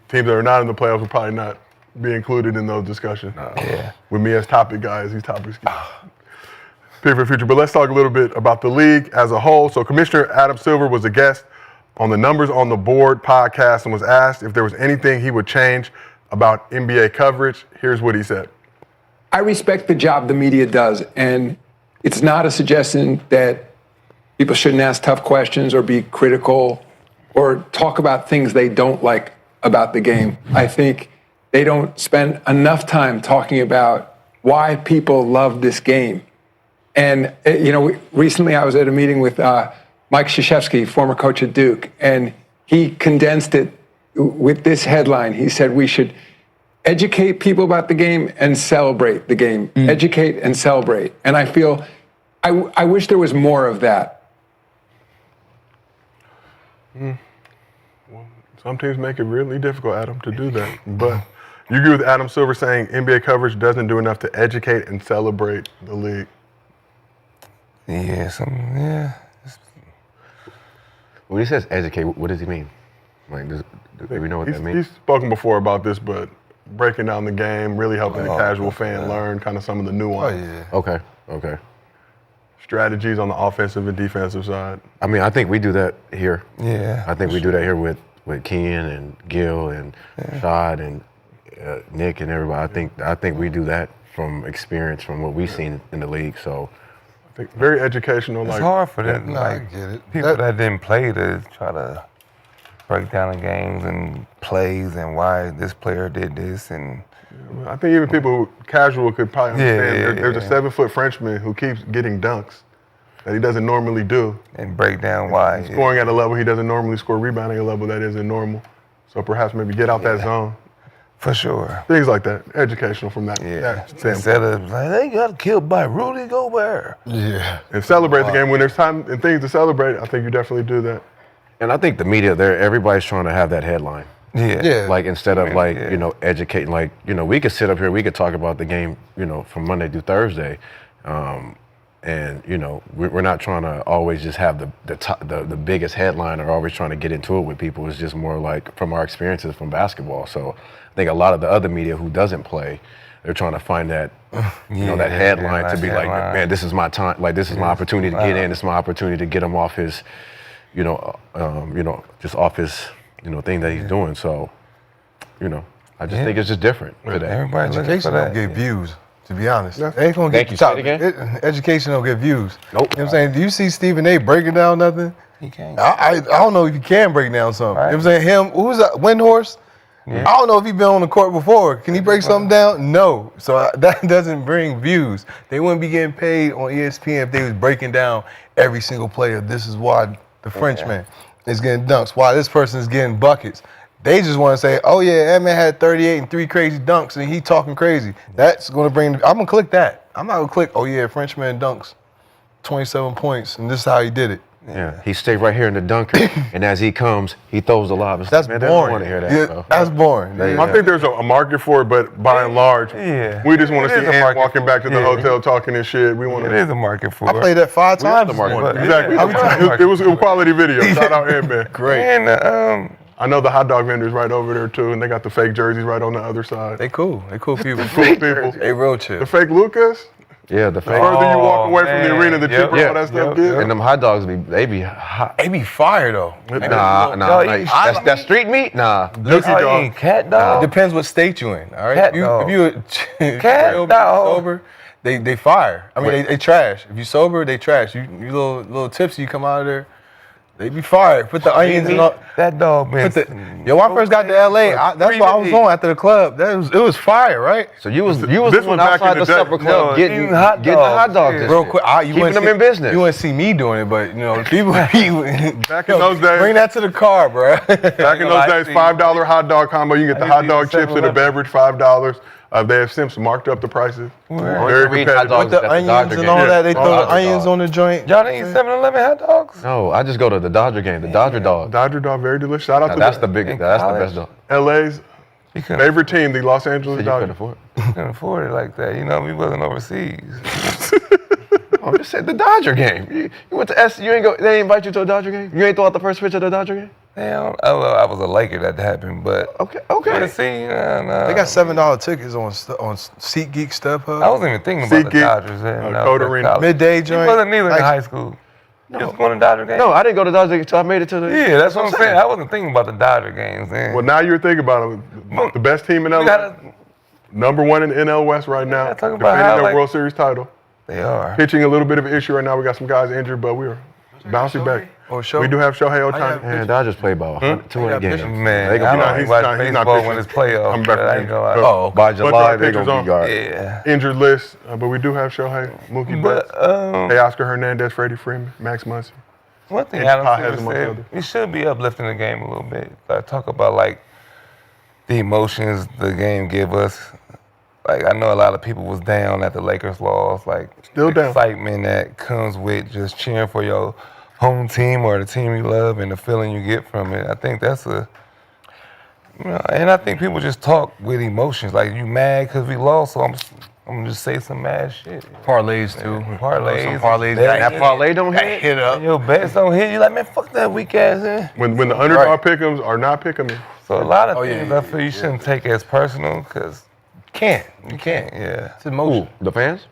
Teams that are not in the playoffs will probably not be included in those discussions. With me as topic guys, these topics pick for the future. But let's talk a little bit about the league as a whole. So Commissioner Adam Silver was a guest on the Numbers on the Board podcast and was asked if there was anything he would change about NBA coverage. Here's what he said. I respect the job the media does, and it's not a suggestion that people shouldn't ask tough questions or be critical or talk about things they don't like about the game. I think they don't spend enough time talking about why people love this game. And, recently I was at a meeting with Mike Krzyzewski, former coach at Duke, and he condensed it with this headline. He said we should educate people about the game and celebrate the game. Educate and celebrate. And I feel, I wish there was more of that. Well, Some teams make it really difficult, Adam, to do that. But you agree with Adam Silver saying NBA coverage doesn't do enough to educate and celebrate the league? Yeah. When he says educate, what does he mean? Like, do we know what that means? He's spoken before about this, but breaking down the game, really helping the casual fan learn kind of some of the nuance. Okay. Strategies on the offensive and defensive side. I mean, I think we do that here. Yeah. I think we do that here with Ken and Gil and Shad and Nick and everybody. I think we do that from experience, from what we've seen in the league. So I think very educational. It's hard for them, I get it. people that didn't play to try to break down the games and plays and why this player did this. And I think even people who casual could probably understand. There's a 7-foot Frenchman who keeps getting dunks that he doesn't normally do. And break down why. Scoring at a level he doesn't normally score, rebounding at a level that isn't normal. So perhaps maybe get out that zone. For sure. Things like that. Educational from that. Instead of like, they got killed by Rudy Gobert. Yeah. And celebrate the game. When there's time and things to celebrate, I think you definitely do that. And I think the media, everybody's trying to have that headline. Yeah. Like, instead of educating, like, we could sit up here, we could talk about the game, from Monday through Thursday. And, we're not trying to always just have the biggest headline or always trying to get into it with people. It's just more like from our experiences from basketball. So I think a lot of the other media who doesn't play, they're trying to find that, that headline to be like, man, this is my time. Like, this is my opportunity to get in. This is my opportunity to get him off his, just off his, thing that he's doing. So, I just think it's just different today. Everybody Education don't get views, to be honest. They ain't gonna Thank get you. top. Say it again? Education don't get views. Nope. You know what I'm saying? Do you see Stephen A. breaking down nothing? He can't. I don't know if he can break down something. Right. You know what I'm saying? Him, who's that? Windhorse? Yeah. I don't know if he's been on the court before. Can he break something down? No. So that doesn't bring views. They wouldn't be getting paid on ESPN if they was breaking down every single player. This is why the Frenchman is getting dunks, why this person is getting buckets. They just want to say, oh yeah, that man had 38 and 3 crazy dunks and he talking crazy. That's going to bring, I'm going to click that. I'm not going to click, oh yeah, Frenchman dunks 27 points and this is how he did it. Yeah, he stayed right here in the dunker, and as he comes, he throws the lob. It's That's like, boring. I don't want to hear that, bro. That's boring. I think there's a market for it, but by and large, we just want to see Ant walking back to the hotel talking and shit. We want It to. is a market for it. I played that 5 times. Exactly. It was a quality video. Shout out Ant Man. Great. And I know the hot dog vendors right over there too, and they got the fake jerseys right on the other side. They cool. They cool people. Cool people. They real chill. The fake Lucas. Yeah, the The fake. further you walk away from the arena, the cheaper all that stuff gets. And them hot dogs, they be hot. They be fire though. Nah, like, that's street meat? Nah. Dog. Cat dog. It depends what state you in. All right. Cat if you Cat dog. sober, they fire. I mean, they trash. If you sober, they trash. You little tipsy, you come out of there. They be fired. Put the onions and all. That dog, man. When I first got to LA, that's what I was on after the club. It was fire, right? So you was This the was one back outside in the the day. supper club getting eating hot the hot dogs. dogs. Real quick, Keeping them in business. You wouldn't see me doing it, but people. Back in those days, Bring that to the car, bro. back in those days, $5 hot dog combo. You can get the hot dog chips and a beverage, $5. They have since marked up the prices. Very Hot dogs competitive. With the at onions Dodger and game. all that, they throw the Dodger onions dog. on the joint. Y'all didn't eat 7-Eleven hot dogs? No, I just go to the Dodger game, the Dodger dog. Dodger dog, very delicious. Shout out Now, to that's the best dog. LA's favorite team, the Los Angeles You Dodgers. couldn't afford it. Couldn't afford it like that. We wasn't overseas. I just said the Dodger game. You went to S. You ain't go. They ain't invite you to a Dodger game. You ain't throw out the first pitch of the Dodger game. Damn. I was a Laker that happened, but Okay. see, They got $7 tickets on SeatGeek StubHub. I wasn't even thinking about the SeatGeek, Dodgers. Code Arena. Midday You joint. wasn't either Like, in high school. You was going to Dodger games? No, I didn't go to Dodger until I made it to the. Yeah, that's what I'm saying. I wasn't thinking about the Dodger games then. Well, now you're thinking about it. The best team in We LA, gotta- number one in NL West right now, talk about defending how, their like- World Series title. They are. Pitching a little bit of an issue right now. We got some guys injured, but we are bouncing back. Or show. We do have Shohei Ohtani. Man, Dodgers play about 200 games. Man, They gonna be I all don't right. watch he's not baseball pitching. when it's playoffs. I'm back but I from ain't gonna lie. injury. Oh, By July, our they're pitchers gonna be on. guard. Yeah. Injured list, but we do have Shohei, Mookie Betts, hey Oscar Hernandez, Freddie Freeman, Max Muncy. One thing Andy Adam Pye Silver has amongst said, others. we should be uplifting the game a little bit. Talk about like the emotions the game give us. Like I know a lot of people was down at the Lakers loss. Like Still the down. excitement that comes with just cheering for your home team or the team you love and the feeling you get from it. I think that's a And I think people just talk with emotions. Like, you mad because we lost, so I'm gonna just say some mad shit. Parlays too. Parlays. Some parlays. That parlay don't hit. Hit up. And your bets don't hit. You like, man, fuck that weak ass in. When the underdog pick'ems are not pick'em. So a lot of things I feel you shouldn't take as personal because You can't. yeah, It's emotion. The fans?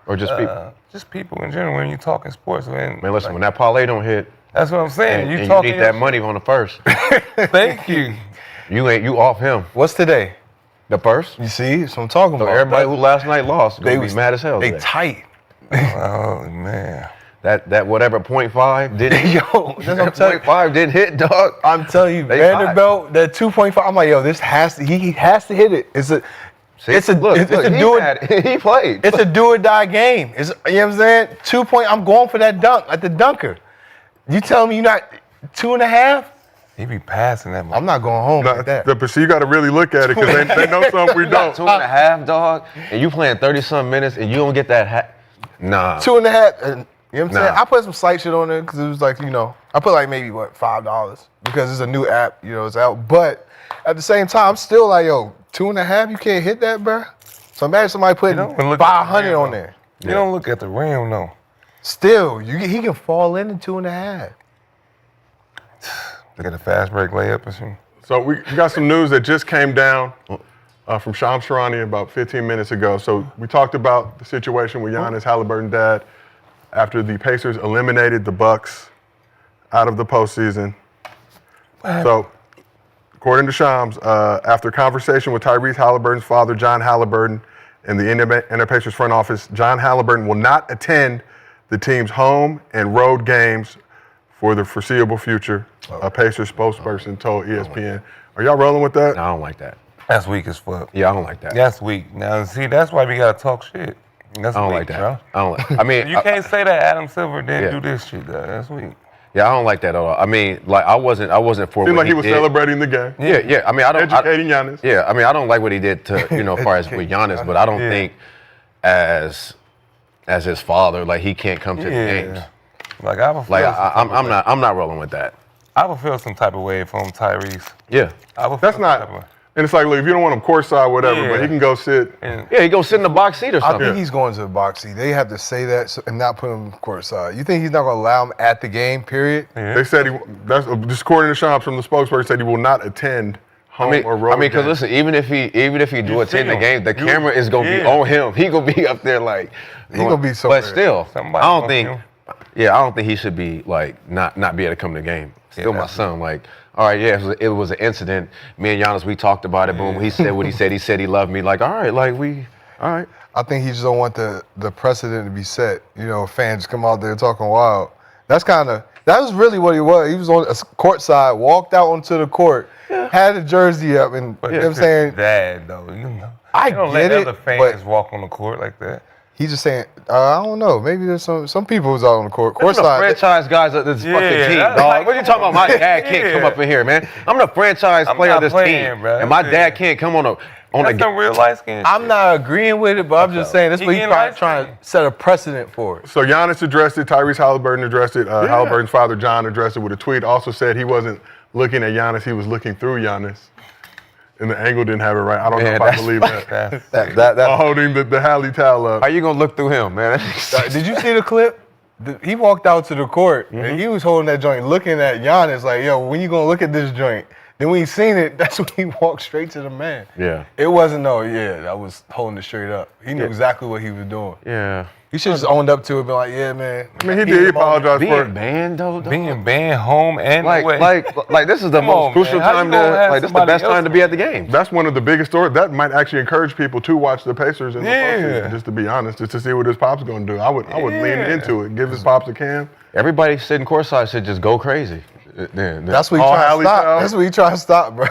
Or just people? just people in general when you talking sports. Man, Listen, when that parlay don't hit, that's what I'm saying. and you talking need that money on the first, Thank you. you off him. What's today? The first? You see, that's what I'm talking So about. everybody who last night lost They gonna be mad as hell. They today. tight. Oh man. That whatever 0.5 didn't Yo, that's what I'm telling you. 0.5 didn't hit, dog. I'm telling you, They Vanderbilt, that 2.5. I'm like, yo, this has to. He has to hit it. It's a See, it's a look, it's look, a he do had it. He played. It's a do or die game. It's, you know what I'm saying? 2 point. I'm going for that dunk at the dunker. You tell me you're not 2.5? He be passing that. I'm not going home like that. So you got to really look at it because they know something we don't. 2.5, dog, and you playing 30-some minutes and you don't get that. Nah. 2.5. And, you know what I'm saying? Nah. I put some slight shit on there because it was like, I put like maybe $5 because it's a new app, it's out. But at the same time, I'm still like, yo, 2.5, you can't hit that, bro. So imagine somebody putting 500 on there. You don't look at the rim, though. Still, he can fall in 2.5. Look at the fast break layup or something. So we got some news that just came down from Shams Charania about 15 minutes ago. So we talked about the situation with Giannis Halliburton's dad after the Pacers eliminated the Bucks out of the postseason. So according to Shams, after conversation with Tyrese Halliburton's father, John Halliburton, and the Indiana Pacers front office, John Halliburton will not attend the team's home and road games for the foreseeable future, a Pacers spokesperson told ESPN. Are y'all rolling with that? No, I don't like that. That's weak as fuck. Yeah, I don't like that. That's weak. Now, see, that's why we gotta talk shit. That's I don't weak, like that. bro. I don't like. I mean, You can't say that Adam Silver didn't Yeah. do this shit, though. That's weak. yeah, I don't like that at all. I mean, like I wasn't for. Seemed what like he was did. celebrating the game. Yeah. I mean, I don't. Educating Giannis. Yeah, I mean, I don't like what he did to as far as with Giannis, but I don't think as his father, like he can't come to the games. Like I would feel Like some I'm not rolling with that. I would feel some type of way from Tyrese. Yeah. I would That's feel some type not. of- And it's like, look, if you don't want him courtside, whatever, but he can go sit. Yeah, he go sit in the box seat or I something. think he's going to the box seat. They have to say that and not put him courtside. You think he's not going to allow him at the game, period? They said that's just according to Shams from the spokesperson, said he will not attend home or road. I mean, because games. listen, even if he do attend the game, the camera is gonna be on him. He gonna be up there like He gonna be somewhere. But still, Somebody I don't gonna think. film. Yeah, I don't think he should be like not be able to come to the game. Still, my son. Like, all right, yeah, it was an incident. Me and Giannis, we talked about it. Boom, he said what he said. He said he loved me. Like, all right, like all right. I think he just don't want the precedent to be set. Fans come out there talking wild. That was really what he was. He was on a court side, walked out onto the court, had a jersey up, and you know what I'm saying? Dad, though, I you don't get let it, other fans but walk on the court like that. he's just saying, I don't know. Maybe there's some people who's out on the court. I'm the Courtside. franchise guys of this fucking team, that's dog. like- What are you talking about? My dad can't come up in here, man. I'm the franchise I'm player of not this playing, team, bro. and my dad can't come on a That's some real light skin. I'm not agreeing with it, but I'm just saying that's He what he's getting probably light trying to set a precedent for it. So Giannis addressed it. Tyrese Halliburton addressed it. Halliburton's father, John, addressed it with a tweet. Also said he wasn't looking at Giannis. He was looking through Giannis. And the angle didn't have it right. I don't know if I believe that. that holding the Hallie towel up. How you gonna look through him, man? Did you see the clip? He walked out to the court and he was holding that joint, looking at Giannis like, yo, when you gonna look at this joint? Then when he seen it, that's when he walked straight to the man. Yeah. It wasn't I was holding it straight up. He knew exactly what he was doing. Yeah. He should have just owned up to it, been like, yeah, man. I mean, he did apologize for Being it. banned though, Being banned home and like this is the Come most on, crucial man. How time you to gonna have like this is the somebody best time else to be at the game. That's one of the biggest stories. That might actually encourage people to watch the Pacers in the Yeah. postseason, just to be honest, just to see what his pop's going to do. I would lean into it, give his pops a can. Everybody sitting courtside should just go crazy. That's what he All trying to Hallie stop. towel. That's what he trying to stop, bro.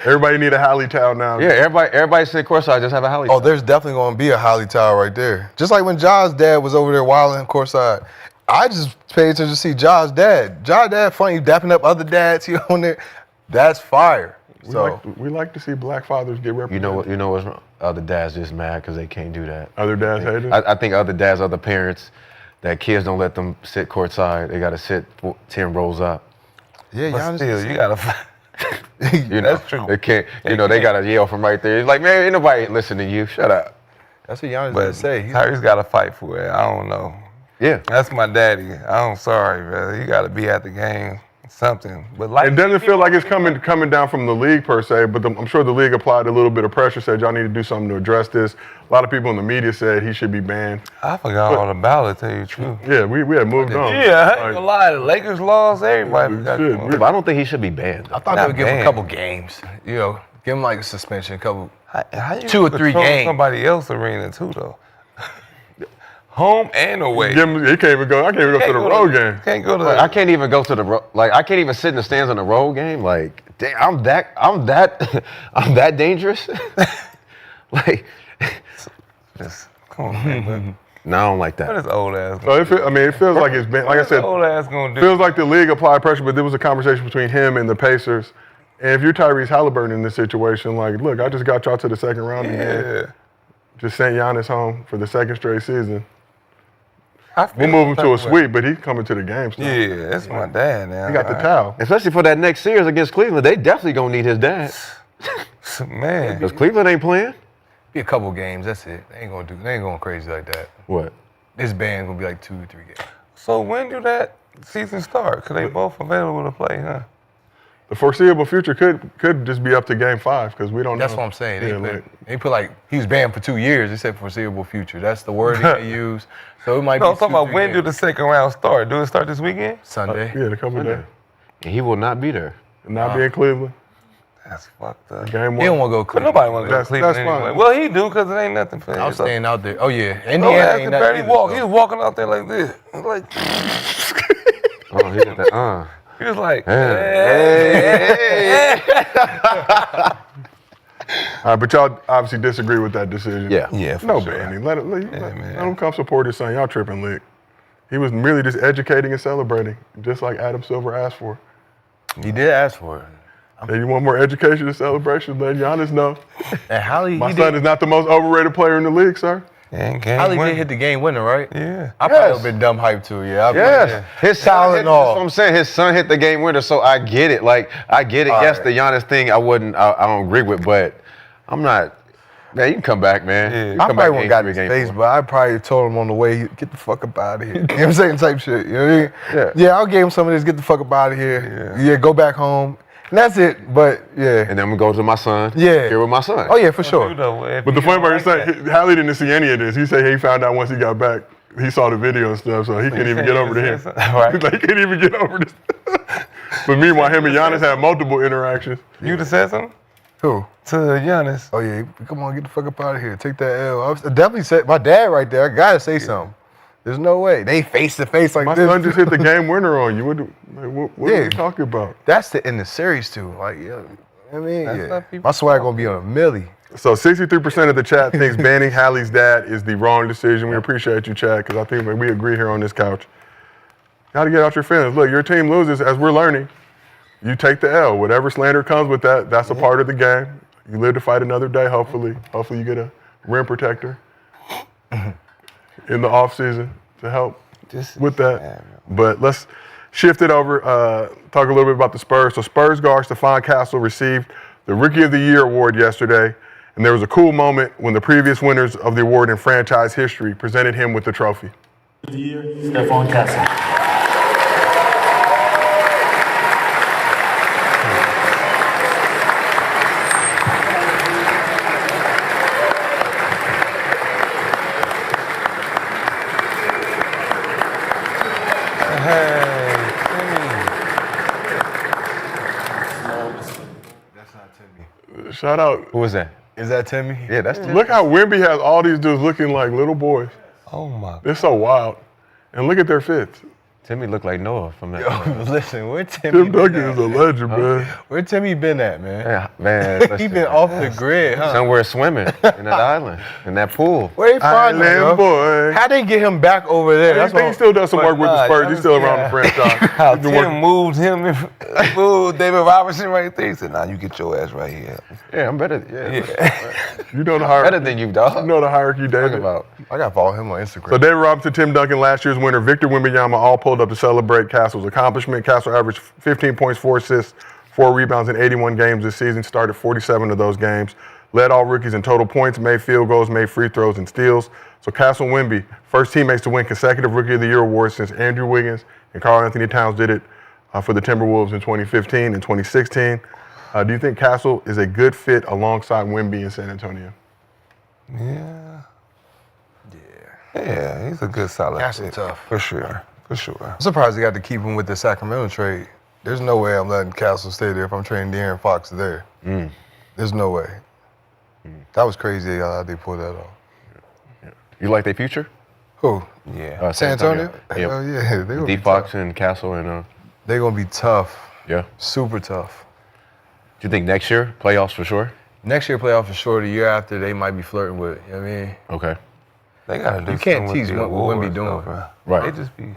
Everybody need a Hallie towel now. Yeah, everybody sitting courtside just have a Hallie. Oh, there's definitely going to be a Holly towel right there. Just like when Ja's dad was over there wilding courtside. I just paid attention to see Ja's dad. Ja's dad funny, dapping up other dads here on there. That's fire. We like to see black fathers get represented. You know what's wrong? Other dads just mad because they can't do that. Other dads hate it? I think other dads, other parents, that kids don't let them sit courtside. They got to sit 10 rows up. Yeah, But Giannis still, you gotta. You know, That's true. They can't. You know, they got to yell from right there. He's like, man, ain't nobody listening to you. Shut up. That's what Giannis But did say. Tyrese got to fight for it. I don't know. Yeah. That's my daddy. I'm sorry, brother. You got to be at the game. Something. But like, It doesn't feel like it's coming down from the league per se, but I'm sure the league applied a little bit of pressure, said y'all need to do something to address this. A lot of people in the media said he should be banned. I forgot all about it, tell you the truth. Yeah, we had moved on. Yeah, I ain't gonna lie. The Lakers lost. Everybody forgot. But I don't think he should be banned. I thought they would give him a couple games. You know, give him like a suspension, a couple, 2 or 3 games. Somebody else's arena too, though. Home and away. He can't even go. I can't even go to the road game. Can't go to. Like, I can't even go to the I can't even sit in the stands on the road game. Like, damn, I'm that dangerous. Like, come on, man. No, I don't like that. What is old ass? So it feels like it's been, like I said, old ass gonna do? feels like the league applied pressure, but there was a conversation between him and the Pacers. And if you're Tyrese Halliburton in this situation, like, look, I just got y'all to the second round again. Just sent Giannis home for the second straight season. We'll move him to a sweep, but he's coming to the game still. Yeah, that's my dad now. He got the towel. Especially for that next series against Cleveland, they definitely gonna need his dad. Man, because Cleveland ain't playing. Be a couple games. That's it. They ain't going crazy like that. What? This band's gonna be like 2 or 3 games. So when do that season start? Cause they both available to play, huh? The foreseeable future could just be up to game 5 because we don't know. That's what I'm saying. Yeah, They put like he was banned for 2 years. They said foreseeable future. That's the wording they use. So it might No, be. I'm talking about when do the second round start? Do it start this weekend? Sunday. Yeah, in a couple of days. He will not be there. Not be in Cleveland. That's fucked up. Game 1. He don't want to go But Cleveland. nobody want to go to That's Cleveland fine. anyway. Well, he do because it ain't nothing for him. I was staying out there. Oh yeah, No, Indiana ain't barely nothing. walk. He was walking out there like this. Like Oh, he got that. he was like, All right, but y'all obviously disagree with that decision. Yeah. Yeah, for No sure. banning. Let him come support his son. Y'all tripping, Lick. He was merely just educating and celebrating, just like Adam Silver asked for. He did ask for it. And you want more education and celebration? Let Giannis know. And Hallie, My son is not the most overrated player in the league, sir. And game Hallie winner. did hit the game winner, right? Yeah. I probably have been dumb hype too. Yeah. Yes. His son Talent hit, and all. that's what I'm saying. His son hit the game winner, so I get it. Like, I get it. All Yes, right. the Giannis thing, I don't agree with, but I'm not. Man, you can come back, man. Yeah. You I come probably back won't game got 3, his game face, 4. but I probably told him on the way, get the fuck up out of here. You know what I'm saying? Type shit. You know what I mean? Yeah. Yeah, I'll give him some of this, get the fuck up out of here. Yeah, go back home. And that's it. But yeah. And then I'm gonna go to my son. Yeah. Here with my son. Oh yeah, for sure. But the funny part is, Hallie didn't see any of this. He said he found out once he got back. He saw the video and stuff, so he couldn't even get over to him. Right. He's like, he couldn't even get over this. But meanwhile, him and Giannis had multiple interactions. You just said something Who? to Giannis. Oh yeah, come on, get the fuck up out of here. Take that L. I definitely said my dad right there. I gotta say something. There's no way. They face to face like My this. son just hit the game winner on you. What are you talking about? That's in the series too. Like, yeah, I mean, That's yeah. not people- My swag gonna be on a milli. So 63% of the chat thinks banning Hallie's dad is the wrong decision. We appreciate you, Chad, because I think we agree here on this couch. Got to get out your feelings. Look, your team loses, as we're learning. You take the L. Whatever slander comes with that, that's a part of the game. You live to fight another day, hopefully. Hopefully you get a rim protector in the offseason to help with that. But let's shift it over, talk a little bit about the Spurs. So Spurs guard Stephon Castle received the Rookie of the Year award yesterday. And there was a cool moment when the previous winners of the award in franchise history presented him with the trophy. The year, Stephon Castle. Shout out. Who was that? Is that Timmy? Yeah, that's Timmy. Look how Wemby has all these dudes looking like little boys. Oh my. They're so wild. And look at their fits. Timmy looked like Noah from that. Yo, listen, where Timmy Tim Duncan is a legend, man. Where Timmy been at, man? Yeah, man, He listen, been off the grid, huh? somewhere swimming in that island, in that pool. Where they find him, Island yo? boy. How they get him back over there? I think he still does some work with the Spurs. He's still around the franchise. How He's been Tim working- moved him, moved David Robertson right there. He said, "Nah, you get your ass right here." Yeah, I'm better. Yeah, You know the hierarchy. better than you, dog. You know the hierarchy, David. About. I gotta follow him on Instagram. So David Robinson, Tim Duncan, last year's winner, Victor Wembanyama, all pulled up to celebrate Castle's accomplishment. Castle averaged 15 points, 4 assists, 4 rebounds in 81 games this season, started 47 of those games, led all rookies in total points, made field goals, made free throws, and steals. So Castle and Wemby, first teammates to win consecutive Rookie of the Year awards since Andrew Wiggins and Karl Anthony Towns did it for the Timberwolves in 2015 and 2016. Do you think Castle is a good fit alongside Wemby in San Antonio? Yeah, he's a good solid Castle fit. tough. For sure. I'm surprised they got to keep him with the Sacramento trade. There's no way I'm letting Castle stay there if I'm trading De'Aaron Fox there. There's no way. That was crazy how they pulled that off. You like their future? Who? Yeah. San Antonio? Yeah. Hell yeah. They gonna D be Fox tough. and Castle and They're going to be tough. yeah. Super tough. Do you think next year playoffs for sure? Next year playoff for sure. The year after, they might be flirting with it. You know what I mean? Okay. They gotta do You can't something tease with the what Wemby awards, doing. though, bro. Right. They just be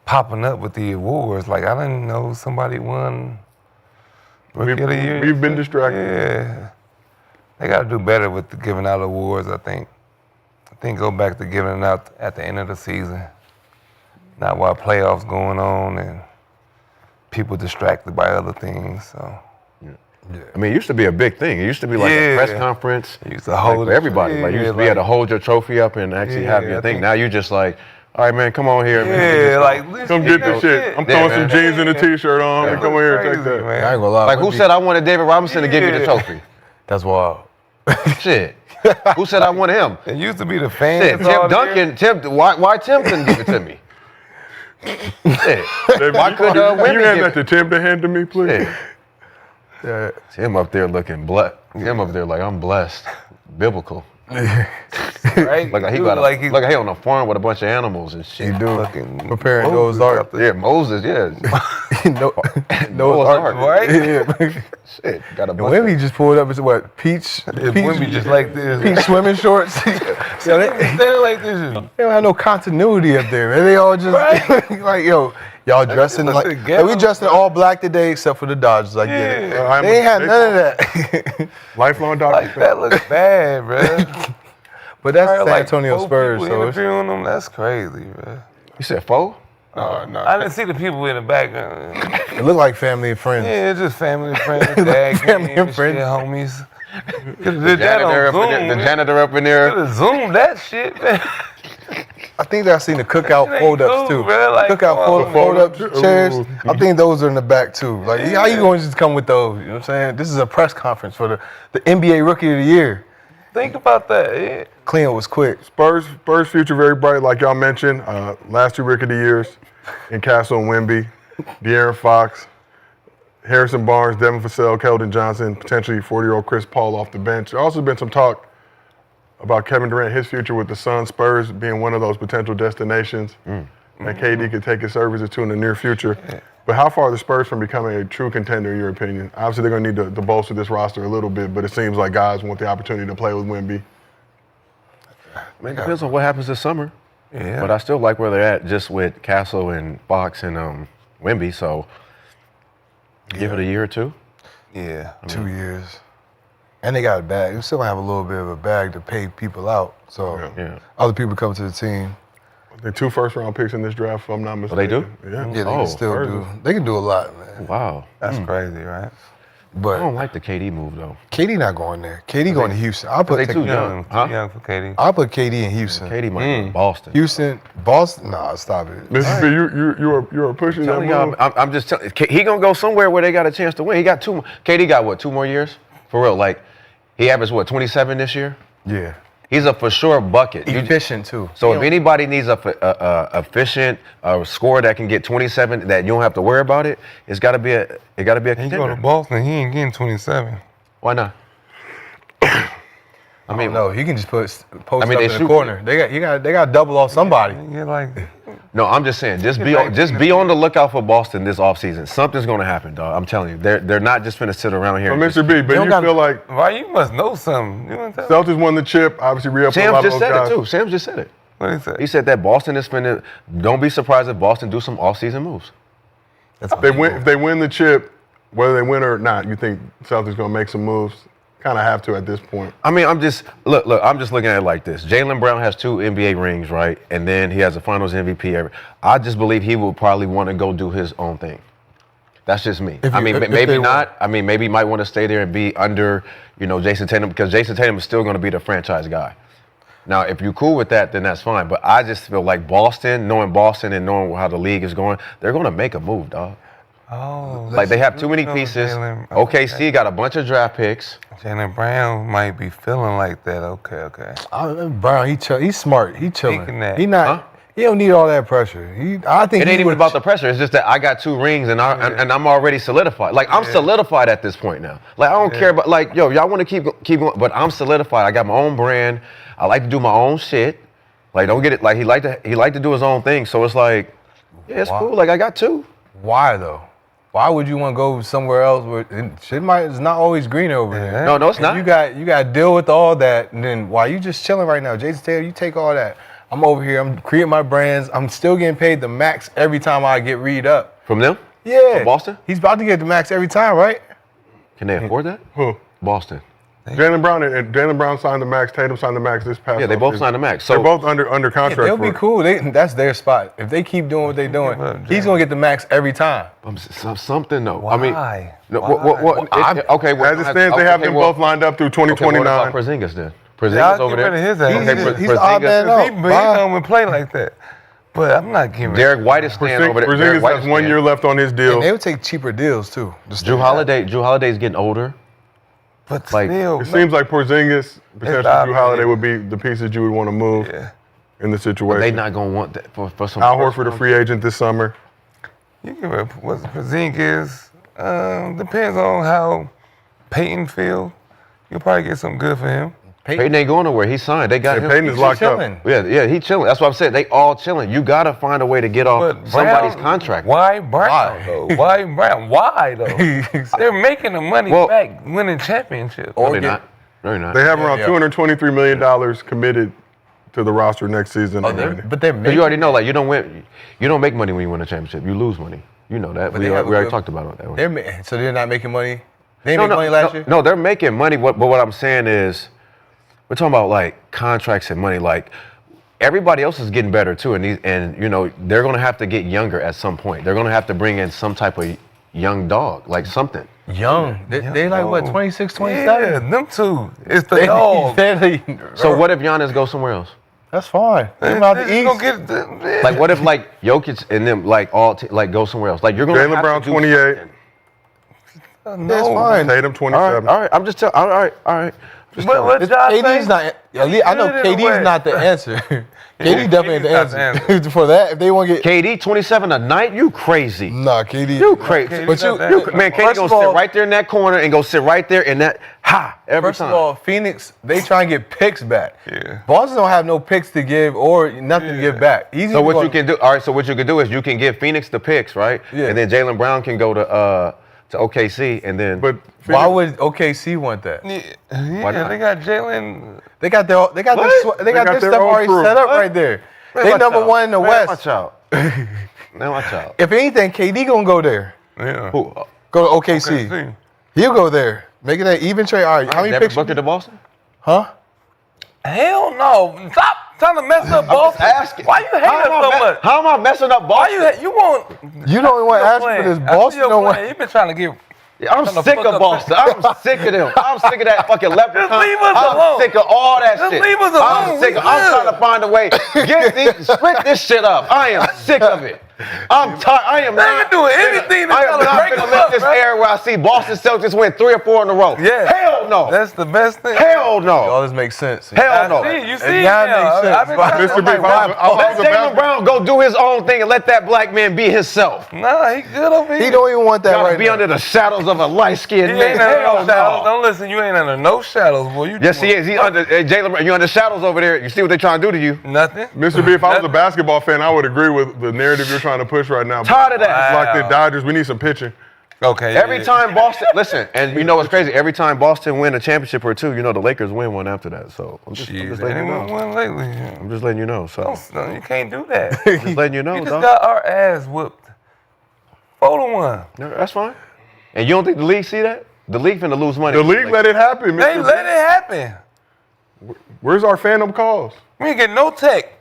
popping up with the awards. Like, I didn't know somebody won Rookie of the Year. We've been distracted. Yeah. They gotta do better with the giving out awards, I think. I think go back to giving it out at the end of the season. Not while playoffs going on and people distracted by other things. So I mean, it used to be a big thing. It used to be like a press conference. You used to hold for everybody. Like, you used to be able to hold your trophy up and actually have your I thing. think- Now you just like, all right, man, come on here. Yeah, like, Come get this shit. I'm throwing some jeans and a t-shirt on. That Come over here and looks take that. crazy, man. I ain't gonna lie. Like, who said I wanted David Robinson to give me the Yeah. trophy? That's wild. Shit. Who said I wanted him? It used to be the Shit, fans. Tim all Duncan. Why Tim couldn't give it to me? Shit. David, Why could you Wemby hand give that to Tim to hand to me, please? Shit. Tim up there looking blessed. Tim up there like, I'm blessed. Biblical. right? Like he Dude, got like like he on a farm with a bunch of animals and shit. He do. fucking Preparing Noah's Ark. Yeah, Moses, yeah. Noah's Ark. right? Yeah. Shit, got a And bunch Wemby just pulled up his what? Peach Wemby just like this. peach swimming shorts. Yo, they Standing like this. don't have no continuity up there, man. They all just like, yo, y'all dressing like we dressed in all black today except for the Dodgers. I get it. Yeah. They ain't had none of that. Lifelong Dodger Like, that looks bad, bro. But that's Probably San like Antonio 4 Spurs, people so it's, interviewing them. That's crazy, bro. You said foe? I didn't see the people in the background. it looked like family and friends. Yeah, it's just family and friends, dad, Family and games, friends. shit, homies. The janitor up in there. Could have zoomed that shit, man. I think I seen the cookout It ain't fold-ups cool, too. bro. Like, Cookout come on, fold-up man. chairs. Ooh. I think those are in the back too. Like, how you going to just come with those? You know what I'm saying? This is a press conference for the NBA Rookie of the Year. Think about that. Yeah. Clean was quick. Spurs future very bright, like y'all mentioned. Last 2 Rookie of the Years in Castle and Wemby, De'Aaron Fox, Harrison Barnes, Devin Vassell, Keldon Johnson, potentially 40-year-old Chris Paul off the bench. There's also been some talk about Kevin Durant, his future with the Suns, Spurs being one of those potential destinations that KD could take his services to in the near future. But how far are the Spurs from becoming a true contender, in your opinion? Obviously, they're going to need to bolster this roster a little bit, but it seems like guys want the opportunity to play with Wemby. I mean, it depends on what happens this summer. Yeah. But I still like where they're at just with Castle and Fox and Wemby. So give it a year or two. Yeah. 2 years. And they got a bag. They still have a little bit of a bag to pay people out. So Yeah. other people come to the team. The 2 first-round picks in this draft, if I'm not mistaken. they do? Yeah. Yeah, they can still do. They can do a lot, man. Wow. That's crazy, right? I But don't like the KD move though. KD not going there. KD going to Houston. I'll put They too Young, young. Huh? too young for KD. I'll put KD in Houston. KD might go to Boston. Houston, Boston. Nah, stop it. Mississippi, you are pushing that Telling y'all, move. I'm just telling. He gonna go somewhere where they got a chance to win. He got 2. KD got what? 2 more years? For real? Like he averaged what? 27 this year. Yeah. He's a for sure bucket. Efficient too. So if anybody needs a efficient scorer that can get 27, that you don't have to worry about it, it's got to be a He go to contender. Boston, he ain't getting 27. Why not? I mean, no, he can just post I mean, up they in the shoot- corner. They got double off somebody. Yeah, like no, I'm just saying, just be on the lookout for Boston this offseason. Something's gonna happen, dog. I'm telling you, they're not just gonna sit around here. So, and Mr. B, but you feel like why you must know something. You know what I'm Celtics won the chip, obviously re-up a Sam lot of just those said guys. it too. Sam just said it. What did he say? He said that Boston is finna. Don't be surprised if Boston do some offseason moves. If they win the chip, whether they win or not, you think Celtics gonna make some moves? Kind of have to at this point. I mean, I'm just looking at it like this. Jaylen Brown has 2 NBA rings, right? And then he has a Finals MVP. I just believe he will probably want to go do his own thing. That's just me. If I you- mean, if maybe they not. I mean, maybe you might want to stay there and be under, Jason Tatum, because Jason Tatum is still going to be the franchise guy. Now, if you're cool with that, then that's fine. But I just feel like Boston and knowing how the league is going, they're going to make a move, dog. Oh, Like they have too many pieces. OKC got a bunch of draft picks. Jaylen Brown might be feeling like that. Okay. Brown, he's smart. He chilling. Thinking that. He not. He don't need all that pressure. I think It ain't even about the pressure. It's just that I got 2 rings and I'm already solidified. Like I'm solidified at this point now. Like I don't care about y'all want to keep going, but I'm solidified. I got my own brand. I like to do my own shit. Like don't get it. Like he like to do his own thing. So it's like, yeah, it's cool. Like I got 2. Why though? Why would you want to go somewhere else where it's not always greener over there? No, it's not. You got to deal with all that, and then while you just chilling right now, Jason Taylor, you take all that. I'm over here. I'm creating my brands. I'm still getting paid the max every time I get read up. From them? Yeah. From Boston? He's about to get the max every time, right? Can they afford that? Who? Boston. Jaylen Brown signed the max. Tatum signed the max this past. Yeah, they both signed the max. So they're both under contract. They'll be cool. That's their spot. If they keep doing what they're doing, he's gonna get the max every time. Something though. Why? I mean, okay. As it stands, they have them both lined up through 2029. What about Porzingis then? Porzingis over there. He's the odd man out. He don't play like that. But I'm not giving. Derek White is staying over there. Porzingis has 1 year left on his deal. And they would take cheaper deals too. Drew Holiday's getting older. But like, still, it seems like Porzingis, potentially Drew Holiday would be the pieces you would want to move in the situation. They're not gonna want that for some. Al Horford, a free agent this summer. You give up what Porzingis. Depends on how Peyton feel. You'll probably get something good for him. Peyton ain't going nowhere. He signed. They got him. Peyton is locked up. Yeah, he chilling. That's what I'm saying. They all chilling. You gotta find a way to get off somebody's contract. Why Brown though? Why Brown? Why though? They're making the money back, winning championships. No, they're not. No, they're not. They have around $223 million committed to the roster next season. But they're you already know, like you don't make money when you win a championship. You lose money. You know that. We already talked about that one. So they're not making money. They didn't make money last year. No, they're making money. But what I'm saying is, we're talking about like contracts and money. Like everybody else is getting better too, and they're gonna have to get younger at some point. They're gonna have to bring in some type of young dog, like something. Young. They like what, 26, 27? Yeah, them two. It's the dog. So what if Giannis goes somewhere else? That's fine. They're out the East. Like what if like Jokic and them like go somewhere else? Like you're gonna Jaylen Brown 28. That's fine. Tatum 27. All right. I'm just telling. All right. What Josh KD's not. I know KD's not the answer. KD definitely the answer for that. If they want to get KD 27 a night, you crazy? Nah, KD. You crazy? But KD gonna sit right there in that corner and go sit right there in that every First time. of all, Phoenix, they try and get picks back. Yeah. Boston don't have no picks to give or nothing to give back. So what you can do? All right. So what you can do is you can give Phoenix the picks, right? Yeah. And then Jaylen Brown can go to OKC, and then. But why would OKC want that? Yeah, they got Jalen. They got their stuff already crew. set up right there. They number one in the West. Watch out. Man, watch out. If anything, KD gonna go there. Yeah. Who? Go to OKC. He'll go there. Make it an even trade. All right, how many Devin picks? Booker to Boston? Huh? Hell no! Stop trying to mess up Boston. Why you hate us so much? How am I messing up Boston? Why you want? You don't want to ask for this. Boston don't want. You've been trying to get. I'm sick of Boston. I'm sick of them. I'm sick of that fucking leprechaun. Just leave us I'm alone. sick of all that Just shit. leave us alone. I'm trying to find a way. Split this shit up. I am sick of it. I'm tired. I am not doing anything to I am try to not break gonna us let up, this bro. era where I see Boston Celtics win 3 or 4 in a row. Yeah. Hell no. That's the best thing. Hell no. All this makes sense. Hell no. You see, It now. now makes I've been sense. trying to- Mr. Beef, Let Jaylen Brown go do his own thing and let that black man be himself. Nah, he good over here. He don't even want that Gotta right be now. under the shadows of a light-skinned He man. ain't under Hell no shadows. no. Don't listen. You ain't under no shadows, boy. You Yes, he is. He under Jaylen Brown. You under shadows over there. You see what they trying to do to you? Nothing. Mr. B, if I was a basketball fan, I would agree with the narrative you're trying to push right now. Tired of that. It's like the Dodgers. We need some pitching. Okay. Every time Boston, listen, and you know what's crazy? Every time Boston win a championship or two, the Lakers win one after that. So I'm just letting you Anyone know. won lately? I'm just letting you know. So No, you can't do that. just letting you know, You just dog. got our ass whooped. 4-1. No, that's fine. And you don't think the league see that? The league finna lose money. The league let it happen, They Mr. let it happen. Where's our fandom calls? We ain't get no tech.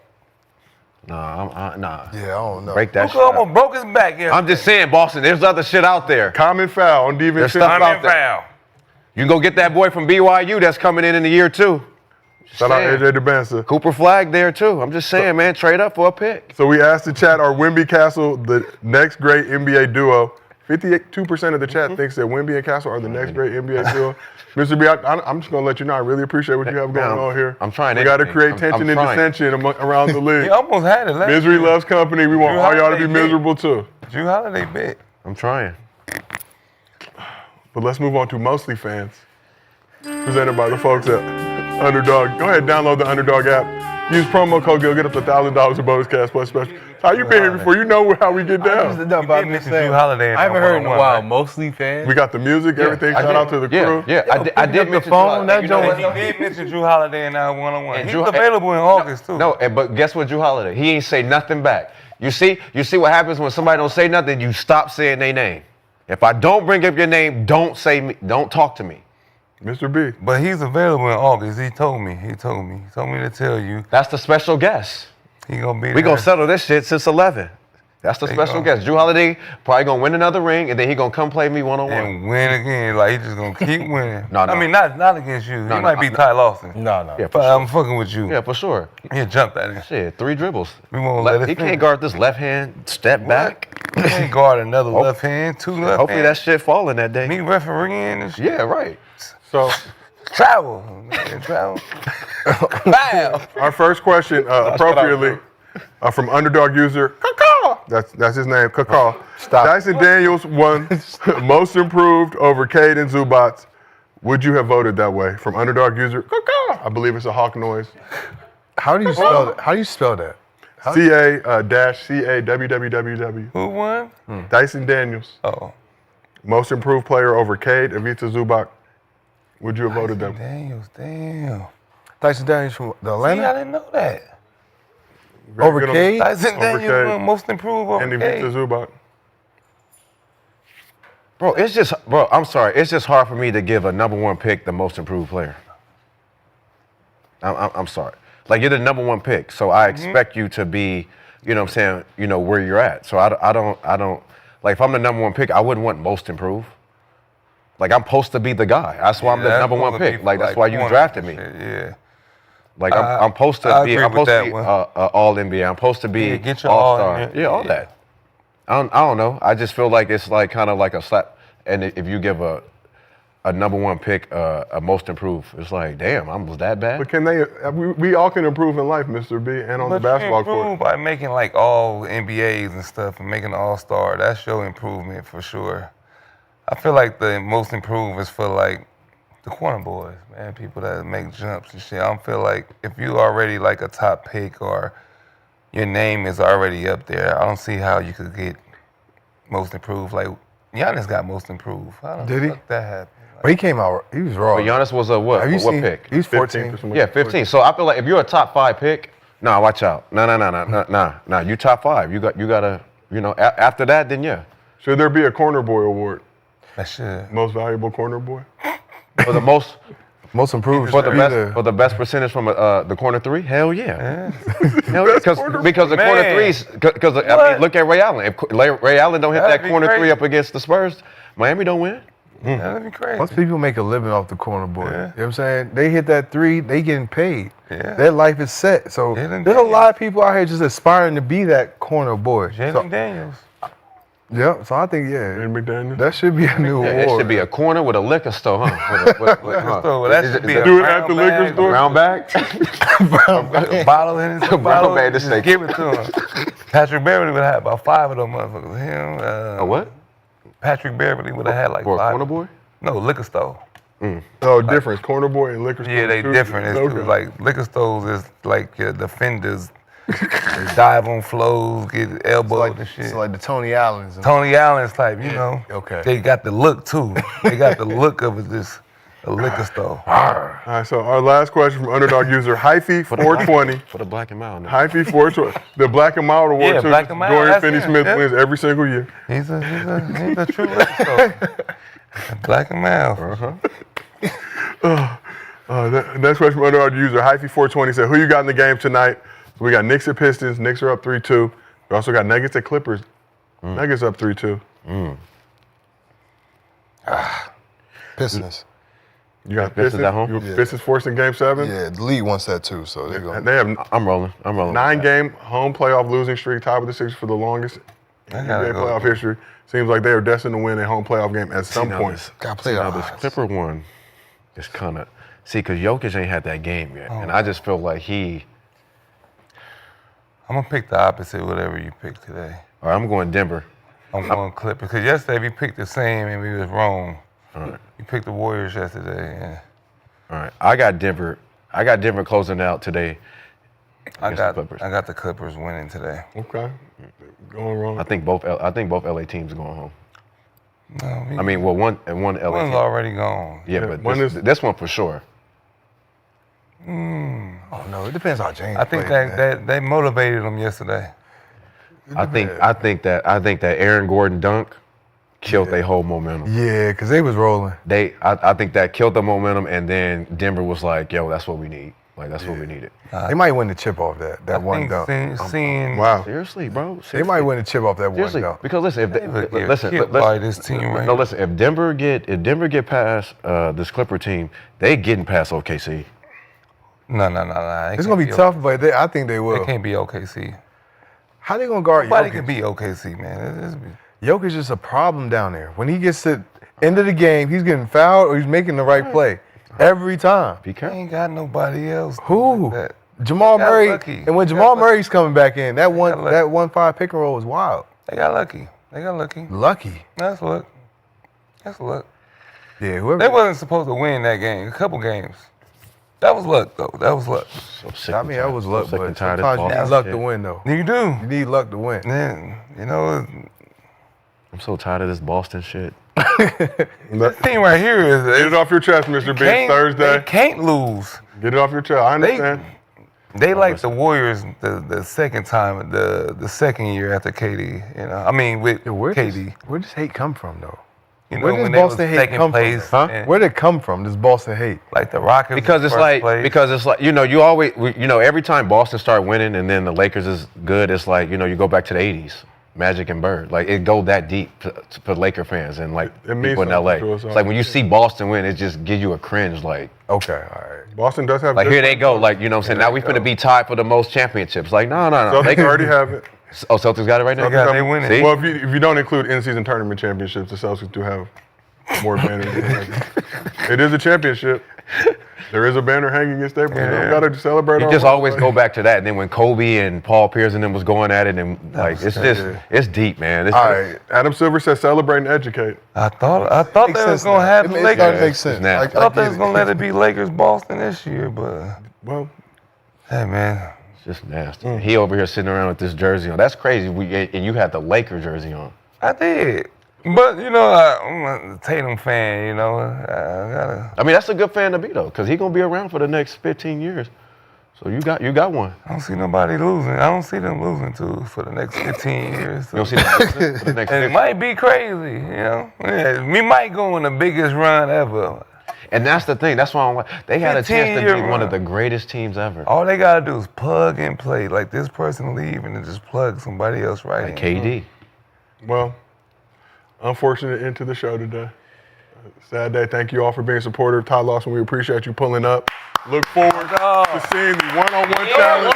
Nah. Yeah, I don't know. Break that Luka shit up. almost broke his back. I'm just saying, Boston, there's other shit out there. Common foul on There's defense. stuff out Common there. foul. You can go get that boy from BYU that's coming in the year 2. Shout out AJ DeBansa. Cooper Flag there too. I'm just saying, man, trade up for a pick. So we asked the chat, are Wemby Castle the next great NBA duo? 52% of the chat thinks that Wemby and Castle are the next great NBA duo. Mr. B, I'm just going to let you know, I really appreciate what you have going on here. I'm trying We got to anything. create I'm tension and trying. dissension around the league. He almost had it last Misery year. loves company. We want Drew all y'all to be Holiday big. miserable too. Drew Holiday bit. I'm trying. But let's move on to Mostly Fans, presented by the folks at Underdog. Go ahead, download the Underdog app. Use promo code GIL, get up to $1,000 in bonus cash plus special. How you been here before? You know how we get down. Drew Holiday. I haven't heard in a while. Mostly fans. We got the music, everything. Shout out to the crew. I did mention the phone. That joint. He did mention Drew Holiday in our one-on-one. And He's Drew- available in August too. No, but guess what, Drew Holiday? He ain't say nothing back. You see what happens when somebody don't say nothing? You stop saying their name. If I don't bring up your name, don't talk to me. Mr. B. But he's available in August. He told me to tell you. That's the special guest. He gonna be We there. gonna settle this shit since 11. That's the special guest. Drew Holiday probably gonna win another ring, and then he gonna come play me one-on-one. And win again. Like, he just gonna keep winning. No. I mean, not against you. No, He might be Ty Lawson. No. Yeah, But I'm fucking with you. Yeah, for sure. He'll jump that in. Shit, 3 dribbles. We won't let it He finish. can't guard this left hand step back. He can't guard another left hand, 2 left Hopefully hands. that shit falling that day. Me refereeing and shit. Yeah, right. So Travel. Travel. Foul. our first question, appropriately, from Underdog user Kaka. That's his name, Kaka. Stop. Dyson Daniels won Most Improved over Cade and Zubats. Would you have voted that way? From Underdog user Kaka. I believe it's a hawk noise. How do you spell that? How do you spell that? CA-CAWWW. Who won? Dyson Daniels. Oh. Most Improved Player over Cade, Ivica Zubac. Would you have voted that? Daniels, damn. Tyson Daniels from the See, I Atlanta? didn't know that. Over Good on- Cade? Tyson Over Daniels Cade. won most improved over And Ivica Cade. Zubac. Bro, I'm sorry. It's just hard for me to give a number 1 pick the most improved player. I'm sorry. Like, you're the number 1 pick, so I expect you to be, you know what I'm saying, you know, where you're at. So I don't, like, if I'm the number 1 pick, I wouldn't want most improved. Like, I'm supposed to be the guy. That's why I'm the that's number 1 supposed to pick. be Like, that's like why you one drafted me. shit, yeah. Like, I'm supposed to I be, agree I'm with supposed to that be one. all NBA. I'm supposed to be Yeah, get your all all-star. in there. Yeah, all that. I don't know. I just feel like it's like kind of like a slap. And if you give a number 1 pick a most improved, it's like, damn, I was that bad. But can they? We all can improve in life, Mr. B, and on the basketball you improve court. by making like all NBAs and stuff and making an all-star. That's your improvement for sure. I feel like the most improved is for like the corner boys, man, people that make jumps and shit. I don't feel like if you already like a top pick or your name is already up there, I don't see how you could get most improved. Like Giannis got most improved. I don't Did he? know that happened. But he came out, he was raw. But Giannis was a what? Have you What seen? pick? He was 14. Yeah, 15. So I feel like if you're a top 5 pick, nah, watch out. Nah. You top 5. You gotta, you know, after that, then yeah. Should there be a corner boy award? That should. Most valuable corner boy? For the most improved. For the best percentage from the corner 3? Hell yeah. Hell yeah. Because the corner 3s, because I mean, look at Ray Allen. If Ray Allen don't hit That'd that be corner 3 crazy. up against the Spurs, Miami don't win. That'd be crazy. Most people make a living off the corner boy. You know what I'm saying? They hit that 3, they getting paid. Yeah. Their life is set. So there's a lot of people out here just aspiring to be that corner boy. Jalen Daniels. Yeah, so I think, McDaniel. that should be a new Yeah, award. it should be a corner with a liquor store, huh? Liquor store, that should be a Do it at the liquor store? Brown bag? A bottle in his Brown bottle. bag, this Just thing. give it to him. Patrick Beverly would have had about 5 of them motherfuckers. Him. A what? Patrick Beverly would have had like For a 5. corner boy? No, liquor store. Oh, difference. Corner boy and liquor store. Yeah, they two different. It's okay. like liquor stores is like your defenders. They dive on flows, get elbowed and shit. So like the Tony Allens. Tony Allen's type, you know. Okay. They got the look too. They got the look of a liquor store. All right, so our last question from Underdog user Hyphy420. For the black and mild. Hyphy420. The Black and Mild Award, Yeah, too. Black and Mild, Dorian that's Finney-Smith him, yeah. wins every single year. He's a true liquor store. Black and mild. Next question from Underdog user Hyphy420 said, who you got in the game tonight? So we got Knicks at Pistons. Knicks are up 3-2. We also got Nuggets at Clippers. Nuggets up 3-2. Pistons. You got Pistons at home? Pistons forcing Game 7? Yeah, the league wants that too, so they're going. They have I'm rolling. 9-game home playoff losing streak, tied with the Sixers for the longest in NBA playoff history. Seems like they are destined to win a home playoff game at some point. Got to play Now this Clipper one is kind of because Jokic ain't had that game yet, and I just feel like I'm gonna pick the opposite, whatever you pick today. All right, I'm going Denver. I'm going Clippers because yesterday we picked the same and we was wrong. All right. You picked the Warriors yesterday. Yeah. All right, I got Denver. I got Denver closing out today. I got the Clippers winning today. Okay. Going wrong. I think both LA teams are going home. No, I mean, well, one LA one's team. already gone. Yeah, but this one for sure. Oh no, it depends how James. I think played, that they motivated them yesterday. I think that Aaron Gordon dunk killed their whole momentum. Yeah, because they was rolling. I think that killed the momentum, and then Denver was like, "Yo, that's what we need. Like that's what we needed." They might win the chip off that one dunk. Wow. Seriously, bro. They might win the chip off that Seriously, one dunk. because listen, if Denver get past this Clipper team, they getting past OKC. No. It's gonna be tough, but I think they will. They can't be OKC. How they gonna guard Nobody Jokic? can be OKC, man. Jokic is a problem down there. When he gets to end of the game, he's getting fouled or he's making the right play every time. He ain't got nobody else. Who? Like that. Jamal They got Murray. lucky. And when They Jamal got Murray's coming back in, that lucky. 1-5 pick and roll was wild. They got lucky. Lucky. That's luck. Yeah, whoever. They wasn't supposed to win that game. A couple games. That was luck, though. That was luck. I mean, that was luck, but tired sometimes of you need luck to win, though. You do. You need luck to win. Man, you know, I'm so tired of this Boston shit. this team right here is. Get it off your chest, Mr. B. It's Thursday. They can't lose. Get it off your chest. I understand. They like the Warriors the second time, the second year after KD. You know, I mean with KD. Where does hate come from, though? You know, Where does when they was Boston hate second come place, from? and- Where did it come from? This Boston hate? Like the Rockets. Because it's like you always every time Boston start winning and then the Lakers is good, it's like you go back to the '80s, Magic and Bird. Like it go that deep for Laker fans and like It means people in LA. something to us It's like when you see Boston win, it just gives you a cringe. Like okay, all right. Boston does have like good here they go. players. Like what I'm saying now we finna be tied for the most championships. Like no. Celtics already have it. Oh, Celtics got it right now. They winning. See? Well, if you don't include in-season tournament championships, the Celtics do have more banners. It is a championship. There is a banner hanging in Staples. You don't gotta celebrate. You all just the always way. go back to that, and then when Kobe and Paul Pierce and them was going at it, and like it's deep, man. All right, Adam Silver says celebrate and educate. I thought they was gonna have the It started to make Lakers. sense. Nah. I thought they was gonna let it be Lakers Boston this year, but Well, hey man, It's just nasty. He over here sitting around with this jersey on. That's crazy. And you had the Laker jersey on. I did. But you know, I'm a Tatum fan. You know, I gotta. I mean, that's a good fan to be though, because he's gonna be around for the next 15 years. So you got one. I don't see nobody losing. I don't see them losing for the next 15 years. You don't see them losing for the next And it 15? might be crazy, you know. Yeah, we might go on the biggest run ever. And that's the thing. That's why I'm like, they had a chance to 15-year be one of run. the greatest teams ever. All they gotta do is plug and play. Like this person leave and then just plug somebody else right Like in. KD. Well, unfortunate end to the show today. Sad day. Thank you all for being supportive. Ty Lawson, we appreciate you pulling up. Look forward to seeing the one-on-one challenge.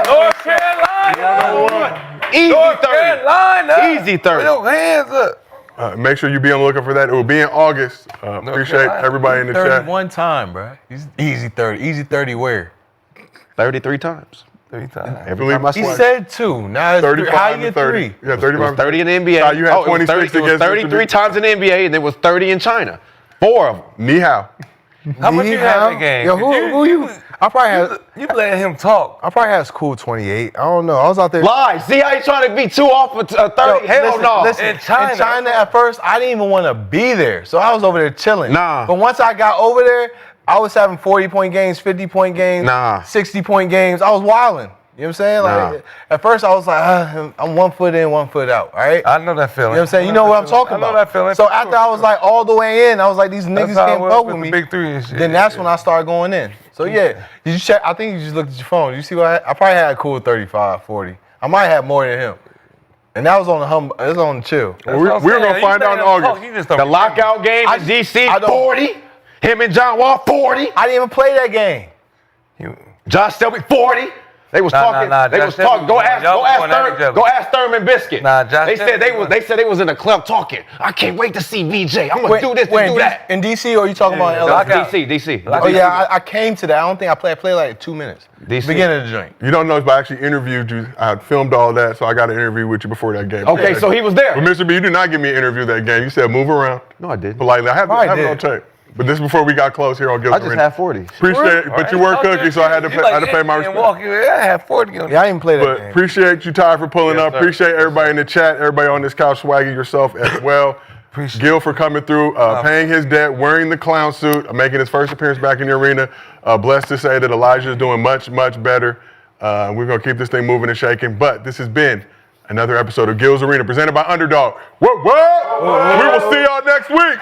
North Carolina. Easy North 30. Carolina. Easy Put 30. your hands up. Make sure you be on the lookout for that. It will be in August. Appreciate Carolina. everybody in the chat. 31 time, bro. Easy 30. Easy 30 where? 33 times. 3 times. Every time I He swear. said 2. Now it's 35 how you and get 30. 3? Yeah, 35. It was 30 in the NBA. Ty, you had it was 26 30, it was against 33 times in the NBA, and it was 30 in China. 4 of them. Ni hao. How much you had that game? Yo, who you? I probably had. You let him talk. I probably had school 28. I don't know. I was out there. Lie. See how you trying to be 2 off for 30? Yo, Hell listen, no. Listen, In China. at first, I didn't even want to be there. So I was over there chilling. Nah. But once I got over there, I was having 40-point games, 50-point games, Nah. 60-point games. I was wilding. You know what I'm saying? Like, at first, I was like, I'm 1 foot in, 1 foot out. All right. I know that feeling. You know what I'm saying? You know what I'm talking I know about. that feeling. So after I was like all the way in, I was like, these niggas how it can't was fuck with with the me. big 3 and shit. Then that's when I started going in. So yeah, did you check? I think you just looked at your phone. You see what I probably had a cool 35, 40. I might have more than him. And that was on the it was on the chill. We're gonna find out in August. The lockout game in DC, 40. Him and John Wall, 40. I didn't even play that game. Josh Selby, 40. They was talking. They was talking. Go ask Thurman Biscuit. They said they was in the club talking. I can't wait to see VJ. I'm gonna do this and do that. In DC, or are you talking about LA? DC. Oh yeah, I came to that. I don't think I played like 2 minutes. DC. Beginning of the joint. You don't know, but I actually interviewed you. I filmed all that, so I got an interview with you before that game. Okay, so he was there. But Mr. B, you did not give me an interview that game. You said move around. No, I didn't. Politely. I have it on tape. But this is before we got close here on Gilbert. I just had 40. Appreciate it, but you were cooking, so I had to pay my respect. I had 40. Yeah, I didn't even play that But game. appreciate you, Ty, for pulling up. sir. Appreciate everybody in the chat, everybody on this couch swagging yourself as well. Gil for coming through, paying his debt, wearing the clown suit, making his first appearance back in the arena. Blessed to say that Elijah is doing much, much better. We're going to keep this thing moving and shaking. But this has been another episode of Gil's Arena presented by Underdog. Whoa, whoa! We will see y'all next week.